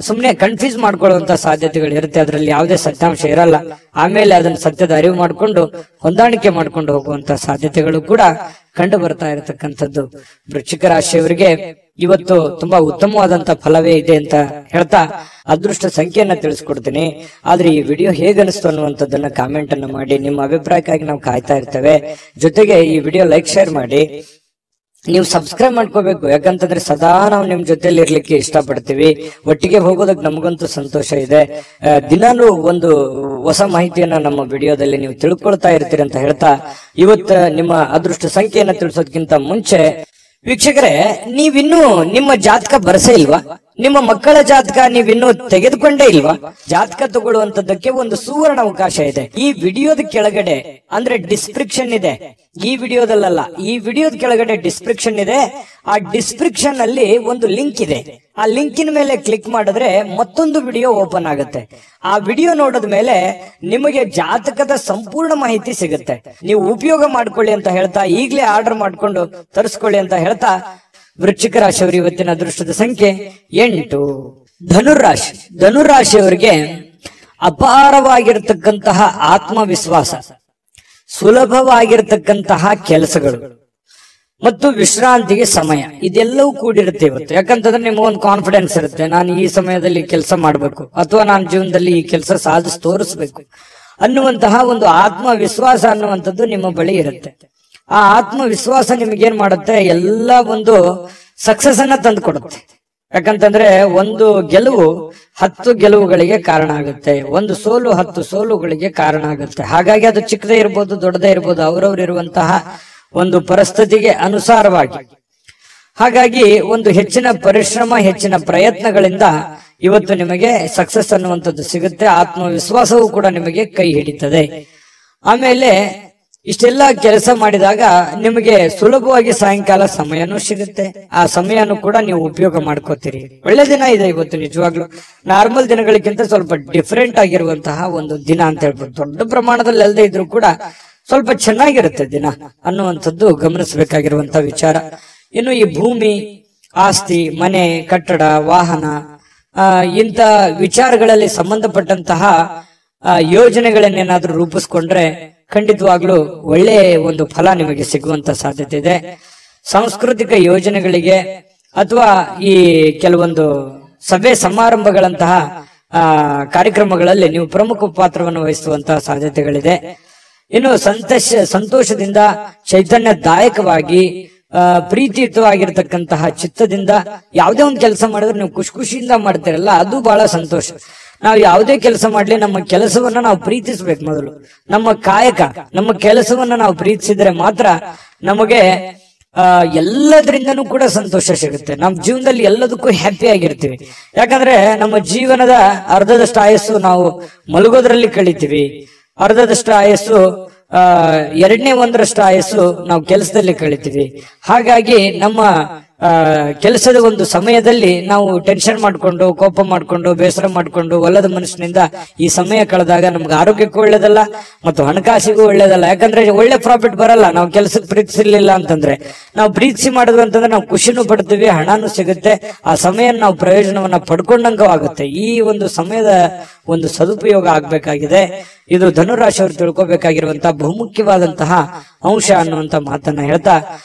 ಸುಮ್ನೆ ಕನ್ಫ್ಯೂಸ್ ಮಾಡ್ಕೊಳ್ಳುವಂತ ಸಾಧ್ಯತೆಗಳು ಇರುತ್ತೆ. ಅದರಲ್ಲಿ ಯಾವುದೇ ಸತ್ಯಾಂಶ ಇರಲ್ಲ. ಆಮೇಲೆ ಅದನ್ನ ಸತ್ಯದ ಅರಿವು ಮಾಡಿಕೊಂಡು ಹೊಂದಾಣಿಕೆ ಮಾಡ್ಕೊಂಡು ಹೋಗುವಂತ ಸಾಧ್ಯತೆಗಳು ಕೂಡ ಕಂಡು ಬರ್ತಾ ಇರತಕ್ಕಂಥದ್ದು. ವೃಶ್ಚಿಕ ರಾಶಿಯವರಿಗೆ ಇವತ್ತು ತುಂಬಾ ಉತ್ತಮವಾದಂತ ಫಲವೇ ಇದೆ ಅಂತ ಹೇಳ್ತಾ ಅದೃಷ್ಟ ಸಂಖ್ಯೆಯನ್ನ ತಿಳಿಸ್ಕೊಡ್ತೀನಿ. ಆದ್ರೆ ಈ ವಿಡಿಯೋ ಹೇಗನಿಸ್ತು ಅನ್ನುವಂಥದ್ದನ್ನ ಕಾಮೆಂಟ್ ಅನ್ನು ಮಾಡಿ. ನಿಮ್ಮ ಅಭಿಪ್ರಾಯಕ್ಕಾಗಿ ನಾವು ಕಾಯ್ತಾ ಇರ್ತೇವೆ. ಜೊತೆಗೆ ಈ ವಿಡಿಯೋ ಲೈಕ್ ಶೇರ್ ಮಾಡಿ. ನೀವು ಸಬ್ಸ್ಕ್ರೈಬ್ ಮಾಡ್ಕೋಬೇಕು. ಯಾಕಂತಂದ್ರೆ ಸದಾ ನಾವು ನಿಮ್ ಜೊತೆಲಿ ಇರ್ಲಿಕ್ಕೆ ಇಷ್ಟಪಡ್ತೀವಿ. ಒಟ್ಟಿಗೆ ಹೋಗೋದಕ್ಕೆ ನಮಗಂತೂ ಸಂತೋಷ ಇದೆ. ದಿನಾನು ಒಂದು ಹೊಸ ಮಾಹಿತಿಯನ್ನ ನಮ್ಮ ವಿಡಿಯೋದಲ್ಲಿ ನೀವು ತಿಳ್ಕೊಳ್ತಾ ಇರ್ತೀರಿ ಅಂತ ಹೇಳ್ತಾ ಇವತ್ತು ನಿಮ್ಮ ಅದೃಷ್ಟ ಸಂಖ್ಯೆಯನ್ನ ತಿಳಿಸೋದಕ್ಕಿಂತ ಮುಂಚೆ ವೀಕ್ಷಕರೇ, ನೀವಿನ್ನೂ ನಿಮ್ಮ ಜಾತಕ ಬರಸೇ ಇಲ್ವಾ? ನಿಮ್ಮ ಮಕ್ಕಳ ಜಾತಕ ನೀವಿನ್ನೂ ತೆಗೆದುಕೊಂಡೇ ಇಲ್ವಾ? ಜಾತಕ ತಗೊಳ್ಳುವಂತದ್ದಕ್ಕೆ ಒಂದು ಸುವರ್ಣ ಅವಕಾಶ ಇದೆ. ಈ ವಿಡಿಯೋದ ಕೆಳಗಡೆ ಅಂದ್ರೆ ಡಿಸ್ಕ್ರಿಪ್ಷನ್ ಇದೆ. ಈ ವಿಡಿಯೋದಲ್ಲ, ಈ ವಿಡಿಯೋದ ಕೆಳಗಡೆ ಡಿಸ್ಕ್ರಿಪ್ಷನ್ ಇದೆ. ಆ ಡಿಸ್ಕ್ರಿಪ್ಷನ್ ಅಲ್ಲಿ ಒಂದು ಲಿಂಕ್ ಇದೆ. ಆ ಲಿಂಕಿನ ಮೇಲೆ ಕ್ಲಿಕ್ ಮಾಡಿದ್ರೆ ಮತ್ತೊಂದು ವಿಡಿಯೋ ಓಪನ್ ಆಗುತ್ತೆ. ಆ ವಿಡಿಯೋ ನೋಡಿದ ಮೇಲೆ ನಿಮಗೆ ಜಾತಕದ ಸಂಪೂರ್ಣ ಮಾಹಿತಿ ಸಿಗುತ್ತೆ. ನೀವು ಉಪಯೋಗ ಮಾಡ್ಕೊಳ್ಳಿ ಅಂತ ಹೇಳ್ತಾ, ಈಗಲೇ ಆರ್ಡರ್ ಮಾಡ್ಕೊಂಡು ತರಿಸ್ಕೊಳ್ಳಿ ಅಂತ ಹೇಳ್ತಾ, ವೃಶ್ಚಿಕ ರಾಶಿಯವರು ಇವತ್ತಿನ ಅದೃಷ್ಟದ ಸಂಖ್ಯೆ 8. ಧನುರಾಶಿ. ಧನುರಾಶಿಯವರಿಗೆ ಅಪಾರವಾಗಿರ್ತಕ್ಕಂತಹ ಆತ್ಮವಿಶ್ವಾಸ, ಸುಲಭವಾಗಿರ್ತಕ್ಕಂತಹ ಕೆಲಸಗಳು ಮತ್ತು ವಿಶ್ರಾಂತಿಗೆ ಸಮಯ ಇದೆಲ್ಲವೂ ಕೂಡಿರುತ್ತೆ ಇವತ್ತು. ಯಾಕಂತಂದ್ರೆ ನಿಮಗೊಂದು ಕಾನ್ಫಿಡೆನ್ಸ್ ಇರುತ್ತೆ, ನಾನು ಈ ಸಮಯದಲ್ಲಿ ಕೆಲಸ ಮಾಡಬೇಕು ಅಥವಾ ನಾನು ಜೀವನದಲ್ಲಿ ಈ ಕೆಲಸ ಸಾಧಿಸಿ ತೋರಿಸ್ಬೇಕು ಅನ್ನುವಂತಹ ಒಂದು ಆತ್ಮವಿಶ್ವಾಸ ಅನ್ನುವಂಥದ್ದು ನಿಮ್ಮ ಬಳಿ ಇರುತ್ತೆ. ಆ ಆತ್ಮವಿಶ್ವಾಸ ನಿಮಗೇನ್ ಮಾಡುತ್ತೆ, ಎಲ್ಲ ಒಂದು ಸಕ್ಸಸ್ ಅನ್ನ ತಂದು ಕೊಡುತ್ತೆ. ಯಾಕಂತಂದ್ರೆ ಒಂದು ಗೆಲುವು 10 ಗೆಲುವುಗಳಿಗೆ ಕಾರಣ ಆಗುತ್ತೆ, ಒಂದು ಸೋಲು 10 ಸೋಲುಗಳಿಗೆ ಕಾರಣ ಆಗುತ್ತೆ. ಹಾಗಾಗಿ ಅದು ಚಿಕ್ಕದೇ ಇರ್ಬೋದು, ದೊಡ್ಡದೇ ಇರ್ಬೋದು, ಅವರವ್ರು ಇರುವಂತಹ ಒಂದು ಪರಿಸ್ಥಿತಿಗೆ ಅನುಸಾರವಾಗಿ. ಹಾಗಾಗಿ ಒಂದು ಹೆಚ್ಚಿನ ಪರಿಶ್ರಮ, ಹೆಚ್ಚಿನ ಪ್ರಯತ್ನಗಳಿಂದ ಇವತ್ತು ನಿಮಗೆ ಸಕ್ಸಸ್ ಅನ್ನುವಂಥದ್ದು ಸಿಗುತ್ತೆ. ಆತ್ಮವಿಶ್ವಾಸವೂ ಕೂಡ ನಿಮಗೆ ಕೈ ಹಿಡಿತದೆ. ಆಮೇಲೆ ಇಷ್ಟೆಲ್ಲ ಕೆಲಸ ಮಾಡಿದಾಗ ನಿಮಗೆ ಸುಲಭವಾಗಿ ಸಾಯಂಕಾಲ ಸಮಯನೂ ಸಿಗುತ್ತೆ. ಆ ಸಮಯನೂ ಕೂಡ ನೀವು ಉಪಯೋಗ ಮಾಡ್ಕೋತೀರಿ. ಒಳ್ಳೆ ದಿನ ಇದೆ ಇವತ್ತು. ನಿಜವಾಗ್ಲು ನಾರ್ಮಲ್ ದಿನಗಳಿಗಿಂತ ಸ್ವಲ್ಪ ಡಿಫರೆಂಟ್ ಆಗಿರುವಂತಹ ಒಂದು ದಿನ ಅಂತ ಹೇಳ್ಬೋದು. ದೊಡ್ಡ ಪ್ರಮಾಣದಲ್ಲಿ ಅಲ್ಲದೆ ಇದ್ರೂ ಕೂಡ ಸ್ವಲ್ಪ ಚೆನ್ನಾಗಿರುತ್ತೆ ದಿನ ಅನ್ನುವಂಥದ್ದು ಗಮನಿಸಬೇಕಾಗಿರುವಂತಹ ವಿಚಾರ. ಇನ್ನು ಈ ಭೂಮಿ, ಆಸ್ತಿ, ಮನೆ, ಕಟ್ಟಡ, ವಾಹನ ಇಂಥ ವಿಚಾರಗಳಲ್ಲಿ ಸಂಬಂಧಪಟ್ಟಂತಹ ಯೋಜನೆಗಳನ್ನೇನಾದ್ರೂ ರೂಪಿಸ್ಕೊಂಡ್ರೆ ಖಂಡಿತವಾಗ್ಲೂ ಒಳ್ಳೆ ಒಂದು ಫಲ ನಿಮಗೆ ಸಿಗುವಂತ ಸಾಧ್ಯತೆ ಇದೆ. ಸಾಂಸ್ಕೃತಿಕ ಯೋಜನೆಗಳಿಗೆ ಅಥವಾ ಈ ಕೆಲವೊಂದು ಸಭೆ ಸಮಾರಂಭಗಳಂತಹ ಕಾರ್ಯಕ್ರಮಗಳಲ್ಲಿ ನೀವು ಪ್ರಮುಖ ಪಾತ್ರವನ್ನು ವಹಿಸುವಂತಹ ಸಾಧ್ಯತೆಗಳಿದೆ. ಇನ್ನು ಸಂತೋಷದಿಂದ, ಚೈತನ್ಯದಾಯಕವಾಗಿ, ಪ್ರೀತಿಯುತವಾಗಿರ್ತಕ್ಕಂತಹ ಚಿತ್ತದಿಂದ ಯಾವುದೇ ಒಂದು ಕೆಲಸ ಮಾಡಿದ್ರೆ ನೀವು ಖುಷಿಯಿಂದ ಮಾಡ್ತೀರಲ್ಲ, ಅದು ಬಹಳ ಸಂತೋಷ. ನಾವು ಯಾವುದೇ ಕೆಲಸ ಮಾಡ್ಲಿ ನಮ್ಮ ಕೆಲಸವನ್ನ ನಾವು ಪ್ರೀತಿಸ್ಬೇಕು. ಮೊದಲು ನಮ್ಮ ಕಾಯಕ, ನಮ್ಮ ಕೆಲಸವನ್ನ ನಾವು ಪ್ರೀತಿಸಿದ್ರೆ ಮಾತ್ರ ನಮಗೆ ಎಲ್ಲದರಿಂದನೂ ಕೂಡ ಸಂತೋಷ ಸಿಗುತ್ತೆ. ನಮ್ಮ ಜೀವನದಲ್ಲಿ ಎಲ್ಲದಕ್ಕೂ ಹ್ಯಾಪಿ ಆಗಿರ್ತೀವಿ. ಯಾಕಂದ್ರೆ ನಮ್ಮ ಜೀವನದ ಅರ್ಧದಷ್ಟು ಆಯಸ್ಸು ನಾವು ಮಲಗೋದ್ರಲ್ಲಿ ಕಳಿತೀವಿ, ಅರ್ಧದಷ್ಟು ಆಯಸ್ಸು 1/2 ಆಯಸ್ಸು ನಾವು ಕೆಲಸದಲ್ಲಿ ಕಳಿತೀವಿ. ಹಾಗಾಗಿ ನಮ್ಮ ಕೆಲಸದ ಒಂದು ಸಮಯದಲ್ಲಿ ನಾವು ಟೆನ್ಷನ್ ಮಾಡ್ಕೊಂಡು, ಕೋಪ ಮಾಡ್ಕೊಂಡು, ಬೇಸರ ಮಾಡ್ಕೊಂಡು, ಒಲ್ಲದ ಮನಸ್ಸಿನಿಂದ ಈ ಸಮಯ ಕಳೆದಾಗ ನಮ್ಗೆ ಆರೋಗ್ಯಕ್ಕೂ ಒಳ್ಳೇದಲ್ಲ ಮತ್ತು ಹಣಕಾಸಿಗೂ ಒಳ್ಳೇದಲ್ಲ. ಯಾಕಂದ್ರೆ ಒಳ್ಳೆ ಪ್ರಾಫಿಟ್ ಬರಲ್ಲ ನಾವು ಕೆಲಸಕ್ಕೆ ಪ್ರೀತಿಸಿರ್ಲಿಲ್ಲ ಅಂತಂದ್ರೆ. ನಾವು ಪ್ರೀತಿಸಿ ಮಾಡಿದ್ವಿ ಅಂತಂದ್ರೆ ನಾವು ಖುಷಿನೂ ಪಡ್ತೀವಿ, ಹಣನೂ ಸಿಗುತ್ತೆ, ಆ ಸಮಯ ನಾವು ಪ್ರಯೋಜನವನ್ನ ಪಡ್ಕೊಂಡಂಗೂ ಆಗುತ್ತೆ. ಈ ಒಂದು ಸಮಯದ ಒಂದು ಸದುಪಯೋಗ ಆಗ್ಬೇಕಾಗಿದೆ. ಇದು ಧನುರಾಶಿಯವರು ತಿಳ್ಕೊಬೇಕಾಗಿರುವಂತಹ ಬಹುಮುಖ್ಯವಾದಂತಹ ಅಂಶ ಅನ್ನುವಂತ ಮಾತನ್ನ ಹೇಳ್ತಾ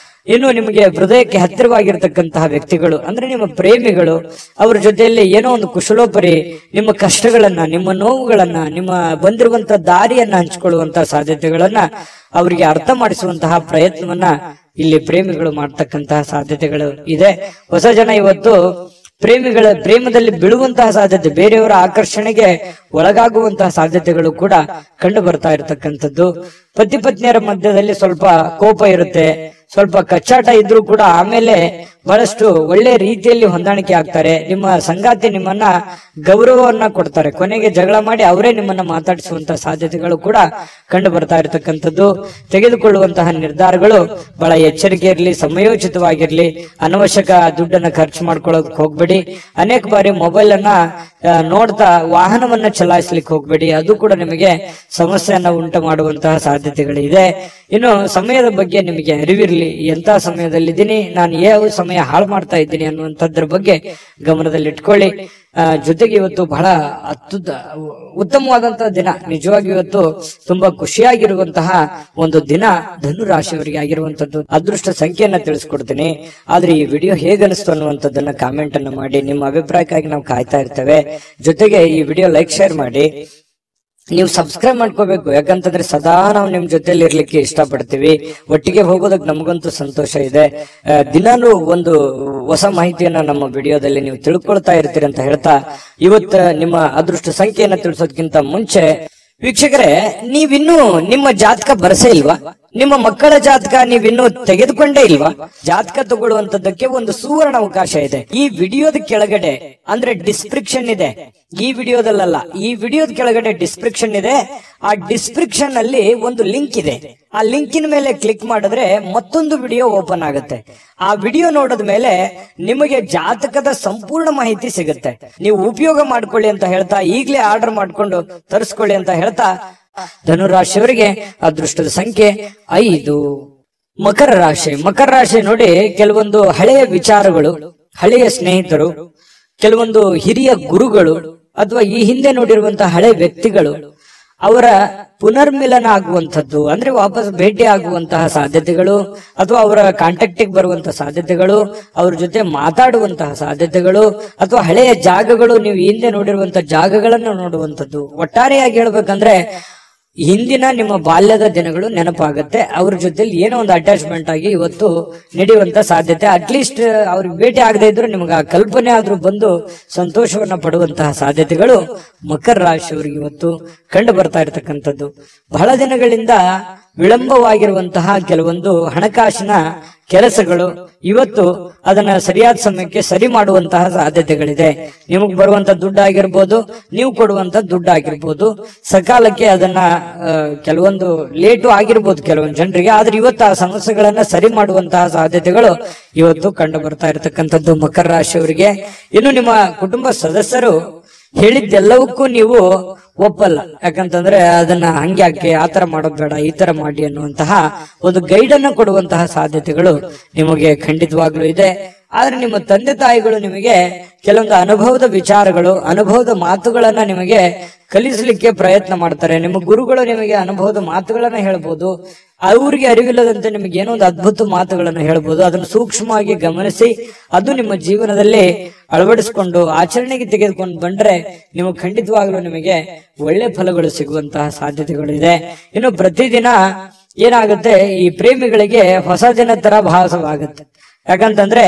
ಇನ್ನು ನಿಮಗೆ ಹೃದಯಕ್ಕೆ ಹತ್ತಿರವಾಗಿರ್ತಕ್ಕಂತಹ ವ್ಯಕ್ತಿಗಳು ಅಂದ್ರೆ ನಿಮ್ಮ ಪ್ರೇಮಿಗಳು, ಅವರ ಜೊತೆಯಲ್ಲಿ ಏನೋ ಒಂದು ಕುಶಲೋಪರಿ ನಿಮ್ಮ ಕಷ್ಟಗಳನ್ನ, ನಿಮ್ಮ ನೋವುಗಳನ್ನ, ನಿಮ್ಮ ಬಂದಿರುವಂತಹ ದಾರಿಯನ್ನ ಹಂಚಿಕೊಳ್ಳುವಂತಹ ಸಾಧ್ಯತೆಗಳನ್ನ ಅವರಿಗೆ ಅರ್ಥ ಮಾಡಿಸುವಂತಹ ಪ್ರಯತ್ನವನ್ನ ಇಲ್ಲಿ ಪ್ರೇಮಿಗಳು ಮಾಡ್ತಕ್ಕಂತಹ ಸಾಧ್ಯತೆಗಳು ಇದೆ. ಹೊಸ ಜನ ಇವತ್ತು ಪ್ರೇಮದಲ್ಲಿ ಬೀಳುವಂತಹ ಸಾಧ್ಯತೆ, ಬೇರೆಯವರ ಆಕರ್ಷಣೆಗೆ ಒಳಗಾಗುವಂತಹ ಸಾಧ್ಯತೆಗಳು ಕೂಡ ಕಂಡು ಬರ್ತಾ ಇರತಕ್ಕಂಥದ್ದು. ಪತಿ ಪತ್ನಿಯರ ಮಧ್ಯದಲ್ಲಿ ಸ್ವಲ್ಪ ಕೋಪ ಇರುತ್ತೆ, ಸ್ವಲ್ಪ ಕಚ್ಚಾಟ ಇದ್ರೂ ಕೂಡ ಆಮೇಲೆ ಬಹಳಷ್ಟು ಒಳ್ಳೆ ರೀತಿಯಲ್ಲಿ ಹೊಂದಾಣಿಕೆ ಆಗ್ತಾರೆ. ನಿಮ್ಮ ಸಂಗಾತಿ ನಿಮ್ಮನ್ನ ಗೌರವವನ್ನ ಕೊಡ್ತಾರೆ, ಕೊನೆಗೆ ಜಗಳ ಮಾಡಿ ಅವರೇ ನಿಮ್ಮನ್ನ ಮಾತಾಡಿಸುವಂತಹ ಸಾಧ್ಯತೆಗಳು ಕೂಡ ಕಂಡು ಬರ್ತಾ ಇರತಕ್ಕಂಥದ್ದು. ತೆಗೆದುಕೊಳ್ಳುವಂತಹ ನಿರ್ಧಾರಗಳು ಬಹಳ ಎಚ್ಚರಿಕೆ ಇರಲಿ, ಸಮಯೋಚಿತವಾಗಿರ್ಲಿ. ಅನವಶ್ಯಕ ದುಡ್ಡನ್ನ ಖರ್ಚು ಮಾಡ್ಕೊಳ್ಳೋದಕ್ಕೆ ಹೋಗ್ಬೇಡಿ. ಅನೇಕ ಬಾರಿ ಮೊಬೈಲ್ ಅನ್ನ ನೋಡ್ತಾ ವಾಹನವನ್ನ ಚಲಾಯಿಸ್ಲಿಕ್ಕೆ ಹೋಗ್ಬೇಡಿ, ಅದು ಕೂಡ ನಿಮಗೆ ಸಮಸ್ಯೆಯನ್ನ ಉಂಟು ಮಾಡುವಂತಹ ಸಾಧ್ಯತೆಗಳಿದೆ. ಇನ್ನು ಸಮಯದ ಬಗ್ಗೆ ನಿಮಗೆ ಅರಿವಿರ್ಲಿ, ಎಂತ ಸಮಯದಲ್ಲಿದ್ದೀನಿ, ನಾನು ಯಾವ ಸಮಯ ಹಾಳು ಮಾಡ್ತಾ ಇದ್ದೀನಿ ಅನ್ನುವಂಥದ್ರ ಬಗ್ಗೆ ಗಮನದಲ್ಲಿಟ್ಕೊಳ್ಳಿ. ಜೊತೆಗೆ ಇವತ್ತು ಬಹಳ ಉತ್ತಮವಾದಂತಹ ದಿನ, ನಿಜವಾಗಿ ಇವತ್ತು ತುಂಬಾ ಖುಷಿಯಾಗಿರುವಂತಹ ಒಂದು ದಿನ ಧನು ರಾಶಿಯವರಿಗೆ ಆಗಿರುವಂತದ್ದು. ಅದೃಷ್ಟ ಸಂಖ್ಯೆಯನ್ನ ತಿಳಿಸ್ಕೊಡ್ತೀನಿ, ಆದ್ರೆ ಈ ವಿಡಿಯೋ ಹೇಗನಿಸ್ತು ಅನ್ನುವಂಥದ್ದನ್ನ ಕಾಮೆಂಟ್ ಅನ್ನ ಮಾಡಿ. ನಿಮ್ಮ ಅಭಿಪ್ರಾಯಕ್ಕಾಗಿ ನಾವು ಕಾಯ್ತಾ ಇರ್ತೇವೆ. ಜೊತೆಗೆ ಈ ವಿಡಿಯೋ ಲೈಕ್, ಶೇರ್ ಮಾಡಿ. ನೀವು ಸಬ್ಸ್ಕ್ರೈಬ್ ಮಾಡ್ಕೋಬೇಕು, ಯಾಕಂತಂದ್ರೆ ಸದಾ ನಾವು ನಿಮ್ ಜೊತೆಲಿ ಇರ್ಲಿಕ್ಕೆ ಇಷ್ಟಪಡ್ತೀವಿ. ಒಟ್ಟಿಗೆ ಹೋಗೋದಕ್ಕೆ ನಮಗಂತೂ ಸಂತೋಷ ಇದೆ. ದಿನಾನು ಒಂದು ಹೊಸ ಮಾಹಿತಿಯನ್ನ ನಮ್ಮ ವಿಡಿಯೋದಲ್ಲಿ ನೀವು ತಿಳ್ಕೊಳ್ತಾ ಇರ್ತೀರಿ ಅಂತ ಹೇಳ್ತಾ, ಇವತ್ತ ನಿಮ್ಮ ಅದೃಷ್ಟ ಸಂಖ್ಯೆಯನ್ನ ತಿಳಿಸೋದಕ್ಕಿಂತ ಮುಂಚೆ ವೀಕ್ಷಕರೇ, ನೀವಿನ್ನೂ ನಿಮ್ಮ ಜಾತಕ ಬರಸೇ ಇಲ್ವಾ? ನಿಮ್ಮ ಮಕ್ಕಳ ಜಾತಕ ನೀವಿನ್ನೂ ತೆಗೆದುಕೊಂಡೇ ಇಲ್ವಾ? ಜಾತಕ ತಗೊಳ್ಳುವಂತದ್ದಕ್ಕೆ ಒಂದು ಸುವರ್ಣ ಅವಕಾಶ ಇದೆ. ಈ ವಿಡಿಯೋದ ಕೆಳಗಡೆ ಅಂದ್ರೆ ಡಿಸ್ಕ್ರಿಪ್ಷನ್ ಇದೆ, ಈ ವಿಡಿಯೋದಲ್ಲ, ಈ ವಿಡಿಯೋದ ಕೆಳಗಡೆ ಡಿಸ್ಕ್ರಿಪ್ಷನ್ ಇದೆ. ಆ ಡಿಸ್ಕ್ರಿಪ್ಷನ್ ಅಲ್ಲಿ ಒಂದು ಲಿಂಕ್ ಇದೆ. ಆ ಲಿಂಕಿನ ಮೇಲೆ ಕ್ಲಿಕ್ ಮಾಡಿದ್ರೆ ಮತ್ತೊಂದು ವಿಡಿಯೋ ಓಪನ್ ಆಗುತ್ತೆ. ಆ ವಿಡಿಯೋ ನೋಡಿದ ಮೇಲೆ ನಿಮಗೆ ಜಾತಕದ ಸಂಪೂರ್ಣ ಮಾಹಿತಿ ಸಿಗುತ್ತೆ. ನೀವು ಉಪಯೋಗ ಮಾಡ್ಕೊಳ್ಳಿ ಅಂತ ಹೇಳ್ತಾ, ಈಗಲೇ ಆರ್ಡರ್ ಮಾಡ್ಕೊಂಡು ತರಿಸ್ಕೊಳ್ಳಿ ಅಂತ ಹೇಳ್ತಾ, ಧನುರಾಶಿಯವರಿಗೆ ಅದೃಷ್ಟದ ಸಂಖ್ಯೆ 5. ಮಕರ ರಾಶಿ ನೋಡಿ, ಕೆಲವೊಂದು ಹಳೆಯ ವಿಚಾರಗಳು, ಹಳೆಯ ಸ್ನೇಹಿತರು, ಕೆಲವೊಂದು ಹಿರಿಯ ಗುರುಗಳು ಅಥವಾ ಈ ಹಿಂದೆ ನೋಡಿರುವಂತಹ ಹಳೆ ವ್ಯಕ್ತಿಗಳು, ಅವರ ಪುನರ್ಮಿಲನ ಆಗುವಂಥದ್ದು, ಅಂದ್ರೆ ವಾಪಸ್ ಭೇಟಿ ಆಗುವಂತಹ ಸಾಧ್ಯತೆಗಳು, ಅಥವಾ ಅವರ ಕಾಂಟ್ಯಾಕ್ಟಿಗೆ ಬರುವಂತಹ ಸಾಧ್ಯತೆಗಳು, ಅವ್ರ ಜೊತೆ ಮಾತಾಡುವಂತಹ ಸಾಧ್ಯತೆಗಳು, ಅಥವಾ ಹಳೆಯ ಜಾಗಗಳು, ನೀವು ಹಿಂದೆ ನೋಡಿರುವಂತಹ ಜಾಗಗಳನ್ನು ನೋಡುವಂಥದ್ದು. ಒಟ್ಟಾರೆಯಾಗಿ ಹೇಳ್ಬೇಕಂದ್ರೆ ಹಿಂದಿನ ನಿಮ್ಮ ಬಾಲ್ಯದ ದಿನಗಳು ನೆನಪಾಗುತ್ತೆ. ಅವ್ರ ಜೊತೆಲಿ ಏನೋ ಒಂದು ಅಟ್ಯಾಚ್ಮೆಂಟ್ ಆಗಿ ಇವತ್ತು ನಡೆಯುವಂತ ಸಾಧ್ಯತೆ. ಅಟ್ಲೀಸ್ಟ್ ಅವ್ರಿಗೆ ಭೇಟಿ ಆಗದೆ ಇದ್ರು ನಿಮ್ಗೆ ಆ ಕಲ್ಪನೆ ಆದ್ರೂ ಬಂದು ಸಂತೋಷವನ್ನ ಪಡುವಂತಹ ಸಾಧ್ಯತೆಗಳು ಮಕರ ರಾಶಿಯವರಿಗೆ ಇವತ್ತು ಕಂಡು ಬರ್ತಾ ಇರತಕ್ಕಂಥದ್ದು. ಬಹಳ ದಿನಗಳಿಂದ ವಿಳಂಬವಾಗಿರುವಂತಹ ಕೆಲವೊಂದು ಹಣಕಾಸಿನ ಕೆಲಸಗಳು ಇವತ್ತು ಅದನ್ನ ಸರಿಯಾದ ಸಮಯಕ್ಕೆ ಸರಿ ಮಾಡುವಂತಹ ಸಾಧ್ಯತೆಗಳಿದೆ. ನಿಮಗ್ ಬರುವಂತ ದುಡ್ಡು ಆಗಿರ್ಬೋದು, ನೀವು ಕೊಡುವಂತ ದುಡ್ಡು ಆಗಿರ್ಬೋದು, ಸಕಾಲಕ್ಕೆ ಅದನ್ನ ಕೆಲವೊಂದು ಲೇಟು ಆಗಿರ್ಬೋದು ಕೆಲವೊಂದು ಜನರಿಗೆ, ಆದ್ರೆ ಇವತ್ತು ಆ ಸಮಸ್ಯೆಗಳನ್ನ ಸರಿ ಮಾಡುವಂತಹ ಸಾಧ್ಯತೆಗಳು ಇವತ್ತು ಕಂಡು ಬರ್ತಾ ಇರತಕ್ಕಂಥದ್ದು ಮಕರ ರಾಶಿಯವರಿಗೆ. ಇನ್ನು ನಿಮ್ಮ ಕುಟುಂಬ ಸದಸ್ಯರು ಹೇಳಿದ್ದೆಲ್ಲವಕ್ಕೂ ನೀವು ಒಪ್ಪಲ್ಲ, ಯಾಕಂತಂದ್ರೆ ಅದನ್ನ ಹಂಗ್ಯಾಕೆ, ಆತರ ಮಾಡೋದ್ ಬೇಡ, ಈ ತರ ಮಾಡಿ ಅನ್ನುವಂತಹ ಒಂದು ಗೈಡ್ ಅನ್ನ ಕೊಡುವಂತಹ ಸಾಧ್ಯತೆಗಳು ನಿಮಗೆ ಖಂಡಿತವಾಗ್ಲೂ ಇದೆ. ಆದ್ರೆ ನಿಮ್ಮ ತಂದೆ ತಾಯಿಗಳು ನಿಮಗೆ ಕೆಲವೊಂದು ಅನುಭವದ ವಿಚಾರಗಳು, ಅನುಭವದ ಮಾತುಗಳನ್ನ ನಿಮಗೆ ಕಲಿಸಲಿಕ್ಕೆ ಪ್ರಯತ್ನ ಮಾಡ್ತಾರೆ. ನಿಮ್ಮ ಗುರುಗಳು ನಿಮಗೆ ಅನುಭವದ ಮಾತುಗಳನ್ನ ಹೇಳ್ಬೋದು, ಅವ್ರಿಗೆ ಅರಿವಿಲ್ಲದಂತೆ ನಿಮಗೆ ಏನೋ ಒಂದು ಅದ್ಭುತ ಮಾತುಗಳನ್ನು ಹೇಳ್ಬೋದು. ಅದನ್ನು ಸೂಕ್ಷ್ಮವಾಗಿ ಗಮನಿಸಿ ಅದು ನಿಮ್ಮ ಜೀವನದಲ್ಲಿ ಅಳವಡಿಸಿಕೊಂಡು ಆಚರಣೆಗೆ ತೆಗೆದುಕೊಂಡು ಬಂದ್ರೆ ನೀವು ಖಂಡಿತವಾಗ್ಲೂ ನಿಮಗೆ ಒಳ್ಳೆ ಫಲಗಳು ಸಿಗುವಂತಹ ಸಾಧ್ಯತೆಗಳು ಇದೆ. ಇನ್ನು ಪ್ರತಿದಿನ ಏನಾಗುತ್ತೆ, ಈ ಪ್ರೇಮಿಗಳಿಗೆ ಹೊಸ ದಿನ ತರ ಭಾಸವಾಗುತ್ತೆ. ಯಾಕಂತಂದ್ರೆ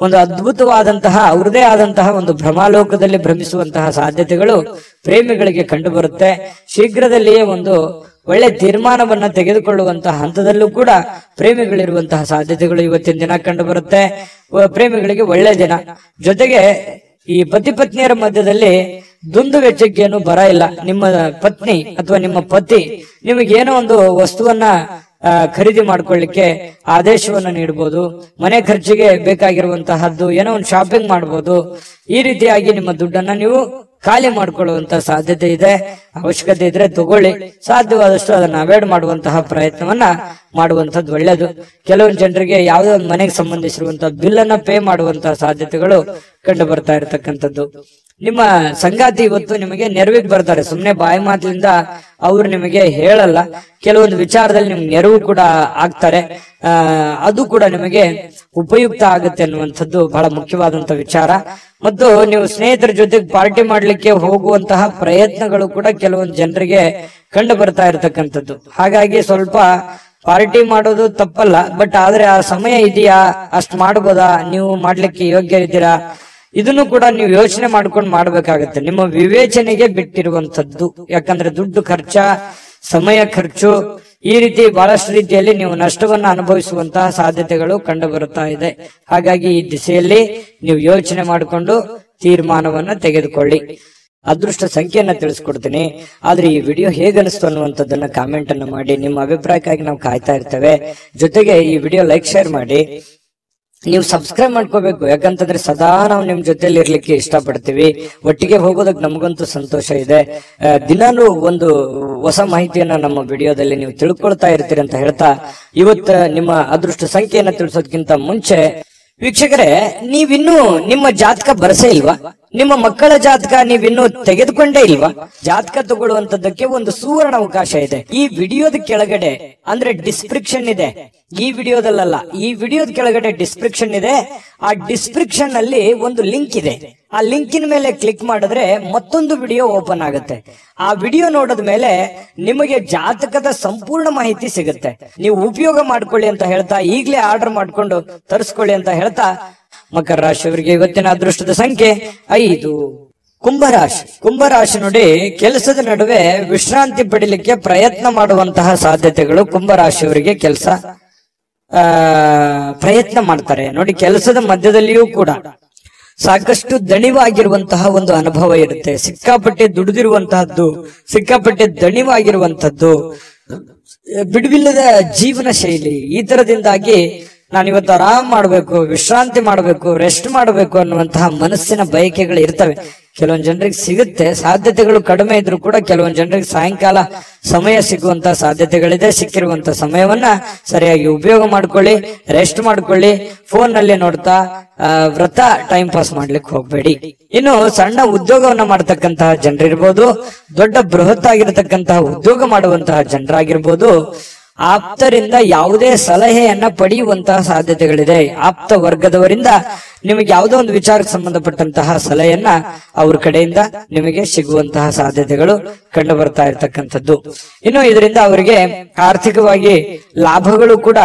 ಒಂದು ಅದ್ಭುತವಾದಂತಹ ಅವ್ರದೇ ಆದಂತಹ ಒಂದು ಭ್ರಮಾಲೋಕದಲ್ಲಿ ಭ್ರಮಿಸುವಂತಹ ಸಾಧ್ಯತೆಗಳು ಪ್ರೇಮಿಗಳಿಗೆ ಕಂಡು ಬರುತ್ತೆ. ಶೀಘ್ರದಲ್ಲಿಯೇ ಒಂದು ಒಳ್ಳೆ ತೀರ್ಮಾನವನ್ನ ತೆಗೆದುಕೊಳ್ಳುವಂತಹ ಹಂತದಲ್ಲೂ ಕೂಡ ಪ್ರೇಮಿಗಳಿರುವಂತಹ ಸಾಧ್ಯತೆಗಳು ಇವತ್ತಿನ ದಿನ ಕಂಡು ಬರುತ್ತೆ. ಪ್ರೇಮಿಗಳಿಗೆ ಒಳ್ಳೆ ದಿನ. ಜೊತೆಗೆ ಈ ಪತಿ ಪತ್ನಿಯರ ಮಧ್ಯದಲ್ಲಿ ದುಂದು ವೆಚ್ಚಕ್ಕೇನು ಬರ ಇಲ್ಲ. ನಿಮ್ಮ ಪತ್ನಿ ಅಥವಾ ನಿಮ್ಮ ಪತಿ ನಿಮಗೇನೋ ಒಂದು ವಸ್ತುವನ್ನ ಖರೀದಿ ಮಾಡ್ಕೊಳ್ಳಿಕ್ಕೆ ಆದೇಶವನ್ನ ನೀಡಬಹುದು. ಮನೆ ಖರ್ಚಿಗೆ ಬೇಕಾಗಿರುವಂತಹದ್ದು ಏನೋ ಒಂದು ಶಾಪಿಂಗ್ ಮಾಡಬಹುದು. ಈ ರೀತಿಯಾಗಿ ನಿಮ್ಮ ದುಡ್ಡನ್ನ ನೀವು ಖಾಲಿ ಮಾಡ್ಕೊಳ್ಳುವಂತ ಸಾಧ್ಯತೆ ಇದೆ. ಅವಶ್ಯಕತೆ ಇದ್ರೆ ತಗೊಳ್ಳಿ, ಸಾಧ್ಯವಾದಷ್ಟು ಅದನ್ನ ಅವಾಯ್ಡ್ ಮಾಡುವಂತಹ ಪ್ರಯತ್ನವನ್ನ ಮಾಡುವಂತದ್ದು ಒಳ್ಳೇದು. ಕೆಲವೊಂದು ಜನರಿಗೆ ಯಾವುದೋ ಒಂದು ಮನೆಗೆ ಸಂಬಂಧಿಸಿರುವಂತಹ ಬಿಲ್ ಅನ್ನ ಪೇ ಮಾಡುವಂತಹ ಸಾಧ್ಯತೆಗಳು ಕಂಡು ಬರ್ತಾ ಇರತಕ್ಕಂಥದ್ದು. ನಿಮ್ಮ ಸಂಗಾತಿ ಇವತ್ತು ನಿಮಗೆ ನೆರವಿಗೆ ಬರ್ತಾರೆ. ಸುಮ್ನೆ ಬಾಯಿ ಮಾತಿನಿಂದ ಅವ್ರು ನಿಮಗೆ ಹೇಳಲ್ಲ, ಕೆಲವೊಂದು ವಿಚಾರದಲ್ಲಿ ನಿಮ್ಗೆ ನೆರವು ಕೂಡ ಆಗ್ತಾರೆ. ಅದು ಕೂಡ ನಿಮಗೆ ಉಪಯುಕ್ತ ಆಗುತ್ತೆ ಅನ್ನುವಂಥದ್ದು ಬಹಳ ಮುಖ್ಯವಾದಂತ ವಿಚಾರ. ಮತ್ತು ನೀವು ಸ್ನೇಹಿತರ ಜೊತೆಗೆ ಪಾರ್ಟಿ ಮಾಡ್ಲಿಕ್ಕೆ ಹೋಗುವಂತಹ ಪ್ರಯತ್ನಗಳು ಕೂಡ ಕೆಲವೊಂದು ಜನರಿಗೆ ಕಂಡು ಬರ್ತಾ ಇರತಕ್ಕಂಥದ್ದು. ಹಾಗಾಗಿ ಸ್ವಲ್ಪ ಪಾರ್ಟಿ ಮಾಡೋದು ತಪ್ಪಲ್ಲ, ಬಟ್ ಆದ್ರೆ ಆ ಸಮಯ ಇದೆಯಾ, ಅಷ್ಟ್ ಮಾಡ್ಬೋದಾ, ನೀವು ಮಾಡ್ಲಿಕ್ಕೆ ಯೋಗ್ಯ ಇದ್ದೀರಾ, ಇದನ್ನು ಕೂಡ ನೀವು ಯೋಚನೆ ಮಾಡ್ಕೊಂಡು ಮಾಡ್ಬೇಕಾಗತ್ತೆ. ನಿಮ್ಮ ವಿವೇಚನೆಗೆ ಬಿಟ್ಟಿರುವಂತದ್ದು. ಯಾಕಂದ್ರೆ ದುಡ್ಡು ಖರ್ಚ, ಸಮಯ ಖರ್ಚು, ಈ ರೀತಿ ಬಹಳಷ್ಟು ರೀತಿಯಲ್ಲಿ ನೀವು ನಷ್ಟವನ್ನ ಅನುಭವಿಸುವಂತಹ ಸಾಧ್ಯತೆಗಳು ಕಂಡು ಬರುತ್ತಾ ಇದೆ. ಹಾಗಾಗಿ ಈ ದಿಸೆಯಲ್ಲಿ ನೀವು ಯೋಚನೆ ಮಾಡಿಕೊಂಡು ತೀರ್ಮಾನವನ್ನ ತೆಗೆದುಕೊಳ್ಳಿ. ಅದೃಷ್ಟ ಸಂಖ್ಯೆಯನ್ನ ತಿಳಿಸ್ಕೊಡ್ತೀನಿ. ಆದ್ರೆ ಈ ವಿಡಿಯೋ ಹೇಗನಿಸ್ತು ಅನ್ನುವಂಥದ್ದನ್ನ ಕಾಮೆಂಟ್ ಅನ್ನು ಮಾಡಿ. ನಿಮ್ಮ ಅಭಿಪ್ರಾಯಕ್ಕಾಗಿ ನಾವು ಕಾಯ್ತಾ ಇರ್ತೇವೆ. ಜೊತೆಗೆ ಈ ವಿಡಿಯೋ ಲೈಕ್, ಶೇರ್ ಮಾಡಿ. ನೀವು ಸಬ್ಸ್ಕ್ರೈಬ್ ಮಾಡ್ಕೋಬೇಕು. ಯಾಕಂತಂದ್ರೆ ಸದಾ ನಾವು ನಿಮ್ ಜೊತೆಲಿ ಇರ್ಲಿಕ್ಕೆ ಇಷ್ಟಪಡ್ತೀವಿ. ಒಟ್ಟಿಗೆ ಹೋಗೋದಕ್ಕೆ ನಮಗಂತೂ ಸಂತೋಷ ಇದೆ. ದಿನಾನು ಒಂದು ಹೊಸ ಮಾಹಿತಿಯನ್ನ ನಮ್ಮ ವಿಡಿಯೋದಲ್ಲಿ ನೀವು ತಿಳ್ಕೊಳ್ತಾ ಇರ್ತೀರಿ ಅಂತ ಹೇಳ್ತಾ, ಇವತ್ತು ನಿಮ್ಮ ಅದೃಷ್ಟ ಸಂಖ್ಯೆಯನ್ನ ತಿಳಿಸೋದಕ್ಕಿಂತ ಮುಂಚೆ ವೀಕ್ಷಕರೇ, ನೀವಿನ್ನೂ ನಿಮ್ಮ ಜಾತಕ ಬರಸೇ ಇಲ್ವಾ? ನಿಮ್ಮ ಮಕ್ಕಳ ಜಾತಕ ನೀವಿನ್ನೂ ತೆಗೆದುಕೊಂಡೇ ಇಲ್ವಾ? ಜಾತಕ ತಗೊಳ್ಳುವಂತದ್ದಕ್ಕೆ ಒಂದು ಸುವರ್ಣ ಅವಕಾಶ ಇದೆ. ಈ ವಿಡಿಯೋದ ಕೆಳಗಡೆ ಅಂದ್ರೆ ಡಿಸ್ಕ್ರಿಪ್ಷನ್ ಇದೆ. ಈ ವಿಡಿಯೋದಲ್ಲ, ಈ ವಿಡಿಯೋದ ಕೆಳಗಡೆ ಡಿಸ್ಕ್ರಿಪ್ಷನ್ ಇದೆ. ಆ ಡಿಸ್ಕ್ರಿಪ್ಷನ್ ಅಲ್ಲಿ ಒಂದು ಲಿಂಕ್ ಇದೆ. ಆ ಲಿಂಕಿನ ಮೇಲೆ ಕ್ಲಿಕ್ ಮಾಡಿದ್ರೆ ಮತ್ತೊಂದು ವಿಡಿಯೋ ಓಪನ್ ಆಗುತ್ತೆ. ಆ ವಿಡಿಯೋ ನೋಡಿದ ಮೇಲೆ ನಿಮಗೆ ಜಾತಕದ ಸಂಪೂರ್ಣ ಮಾಹಿತಿ ಸಿಗುತ್ತೆ. ನೀವು ಉಪಯೋಗ ಮಾಡ್ಕೊಳ್ಳಿ ಅಂತ ಹೇಳ್ತಾ, ಈಗಲೇ ಆರ್ಡರ್ ಮಾಡ್ಕೊಂಡು ತರಿಸ್ಕೊಳ್ಳಿ ಅಂತ ಹೇಳ್ತಾ, ಮಕರ ರಾಶಿಯವರಿಗೆ ಇವತ್ತಿನ ಅದೃಷ್ಟದ ಸಂಖ್ಯೆ 5. ಕುಂಭರಾಶಿ ನೋಡಿ, ಕೆಲಸದ ನಡುವೆ ವಿಶ್ರಾಂತಿ ಪಡಿಲಿಕ್ಕೆ ಪ್ರಯತ್ನ ಮಾಡುವಂತಹ ಸಾಧ್ಯತೆಗಳು ಕುಂಭರಾಶಿಯವರಿಗೆ ಪ್ರಯತ್ನ ಮಾಡ್ತಾರೆ ನೋಡಿ. ಕೆಲಸದ ಮಧ್ಯದಲ್ಲಿಯೂ ಕೂಡ ಸಾಕಷ್ಟು ದಣಿವಾಗಿರುವಂತಹ ಒಂದು ಅನುಭವ ಇರುತ್ತೆ. ಸಿಕ್ಕಾಪಟ್ಟೆ ದುಡಿದಿರುವಂತಹದ್ದು, ಸಿಕ್ಕಾಪಟ್ಟೆ ದಣಿವಾಗಿರುವಂತಹದ್ದು, ಬಿಡುವಿಲ್ಲದ ಜೀವನ ಶೈಲಿ, ಈ ತರದಿಂದಾಗಿ ನಾನಿವತ್ತು ಆರಾಮ್ ಮಾಡ್ಬೇಕು, ವಿಶ್ರಾಂತಿ ಮಾಡ್ಬೇಕು, ರೆಸ್ಟ್ ಮಾಡ್ಬೇಕು ಅನ್ನುವಂತಹ ಮನಸ್ಸಿನ ಬಯಕೆಗಳು ಇರ್ತವೆ. ಕೆಲವೊಂದು ಜನರಿಗೆ ಸಿಗುತ್ತೆ, ಸಾಧ್ಯತೆಗಳು ಕಡಿಮೆ ಇದ್ರೂ ಕೂಡ ಕೆಲವೊಂದು ಜನರಿಗೆ ಸಾಯಂಕಾಲ ಸಮಯ ಸಿಗುವಂತ ಸಾಧ್ಯತೆಗಳಿದೆ. ಸಿಕ್ಕಿರುವಂತ ಸಮಯವನ್ನ ಸರಿಯಾಗಿ ಉಪಯೋಗ ಮಾಡ್ಕೊಳ್ಳಿ, ರೆಸ್ಟ್ ಮಾಡ್ಕೊಳ್ಳಿ. ಫೋನ್ ನಲ್ಲಿ ನೋಡ್ತಾ ವ್ರತ ಟೈಮ್ ಪಾಸ್ ಮಾಡ್ಲಿಕ್ಕೆ ಹೋಗ್ಬೇಡಿ. ಇನ್ನು ಸಣ್ಣ ಉದ್ಯೋಗವನ್ನ ಮಾಡತಕ್ಕಂತಹ ಜನರಿರ್ಬೋದು, ದೊಡ್ಡ ಬೃಹತ್ ಆಗಿರತಕ್ಕಂತಹ ಉದ್ಯೋಗ ಮಾಡುವಂತಹ ಜನರಾಗಿರ್ಬೋದು, ಆಪ್ತರಿಂದ ಯಾವುದೇ ಸಲಹೆಯನ್ನ ಪಡೆಯುವಂತಹ ಸಾಧ್ಯತೆಗಳಿದೆ. ಆಪ್ತ ವರ್ಗದವರಿಂದ ನಿಮಗೆ ಯಾವುದೋ ಒಂದು ವಿಚಾರಕ್ಕೆ ಸಂಬಂಧಪಟ್ಟಂತಹ ಸಲಹೆಯನ್ನ ಅವ್ರ ಕಡೆಯಿಂದ ನಿಮಗೆ ಸಿಗುವಂತಹ ಸಾಧ್ಯತೆಗಳು ಕಂಡು ಬರ್ತಾ ಇರತಕ್ಕಂಥದ್ದು. ಇನ್ನು ಇದರಿಂದ ಅವರಿಗೆ ಆರ್ಥಿಕವಾಗಿ ಲಾಭಗಳು ಕೂಡ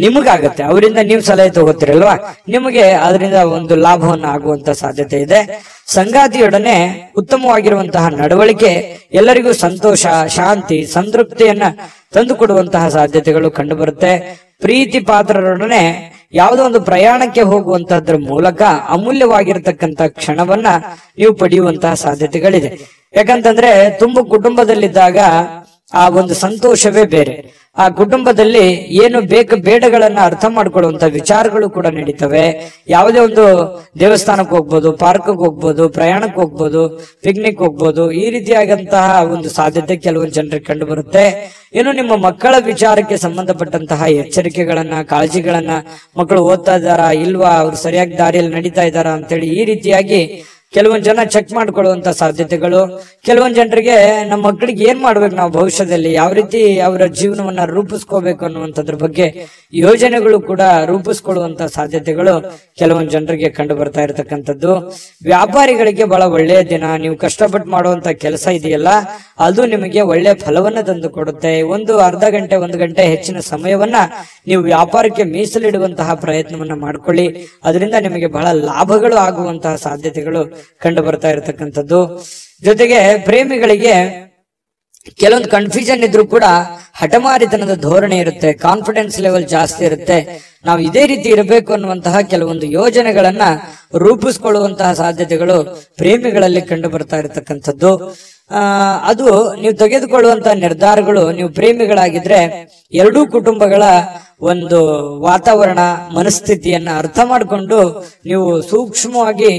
ನಿಮಗಾಗತ್ತೆ. ಅವರಿಂದ ನೀವು ಸಲಹೆ ತಗೋತೀರಲ್ವಾ, ನಿಮಗೆ ಅದರಿಂದ ಒಂದು ಲಾಭವನ್ನು ಆಗುವಂತ ಸಾಧ್ಯತೆ ಇದೆ. ಸಂಗಾತಿಯೊಡನೆ ಉತ್ತಮವಾಗಿರುವಂತಹ ನಡವಳಿಕೆ ಎಲ್ಲರಿಗೂ ಸಂತೋಷ, ಶಾಂತಿ, ಸಂತೃಪ್ತಿಯನ್ನ ತಂದುಕೊಡುವಂತಹ ಸಾಧ್ಯತೆಗಳು ಕಂಡು ಬರುತ್ತೆ. ಪ್ರೀತಿ ಪಾತ್ರರೊಡನೆ ಯಾವುದೋ ಒಂದು ಪ್ರಯಾಣಕ್ಕೆ ಹೋಗುವಂತಹದ್ರ ಮೂಲಕ ಅಮೂಲ್ಯವಾಗಿರತಕ್ಕಂತ ಕ್ಷಣವನ್ನ ನೀವು ಪಡೆಯುವಂತಹ ಸಾಧ್ಯತೆಗಳಿದೆ. ಯಾಕಂತಂದ್ರೆ ತುಂಬ ಕುಟುಂಬದಲ್ಲಿದ್ದಾಗ ಆ ಒಂದು ಸಂತೋಷವೇ ಬೇರೆ. ಆ ಕುಟುಂಬದಲ್ಲಿ ಏನು ಬೇಡಗಳನ್ನ ಅರ್ಥ ಮಾಡ್ಕೊಳ್ಳುವಂತ ವಿಚಾರಗಳು ಕೂಡ ನಡೀತವೆ. ಯಾವುದೇ ಒಂದು ದೇವಸ್ಥಾನಕ್ಕೆ ಹೋಗ್ಬೋದು, ಪಾರ್ಕ್ಗೆ ಹೋಗ್ಬೋದು, ಪ್ರಯಾಣಕ್ಕೆ ಹೋಗ್ಬೋದು, ಪಿಕ್ನಿಕ್ ಹೋಗ್ಬೋದು. ಈ ರೀತಿಯಾದಂತಹ ಒಂದು ಸಾಧ್ಯತೆ ಕೆಲವೊಂದು ಜನರಿಗೆ ಕಂಡು ಬರುತ್ತೆ. ಇನ್ನು ನಿಮ್ಮ ಮಕ್ಕಳ ವಿಚಾರಕ್ಕೆ ಸಂಬಂಧಪಟ್ಟಂತಹ ಎಚ್ಚರಿಕೆಗಳನ್ನ, ಕಾಳಜಿಗಳನ್ನ, ಮಕ್ಕಳು ಓದ್ತಾ ಇದ್ದಾರಾ ಇಲ್ವಾ, ಅವ್ರು ಸರಿಯಾಗಿ ದಾರಿಯಲ್ಲಿ ನಡೀತಾ ಇದ್ದಾರಾ ಅಂತೇಳಿ ಈ ರೀತಿಯಾಗಿ ಕೆಲವೊಂದು ಜನ ಚೆಕ್ ಮಾಡ್ಕೊಳ್ಳುವಂತ ಸಾಧ್ಯತೆಗಳು. ಕೆಲವೊಂದು ಜನರಿಗೆ ನಮ್ಮ ಮಕ್ಕಳಿಗೆ ಏನ್ ಮಾಡ್ಬೇಕು, ನಾವು ಭವಿಷ್ಯದಲ್ಲಿ ಯಾವ ರೀತಿ ಅವರ ಜೀವನವನ್ನ ರೂಪಿಸ್ಕೋಬೇಕು ಅನ್ನುವಂಥದ್ರ ಬಗ್ಗೆ ಯೋಜನೆಗಳು ಕೂಡ ರೂಪಿಸ್ಕೊಳ್ಳುವಂತ ಸಾಧ್ಯತೆಗಳು ಕೆಲವೊಂದು ಜನರಿಗೆ ಕಂಡು ಬರ್ತಾ ಇರತಕ್ಕಂಥದ್ದು. ವ್ಯಾಪಾರಿಗಳಿಗೆ ಬಹಳ ಒಳ್ಳೆಯ ದಿನ. ನೀವು ಕಷ್ಟಪಟ್ಟು ಮಾಡುವಂತ ಕೆಲಸ ಇದೆಯಲ್ಲ, ಅದು ನಿಮಗೆ ಒಳ್ಳೆಯ ಫಲವನ್ನ ತಂದು ಕೊಡುತ್ತೆ. ಅರ್ಧ ಗಂಟೆ 1 ಗಂಟೆ ಹೆಚ್ಚಿನ ಸಮಯವನ್ನ ನೀವು ವ್ಯಾಪಾರಕ್ಕೆ ಮೀಸಲಿಡುವಂತಹ ಪ್ರಯತ್ನವನ್ನ ಮಾಡ್ಕೊಳ್ಳಿ. ಅದರಿಂದ ನಿಮಗೆ ಬಹಳ ಲಾಭಗಳು ಆಗುವಂತಹ ಸಾಧ್ಯತೆಗಳು ಕಂಡು ಬರ್ತಾ ಇರತಕ್ಕಂಥದ್ದು. ಜೊತೆಗೆ ಪ್ರೇಮಿಗಳಿಗೆ ಕೆಲವೊಂದು ಕನ್ಫ್ಯೂಷನ್ ಇದ್ರೂ ಕೂಡ ಹಠಮಾರಿತನದ ಧೋರಣೆ ಇರುತ್ತೆ, ಕಾನ್ಫಿಡೆನ್ಸ್ ಲೆವೆಲ್ ಜಾಸ್ತಿ ಇರುತ್ತೆ. ನಾವು ಇದೇ ರೀತಿ ಇರಬೇಕು ಅನ್ನುವಂತಹ ಕೆಲವೊಂದು ಯೋಜನೆಗಳನ್ನ ರೂಪಿಸ್ಕೊಳ್ಳುವಂತಹ ಸಾಧ್ಯತೆಗಳು ಪ್ರೇಮಿಗಳಲ್ಲಿ ಕಂಡು ಬರ್ತಾ ಇರತಕ್ಕಂಥದ್ದು. ಅದು ನೀವು ತೆಗೆದುಕೊಳ್ಳುವಂತಹ ನಿರ್ಧಾರಗಳು, ನೀವು ಪ್ರೇಮಿಗಳಾಗಿದ್ರೆ ಎರಡೂ ಕುಟುಂಬಗಳ ಒಂದು ವಾತಾವರಣ, ಮನಸ್ಥಿತಿಯನ್ನ ಅರ್ಥ ಮಾಡಿಕೊಂಡು ನೀವು ಸೂಕ್ಷ್ಮವಾಗಿ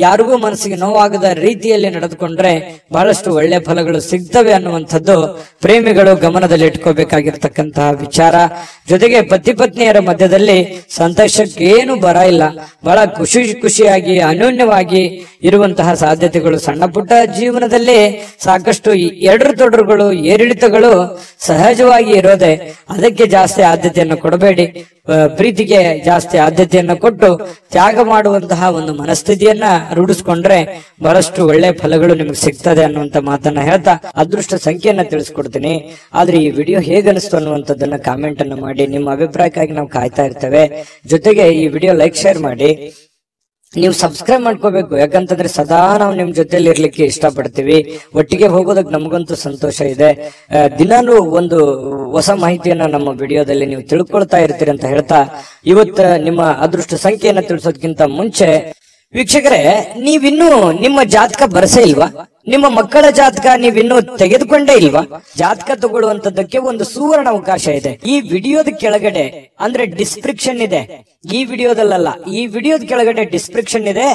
ಯಾರಿಗೂ ಮನಸ್ಸಿಗೆ ನೋವಾಗದ ರೀತಿಯಲ್ಲಿ ನಡೆದುಕೊಂಡ್ರೆ ಬಹಳಷ್ಟು ಒಳ್ಳೆ ಫಲಗಳು ಸಿಗ್ತವೆ ಅನ್ನುವಂಥದ್ದು ಪ್ರೇಮಿಗಳು ಗಮನದಲ್ಲಿ ಇಟ್ಕೋಬೇಕಾಗಿರ್ತಕ್ಕಂತಹ ವಿಚಾರ. ಜೊತೆಗೆ ಪತಿ ಪತ್ನಿಯರ ಮಧ್ಯದಲ್ಲಿ ಸಂತೋಷಕ್ಕೆ ಏನು ಬರ ಇಲ್ಲ, ಬಹಳ ಖುಷಿಯಾಗಿ ಅನ್ಯೋನ್ಯವಾಗಿ ಇರುವಂತಹ ಸಾಧ್ಯತೆಗಳು ಸಣ್ಣ ಪುಟ್ಟ ಜೀವನದಲ್ಲಿ ಸಾಕಷ್ಟು ಎಡರು ತೊಡರುಗಳು ಏರಿಳಿತಗಳು ಸಹಜವಾಗಿ ಇರೋದೆ. ಅದಕ್ಕೆ ಜಾಸ್ತಿ ಆದ್ಯತೆಯನ್ನು ಕೊಡಬೇಡಿ. ಪ್ರೀತಿಗೆ ಜಾಸ್ತಿ ಆದ್ಯತೆಯನ್ನು ಕೊಟ್ಟು ತ್ಯಾಗ ಮಾಡುವಂತಹ ಒಂದು ಮನಸ್ಥಿತಿಯನ್ನ ರೂಢಿಸ್ಕೊಂಡ್ರೆ ಬಹಳಷ್ಟು ಒಳ್ಳೆ ಫಲಗಳು ನಿಮಗೆ ಸಿಗ್ತದೆ ಅನ್ನುವಂತ ಮಾತನ್ನ ಹೇಳ್ತಾ ಅದೃಷ್ಟ ಸಂಖ್ಯೆಯನ್ನ ತಿಳಿಸ್ಕೊಡ್ತೀನಿ. ಆದ್ರೆ ಈ ವಿಡಿಯೋ ಹೇಗನಿಸ್ತು ಅನ್ನುವಂಥದ್ದನ್ನ ಕಾಮೆಂಟ್ ಅನ್ನು ಮಾಡಿ. ನಿಮ್ಮ ಅಭಿಪ್ರಾಯಕ್ಕಾಗಿ ನಾವು ಕಾಯ್ತಾ ಇರ್ತೇವೆ. ಜೊತೆಗೆ ಈ ವಿಡಿಯೋ ಲೈಕ್ ಶೇರ್ ಮಾಡಿ. ನೀವು ಸಬ್ಸ್ಕ್ರೈಬ್ ಮಾಡ್ಕೋಬೇಕು, ಯಾಕಂತಂದ್ರೆ ಸದಾ ನಾವು ನಿಮ್ ಜೊತೆಲಿ ಇರ್ಲಿಕ್ಕೆ ಇಷ್ಟಪಡ್ತೀವಿ. ಒಟ್ಟಿಗೆ ಹೋಗೋದಕ್ಕೆ ನಮಗಂತೂ ಸಂತೋಷ ಇದೆ. ದಿನಾನು ಒಂದು ಹೊಸ ಮಾಹಿತಿಯನ್ನ ನಮ್ಮ ವಿಡಿಯೋದಲ್ಲಿ ನೀವು ತಿಳ್ಕೊಳ್ತಾ ಇರ್ತೀರಿ ಅಂತ ಹೇಳ್ತಾ ಇವತ್ತು ನಿಮ್ಮ ಅದೃಷ್ಟ ಸಂಖ್ಯೆಯನ್ನ ತಿಳಿಸೋದಕ್ಕಿಂತ ಮುಂಚೆ ವೀಕ್ಷಕರೇ, ನೀವಿನ್ನೂ ನಿಮ್ಮ ಜಾತಕ ಬರಸೇ ಇಲ್ವಾ? ನಿಮ್ಮ ಮಕ್ಕಳ ಜಾತಕ ನೀವಿನ್ನೂ ತೆಗೆದುಕೊಂಡೇ ಇಲ್ವಾ? ಜಾತಕ ತಗೊಳ್ಳುವಂತದ್ದಕ್ಕೆ ಒಂದು ಸುವರ್ಣ ಅವಕಾಶ ಇದೆ. ಈ ವಿಡಿಯೋದ ಕೆಳಗಡೆ ಅಂದ್ರೆ ಡಿಸ್ಕ್ರಿಪ್ಷನ್ ಇದೆ. ಈ ವಿಡಿಯೋದಲ್ಲ, ಈ ವಿಡಿಯೋದ ಕೆಳಗಡೆ ಡಿಸ್ಕ್ರಿಪ್ಷನ್ ಇದೆ.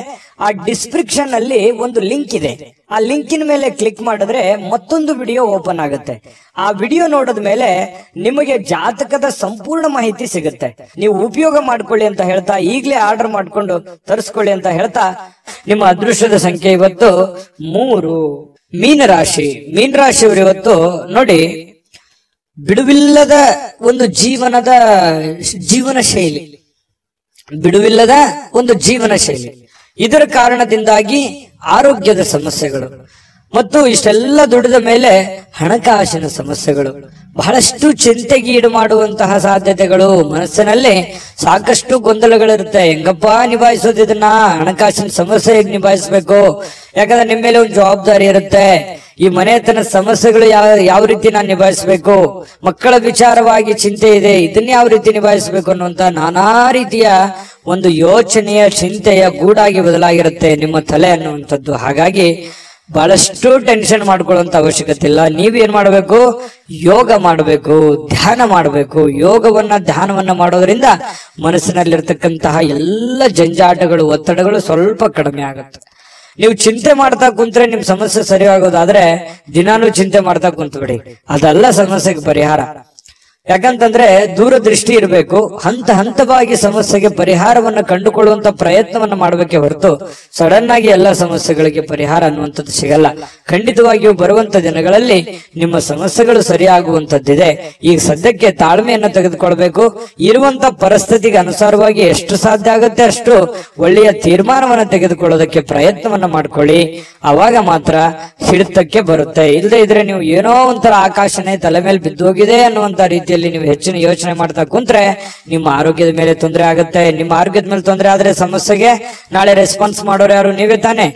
ಆ ಡಿಸ್ಕ್ರಿಪ್ಷನ್ ಅಲ್ಲಿ ಒಂದು ಲಿಂಕ್ ಇದೆ. ಆ ಲಿಂಕಿನ ಮೇಲೆ ಕ್ಲಿಕ್ ಮಾಡಿದ್ರೆ ಮತ್ತೊಂದು ವಿಡಿಯೋ ಓಪನ್ ಆಗುತ್ತೆ. ಆ ವಿಡಿಯೋ ನೋಡಿದ ಮೇಲೆ ನಿಮಗೆ ಜಾತಕದ ಸಂಪೂರ್ಣ ಮಾಹಿತಿ ಸಿಗುತ್ತೆ. ನೀವು ಉಪಯೋಗ ಮಾಡ್ಕೊಳ್ಳಿ ಅಂತ ಹೇಳ್ತಾ, ಈಗಲೇ ಆರ್ಡರ್ ಮಾಡ್ಕೊಂಡು ತರಿಸ್ಕೊಳ್ಳಿ ಅಂತ ಹೇಳ್ತಾ, ನಿಮ್ಮ ಅದೃಷ್ಟದ ಸಂಖ್ಯೆ ಇವತ್ತು 3. ಮೀನರಾಶಿ. ಮೀನರಾಶಿಯವರು ಇವತ್ತು ನೋಡಿ, ಬಿಡುವಿಲ್ಲದ ಒಂದು ಜೀವನ ಶೈಲಿ, ಬಿಡುವಿಲ್ಲದ ಒಂದು ಜೀವನ ಶೈಲಿ. ಇದರ ಕಾರಣದಿಂದಾಗಿ ಆರೋಗ್ಯದ ಸಮಸ್ಯೆಗಳು ಮತ್ತು ಇಷ್ಟೆಲ್ಲ ದುಡಿದ ಮೇಲೆ ಹಣಕಾಸಿನ ಸಮಸ್ಯೆಗಳು, ಬಹಳಷ್ಟು ಚಿಂತೆಗೀಡು ಮಾಡುವಂತಹ ಸಾಧ್ಯತೆಗಳು. ಮನಸ್ಸಿನಲ್ಲಿ ಸಾಕಷ್ಟು ಗೊಂದಲಗಳಿರುತ್ತೆ. ಹೆಂಗಪ್ಪ ನಿಭಾಯಿಸೋದು ಇದನ್ನ? ಹಣಕಾಸಿನ ಸಮಸ್ಯೆ ಹೇಗೆ ನಿಭಾಯಿಸ್ಬೇಕು? ಯಾಕಂದ್ರೆ ನಿಮ್ಮ ಮೇಲೆ ಒಂದು ಜವಾಬ್ದಾರಿ ಇರುತ್ತೆ. ಈ ಮನೆತನ ಸಮಸ್ಯೆಗಳು ಯಾವ ರೀತಿ ನಾನು ನಿಭಾಯಿಸ್ಬೇಕು? ಮಕ್ಕಳ ವಿಚಾರವಾಗಿ ಚಿಂತೆ ಇದೆ, ಇದನ್ನ ಯಾವ ರೀತಿ ನಿಭಾಯಿಸ್ಬೇಕು ಅನ್ನುವಂತ ನಾನಾ ರೀತಿಯ ಒಂದು ಯೋಚನೆಯ ಚಿಂತೆಯ ಗೂಡಾಗಿ ಬದಲಾಗಿರುತ್ತೆ ನಿಮ್ಮ ತಲೆ ಅನ್ನುವಂಥದ್ದು. ಹಾಗಾಗಿ ಬಹಳಷ್ಟು ಟೆನ್ಷನ್ ಮಾಡ್ಕೊಳ್ಳುವಂತ ಅವಶ್ಯಕತೆ ಇಲ್ಲ. ನೀವೇನ್ ಮಾಡಬೇಕು? ಯೋಗ ಮಾಡಬೇಕು, ಧ್ಯಾನ ಮಾಡಬೇಕು. ಧ್ಯಾನವನ್ನ ಮಾಡೋದ್ರಿಂದ ಮನಸ್ಸಿನಲ್ಲಿರ್ತಕ್ಕಂತಹ ಎಲ್ಲ ಜಂಜಾಟಗಳು, ಒತ್ತಡಗಳು ಸ್ವಲ್ಪ ಕಡಿಮೆ ಆಗುತ್ತೆ. ನೀವು ಚಿಂತೆ ಮಾಡ್ತಾ ಕುಂತ್ರೆ ನಿಮ್ ಸಮಸ್ಯೆ ಸರಿ ಆಗೋದಾದ್ರೆ ದಿನಾನು ಚಿಂತೆ ಮಾಡ್ತಾ ಕುಂತ್ಬಿಡಿ. ಅದೆಲ್ಲ ಸಮಸ್ಯೆಗೆ ಪರಿಹಾರ. ಯಾಕಂತಂದ್ರೆ ದೂರದೃಷ್ಟಿ ಇರಬೇಕು. ಹಂತವಾಗಿ ಸಮಸ್ಯೆಗೆ ಪರಿಹಾರವನ್ನ ಕಂಡುಕೊಳ್ಳುವಂತ ಪ್ರಯತ್ನವನ್ನ ಮಾಡಬೇಕೆ ಹೊರತು ಸಡನ್ ಆಗಿ ಎಲ್ಲ ಸಮಸ್ಯೆಗಳಿಗೆ ಪರಿಹಾರ ಅನ್ನುವಂಥದ್ದು ಸಿಗಲ್ಲ. ಖಂಡಿತವಾಗಿಯೂ ಬರುವಂತ ದಿನಗಳಲ್ಲಿ ನಿಮ್ಮ ಸಮಸ್ಯೆಗಳು ಸರಿಯಾಗುವಂತದ್ದಿದೆ. ಈಗ ಸದ್ಯಕ್ಕೆ ತಾಳ್ಮೆಯನ್ನ ತೆಗೆದುಕೊಳ್ಬೇಕು. ಇರುವಂತ ಪರಿಸ್ಥಿತಿಗೆ ಅನುಸಾರವಾಗಿ ಎಷ್ಟು ಸಾಧ್ಯ ಆಗುತ್ತೆ ಅಷ್ಟು ಒಳ್ಳೆಯ ತೀರ್ಮಾನವನ್ನ ತೆಗೆದುಕೊಳ್ಳೋದಕ್ಕೆ ಪ್ರಯತ್ನವನ್ನ ಮಾಡ್ಕೊಳ್ಳಿ. ಅವಾಗ ಮಾತ್ರ ಹಿಡಿತಕ್ಕೆ ಬರುತ್ತೆ. ಇಲ್ಲದೆ ಇದ್ರೆ ನೀವು ಏನೋ ಒಂಥರ ಆಕಾಶನೇ ತಲೆ ಮೇಲೆ ಬಿದ್ದೋಗಿದೆ ಅನ್ನುವಂತ ರೀತಿ ನೀವು ಹೆಚ್ಚಿನ ಯೋಚನೆ ಮಾಡ್ತಾ ಕುಂತ್ರೆ ನಿಮ್ಮ ಆರೋಗ್ಯದ ಮೇಲೆ ತೊಂದರೆ ಆಗುತ್ತೆ. ನಿಮ್ಮ ಆರೋಗ್ಯದ ಮೇಲೆ ತೊಂದರೆ ಆದ್ರೆ ಸಮಸ್ಯೆಗೆ ನಾಳೆ ರೆಸ್ಪಾನ್ಸ್ ಮಾಡೋರು ಯಾರು? ನೀವೇ ತಾನೆ.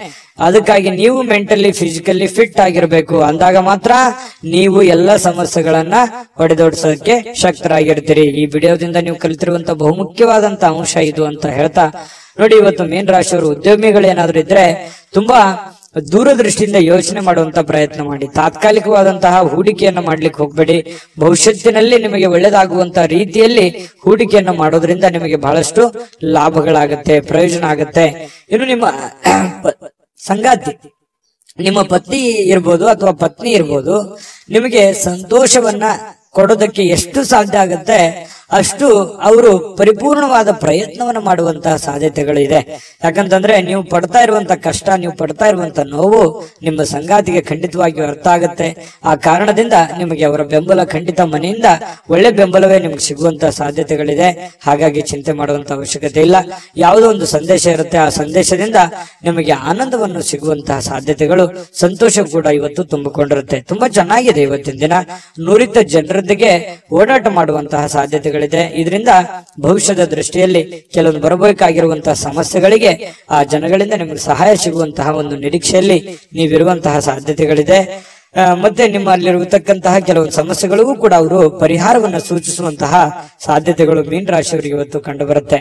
ಅದಕ್ಕಾಗಿ ನೀವು ಮೆಂಟಲಿ ಫಿಸಿಕಲಿ ಫಿಟ್ ಆಗಿರ್ಬೇಕು. ಅಂದಾಗ ಮಾತ್ರ ನೀವು ಎಲ್ಲ ಸಮಸ್ಯೆಗಳನ್ನ ಹೊಡೆದೋಡಿಸೋದಕ್ಕೆ ಶಕ್ತರಾಗಿರ್ತೀರಿ. ಈ ವಿಡಿಯೋದಿಂದ ನೀವು ಕಲಿತಿರುವಂತ ಬಹುಮುಖ್ಯವಾದಂತ ಅಂಶ ಇದು ಅಂತ ಹೇಳ್ತಾ ನೋಡಿ, ಇವತ್ತು ಮೀನ ರಾಶಿಯವರು ಉದ್ಯಮಿಗಳೇನಾದ್ರೂ ಇದ್ರೆ ತುಂಬಾ ದೂರದೃಷ್ಟಿಯಿಂದ ಯೋಚನೆ ಮಾಡುವಂತ ಪ್ರಯತ್ನ ಮಾಡಿ. ತಾತ್ಕಾಲಿಕವಾದಂತಹ ಹೂಡಿಕೆಯನ್ನ ಮಾಡ್ಲಿಕ್ಕೆ ಹೋಗ್ಬೇಡಿ. ಭವಿಷ್ಯತ್ತಿನಲ್ಲಿ ನಿಮಗೆ ಒಳ್ಳೆದಾಗುವಂತ ರೀತಿಯಲ್ಲಿ ಹೂಡಿಕೆಯನ್ನ ಮಾಡೋದ್ರಿಂದ ನಿಮಗೆ ಬಹಳಷ್ಟು ಲಾಭಗಳಾಗತ್ತೆ, ಪ್ರಯೋಜನ ಆಗತ್ತೆ. ಇನ್ನು ನಿಮ್ಮ ಸಂಗಾತಿ, ನಿಮ್ಮ ಪತಿ ಇರ್ಬೋದು ಅಥವಾ ಪತ್ನಿ ಇರ್ಬೋದು, ನಿಮಗೆ ಸಂತೋಷವನ್ನ ಕೊಡೋದಕ್ಕೆ ಎಷ್ಟು ಸಾಧ್ಯ ಆಗುತ್ತೆ ಅಷ್ಟು ಅವರು ಪರಿಪೂರ್ಣವಾದ ಪ್ರಯತ್ನವನ್ನ ಮಾಡುವಂತಹ ಸಾಧ್ಯತೆಗಳಿದೆ. ಯಾಕಂತಂದ್ರೆ ನೀವು ಪಡ್ತಾ ಇರುವಂತ ಕಷ್ಟ, ನೀವು ಪಡ್ತಾ ಇರುವಂತ ನೋವು ನಿಮ್ಮ ಸಂಗಾತಿಗೆ ಖಂಡಿತವಾಗಿಯೂ ಅರ್ಥ ಆಗುತ್ತೆ. ಆ ಕಾರಣದಿಂದ ನಿಮಗೆ ಅವರ ಬೆಂಬಲ ಖಂಡಿತ ಮನೆಯಿಂದ ಒಳ್ಳೆ ಬೆಂಬಲವೇ ನಿಮ್ಗೆ ಸಿಗುವಂತ ಸಾಧ್ಯತೆಗಳಿದೆ. ಹಾಗಾಗಿ ಚಿಂತೆ ಮಾಡುವಂತ ಅವಶ್ಯಕತೆ ಇಲ್ಲ. ಯಾವುದೋ ಒಂದು ಸಂದೇಶ ಇರುತ್ತೆ, ಆ ಸಂದೇಶದಿಂದ ನಿಮಗೆ ಆನಂದವನ್ನು ಸಿಗುವಂತಹ ಸಾಧ್ಯತೆಗಳು, ಸಂತೋಷ ಕೂಡ ಇವತ್ತು ತುಂಬಿಕೊಂಡಿರುತ್ತೆ. ತುಂಬಾ ಚೆನ್ನಾಗಿದೆ ಇವತ್ತಿನ ದಿನ. ನುರಿತ ಜನರೊಂದಿಗೆ ಓಡಾಟ ಮಾಡುವಂತಹ ಸಾಧ್ಯತೆಗಳು ಇದರಿಂದ ಭವಿಷ್ಯದ ದೃಷ್ಟಿಯಲ್ಲಿ ಕೆಲವೊಂದು ಬರಬೇಕಾಗಿರುವಂತಹ ಸಮಸ್ಯೆಗಳಿಗೆ ಆ ಜನಗಳಿಂದ ನಿಮಗೆ ಸಹಾಯ ಸಿಗುವಂತಹ ಒಂದು ನಿರೀಕ್ಷೆಯಲ್ಲಿ ನೀವಿರುವಂತಹ ಸಾಧ್ಯತೆಗಳಿದೆ. ಮತ್ತೆ ನಿಮ್ಮಲ್ಲಿರತಕ್ಕಂತಹ ಕೆಲವು ಸಮಸ್ಯೆಗಳಿಗೂ ಕೂಡ ಅವರು ಪರಿಹಾರವನ್ನ ಸೂಚಿಸುವಂತಹ ಸಾಧ್ಯತೆಗಳು ಮೀನ ರಾಶಿಯವರಿಗೆ ಇವತ್ತು ಕಂಡು ಬರುತ್ತೆ.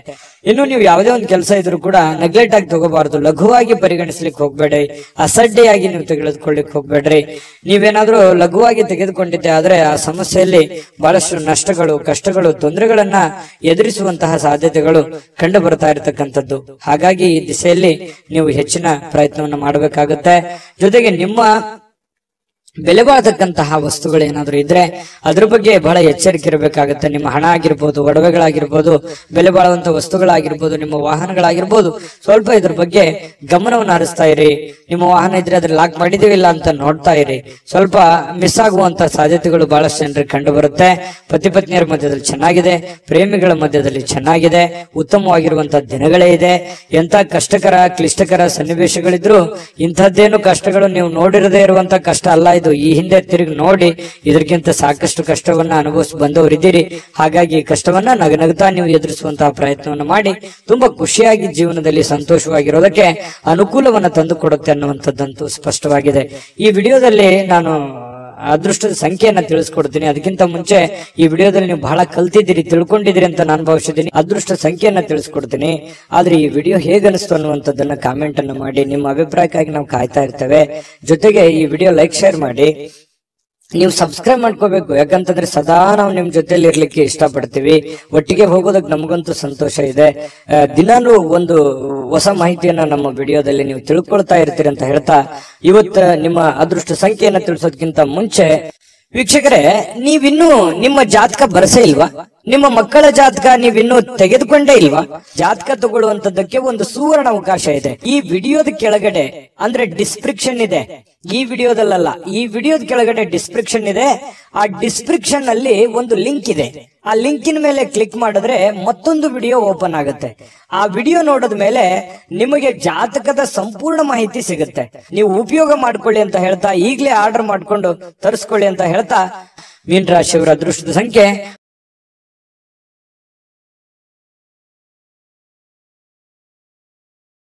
ಇನ್ನು ನೀವು ಯಾವುದೇ ಒಂದು ಕೆಲಸ ಇದ್ರೂ ಕೂಡ ನೆಗ್ಲೆಕ್ಟ್ ಆಗಿ ತಗೋಬಾರದು, ಲಘುವಾಗಿ ಪರಿಗಣಿಸ್ಲಿಕ್ಕೆ ಹೋಗ್ಬೇಡಿ, ಅಸಡ್ಡೆಯಾಗಿ ನೀವು ತೆಗೆದುಕೊಳ್ಳಿಕ್ ಹೋಗ್ಬೇಡ್ರಿ. ನೀವೇನಾದ್ರೂ ಲಘುವಾಗಿ ತೆಗೆದುಕೊಂಡಿದ್ದೆ ಆದ್ರೆ ಆ ಸಮಸ್ಯೆಯಲ್ಲಿ ಬಹಳಷ್ಟು ನಷ್ಟಗಳು, ಕಷ್ಟಗಳು, ತೊಂದರೆಗಳನ್ನ ಎದುರಿಸುವಂತಹ ಸಾಧ್ಯತೆಗಳು ಕಂಡು ಬರ್ತಾ ಇರತಕ್ಕಂಥದ್ದು. ಹಾಗಾಗಿ ಈ ದಿಸೆಯಲ್ಲಿ ನೀವು ಹೆಚ್ಚಿನ ಪ್ರಯತ್ನವನ್ನು ಮಾಡಬೇಕಾಗುತ್ತೆ. ಜೊತೆಗೆ ನಿಮ್ಮ ಬೆಲೆ ಬಾಳತಕ್ಕಂತಹ ವಸ್ತುಗಳು ಏನಾದ್ರು ಇದ್ರೆ ಅದ್ರ ಬಗ್ಗೆ ಬಹಳ ಎಚ್ಚರಿಕೆ ಇರಬೇಕಾಗುತ್ತೆ. ನಿಮ್ಮ ಹಣ ಆಗಿರ್ಬೋದು, ಒಡವೆಗಳಾಗಿರ್ಬೋದು, ಬೆಲೆ ಬಾಳುವಂತ ವಸ್ತುಗಳಾಗಿರ್ಬೋದು, ನಿಮ್ಮ ವಾಹನಗಳಾಗಿರ್ಬೋದು, ಸ್ವಲ್ಪ ಇದ್ರ ಬಗ್ಗೆ ಗಮನವನ್ನು ಹರಿಸ್ತಾ ಇರಿ. ನಿಮ್ಮ ವಾಹನ ಇದ್ರೆ ಅದ್ರ ಲಾಕ್ ಮಾಡಿದೀವಿಲ್ಲ ಅಂತ ನೋಡ್ತಾ ಇರಿ. ಸ್ವಲ್ಪ ಮಿಸ್ ಆಗುವಂತ ಸಾಧ್ಯತೆಗಳು ಬಹಳಷ್ಟು ಜನರಿಗೆ ಕಂಡು ಬರುತ್ತೆ. ಪತಿ ಪತ್ನಿಯರ ಮಧ್ಯದಲ್ಲಿ ಚೆನ್ನಾಗಿದೆ, ಪ್ರೇಮಿಗಳ ಮಧ್ಯದಲ್ಲಿ ಚೆನ್ನಾಗಿದೆ, ಉತ್ತಮವಾಗಿರುವಂತಹ ದಿನಗಳೇ ಇದೆ. ಎಂತ ಕಷ್ಟಕರ ಕ್ಲಿಷ್ಟಕರ ಸನ್ನಿವೇಶಗಳಿದ್ರು ಇಂಥದ್ದೇನು ಕಷ್ಟಗಳು ನೀವು ನೋಡಿರದೇ ಇರುವಂತ ಕಷ್ಟ ಅಲ್ಲ ಇದು. ಈ ಹಿಂದೆ ತಿರುಗಿ ನೋಡಿ ಇದಕ್ಕಿಂತ ಸಾಕಷ್ಟು ಕಷ್ಟವನ್ನ ಅನುಭವಿಸಿ ಬಂದವರಿದ್ದೀರಿ. ಹಾಗಾಗಿ ಕಷ್ಟವನ್ನ ನಗನಗ್ತಾ ನೀವು ಎದುರಿಸುವಂತಹ ಪ್ರಯತ್ನವನ್ನು ಮಾಡಿ ತುಂಬಾ ಖುಷಿಯಾಗಿ ಜೀವನದಲ್ಲಿ ಸಂತೋಷವಾಗಿರೋದಕ್ಕೆ ಅನುಕೂಲವನ್ನ ತಂದು ಕೊಡುತ್ತೆ ಅನ್ನುವಂಥದ್ದಂತೂ ಸ್ಪಷ್ಟವಾಗಿದೆ. ಈ ವಿಡಿಯೋದಲ್ಲಿ ನಾನು ಅದೃಷ್ಟದ ಸಂಖ್ಯೆಯನ್ನ ತಿಳಿಸ್ಕೊಡ್ತೀನಿ. ಅದಕ್ಕಿಂತ ಮುಂಚೆ ಈ ವಿಡಿಯೋದಲ್ಲಿ ನೀವು ಬಹಳ ಕಲ್ತಿದ್ದೀರಿ, ತಿಳ್ಕೊಂಡಿದ್ದೀರಿ ಅಂತ ನಾನು ಭಾವಿಸಿದ್ದೀನಿ. ಅದೃಷ್ಟ ಸಂಖ್ಯೆಯನ್ನ ತಿಳಿಸ್ಕೊಡ್ತೀನಿ. ಆದ್ರೆ ಈ ವಿಡಿಯೋ ಹೇಗನಿಸ್ತು ಅನ್ನುವಂಥದ್ದನ್ನ ಕಾಮೆಂಟ್ ಅನ್ನು ಮಾಡಿ. ನಿಮ್ಮ ಅಭಿಪ್ರಾಯಕ್ಕಾಗಿ ನಾವು ಕಾಯ್ತಾ ಇರ್ತೇವೆ. ಜೊತೆಗೆ ಈ ವಿಡಿಯೋ ಲೈಕ್, ಶೇರ್ ಮಾಡಿ. ನೀವು ಸಬ್ಸ್ಕ್ರೈಬ್ ಮಾಡ್ಕೋಬೇಕು, ಯಾಕಂತಂದ್ರೆ ಸದಾ ನಾವು ನಿಮ್ ಜೊತೆಲಿ ಇರ್ಲಿಕ್ಕೆ ಇಷ್ಟಪಡ್ತೀವಿ. ಒಟ್ಟಿಗೆ ಹೋಗೋದಕ್ಕೆ ನಮಗಂತೂ ಸಂತೋಷ ಇದೆ. ದಿನಾನು ಒಂದು ಹೊಸ ಮಾಹಿತಿಯನ್ನ ನಮ್ಮ ವಿಡಿಯೋದಲ್ಲಿ ನೀವು ತಿಳ್ಕೊಳ್ತಾ ಇರ್ತೀರಿ ಅಂತ ಹೇಳ್ತಾ ಇವತ್ತು ನಿಮ್ಮ ಅದೃಷ್ಟ ಸಂಖ್ಯೆಯನ್ನ ತಿಳಿಸೋದಕ್ಕಿಂತ ಮುಂಚೆ ವೀಕ್ಷಕರೇ, ನೀವಿನ್ನೂ ನಿಮ್ಮ ಜಾತಕ ಬರಸೇ ಇಲ್ವಾ? ನಿಮ್ಮ ಮಕ್ಕಳ ಜಾತಕ ನೀವಿನ್ನೂ ತೆಗೆದುಕೊಂಡೇ ಇಲ್ವಾ? ಜಾತಕ ತಗೊಳ್ಳುವಂತದ್ದಕ್ಕೆ ಒಂದು ಸುವರ್ಣ ಅವಕಾಶ ಇದೆ. ಈ ವಿಡಿಯೋದ ಕೆಳಗಡೆ ಅಂದ್ರೆ ಡಿಸ್ಕ್ರಿಪ್ಷನ್ ಇದೆ. ಈ ವಿಡಿಯೋದಲ್ಲ, ಈ ವಿಡಿಯೋದ ಕೆಳಗಡೆ ಡಿಸ್ಕ್ರಿಪ್ಷನ್ ಇದೆ. ಆ ಡಿಸ್ಕ್ರಿಪ್ಷನ್ ಅಲ್ಲಿ ಒಂದು ಲಿಂಕ್ ಇದೆ. ಆ ಲಿಂಕಿನ ಮೇಲೆ ಕ್ಲಿಕ್ ಮಾಡಿದ್ರೆ ಮತ್ತೊಂದು ವಿಡಿಯೋ ಓಪನ್ ಆಗುತ್ತೆ. ಆ ವಿಡಿಯೋ ನೋಡಿದ ಮೇಲೆ ನಿಮಗೆ ಜಾತಕದ ಸಂಪೂರ್ಣ ಮಾಹಿತಿ ಸಿಗುತ್ತೆ. ನೀವು ಉಪಯೋಗ ಮಾಡ್ಕೊಳ್ಳಿ ಅಂತ ಹೇಳ್ತಾ, ಈಗಲೇ ಆರ್ಡರ್ ಮಾಡ್ಕೊಂಡು ತರಿಸ್ಕೊಳ್ಳಿ ಅಂತ ಹೇಳ್ತಾ, ಮೀನ ರಾಶಿಯವರ ಅದೃಷ್ಟದ ಸಂಖ್ಯೆ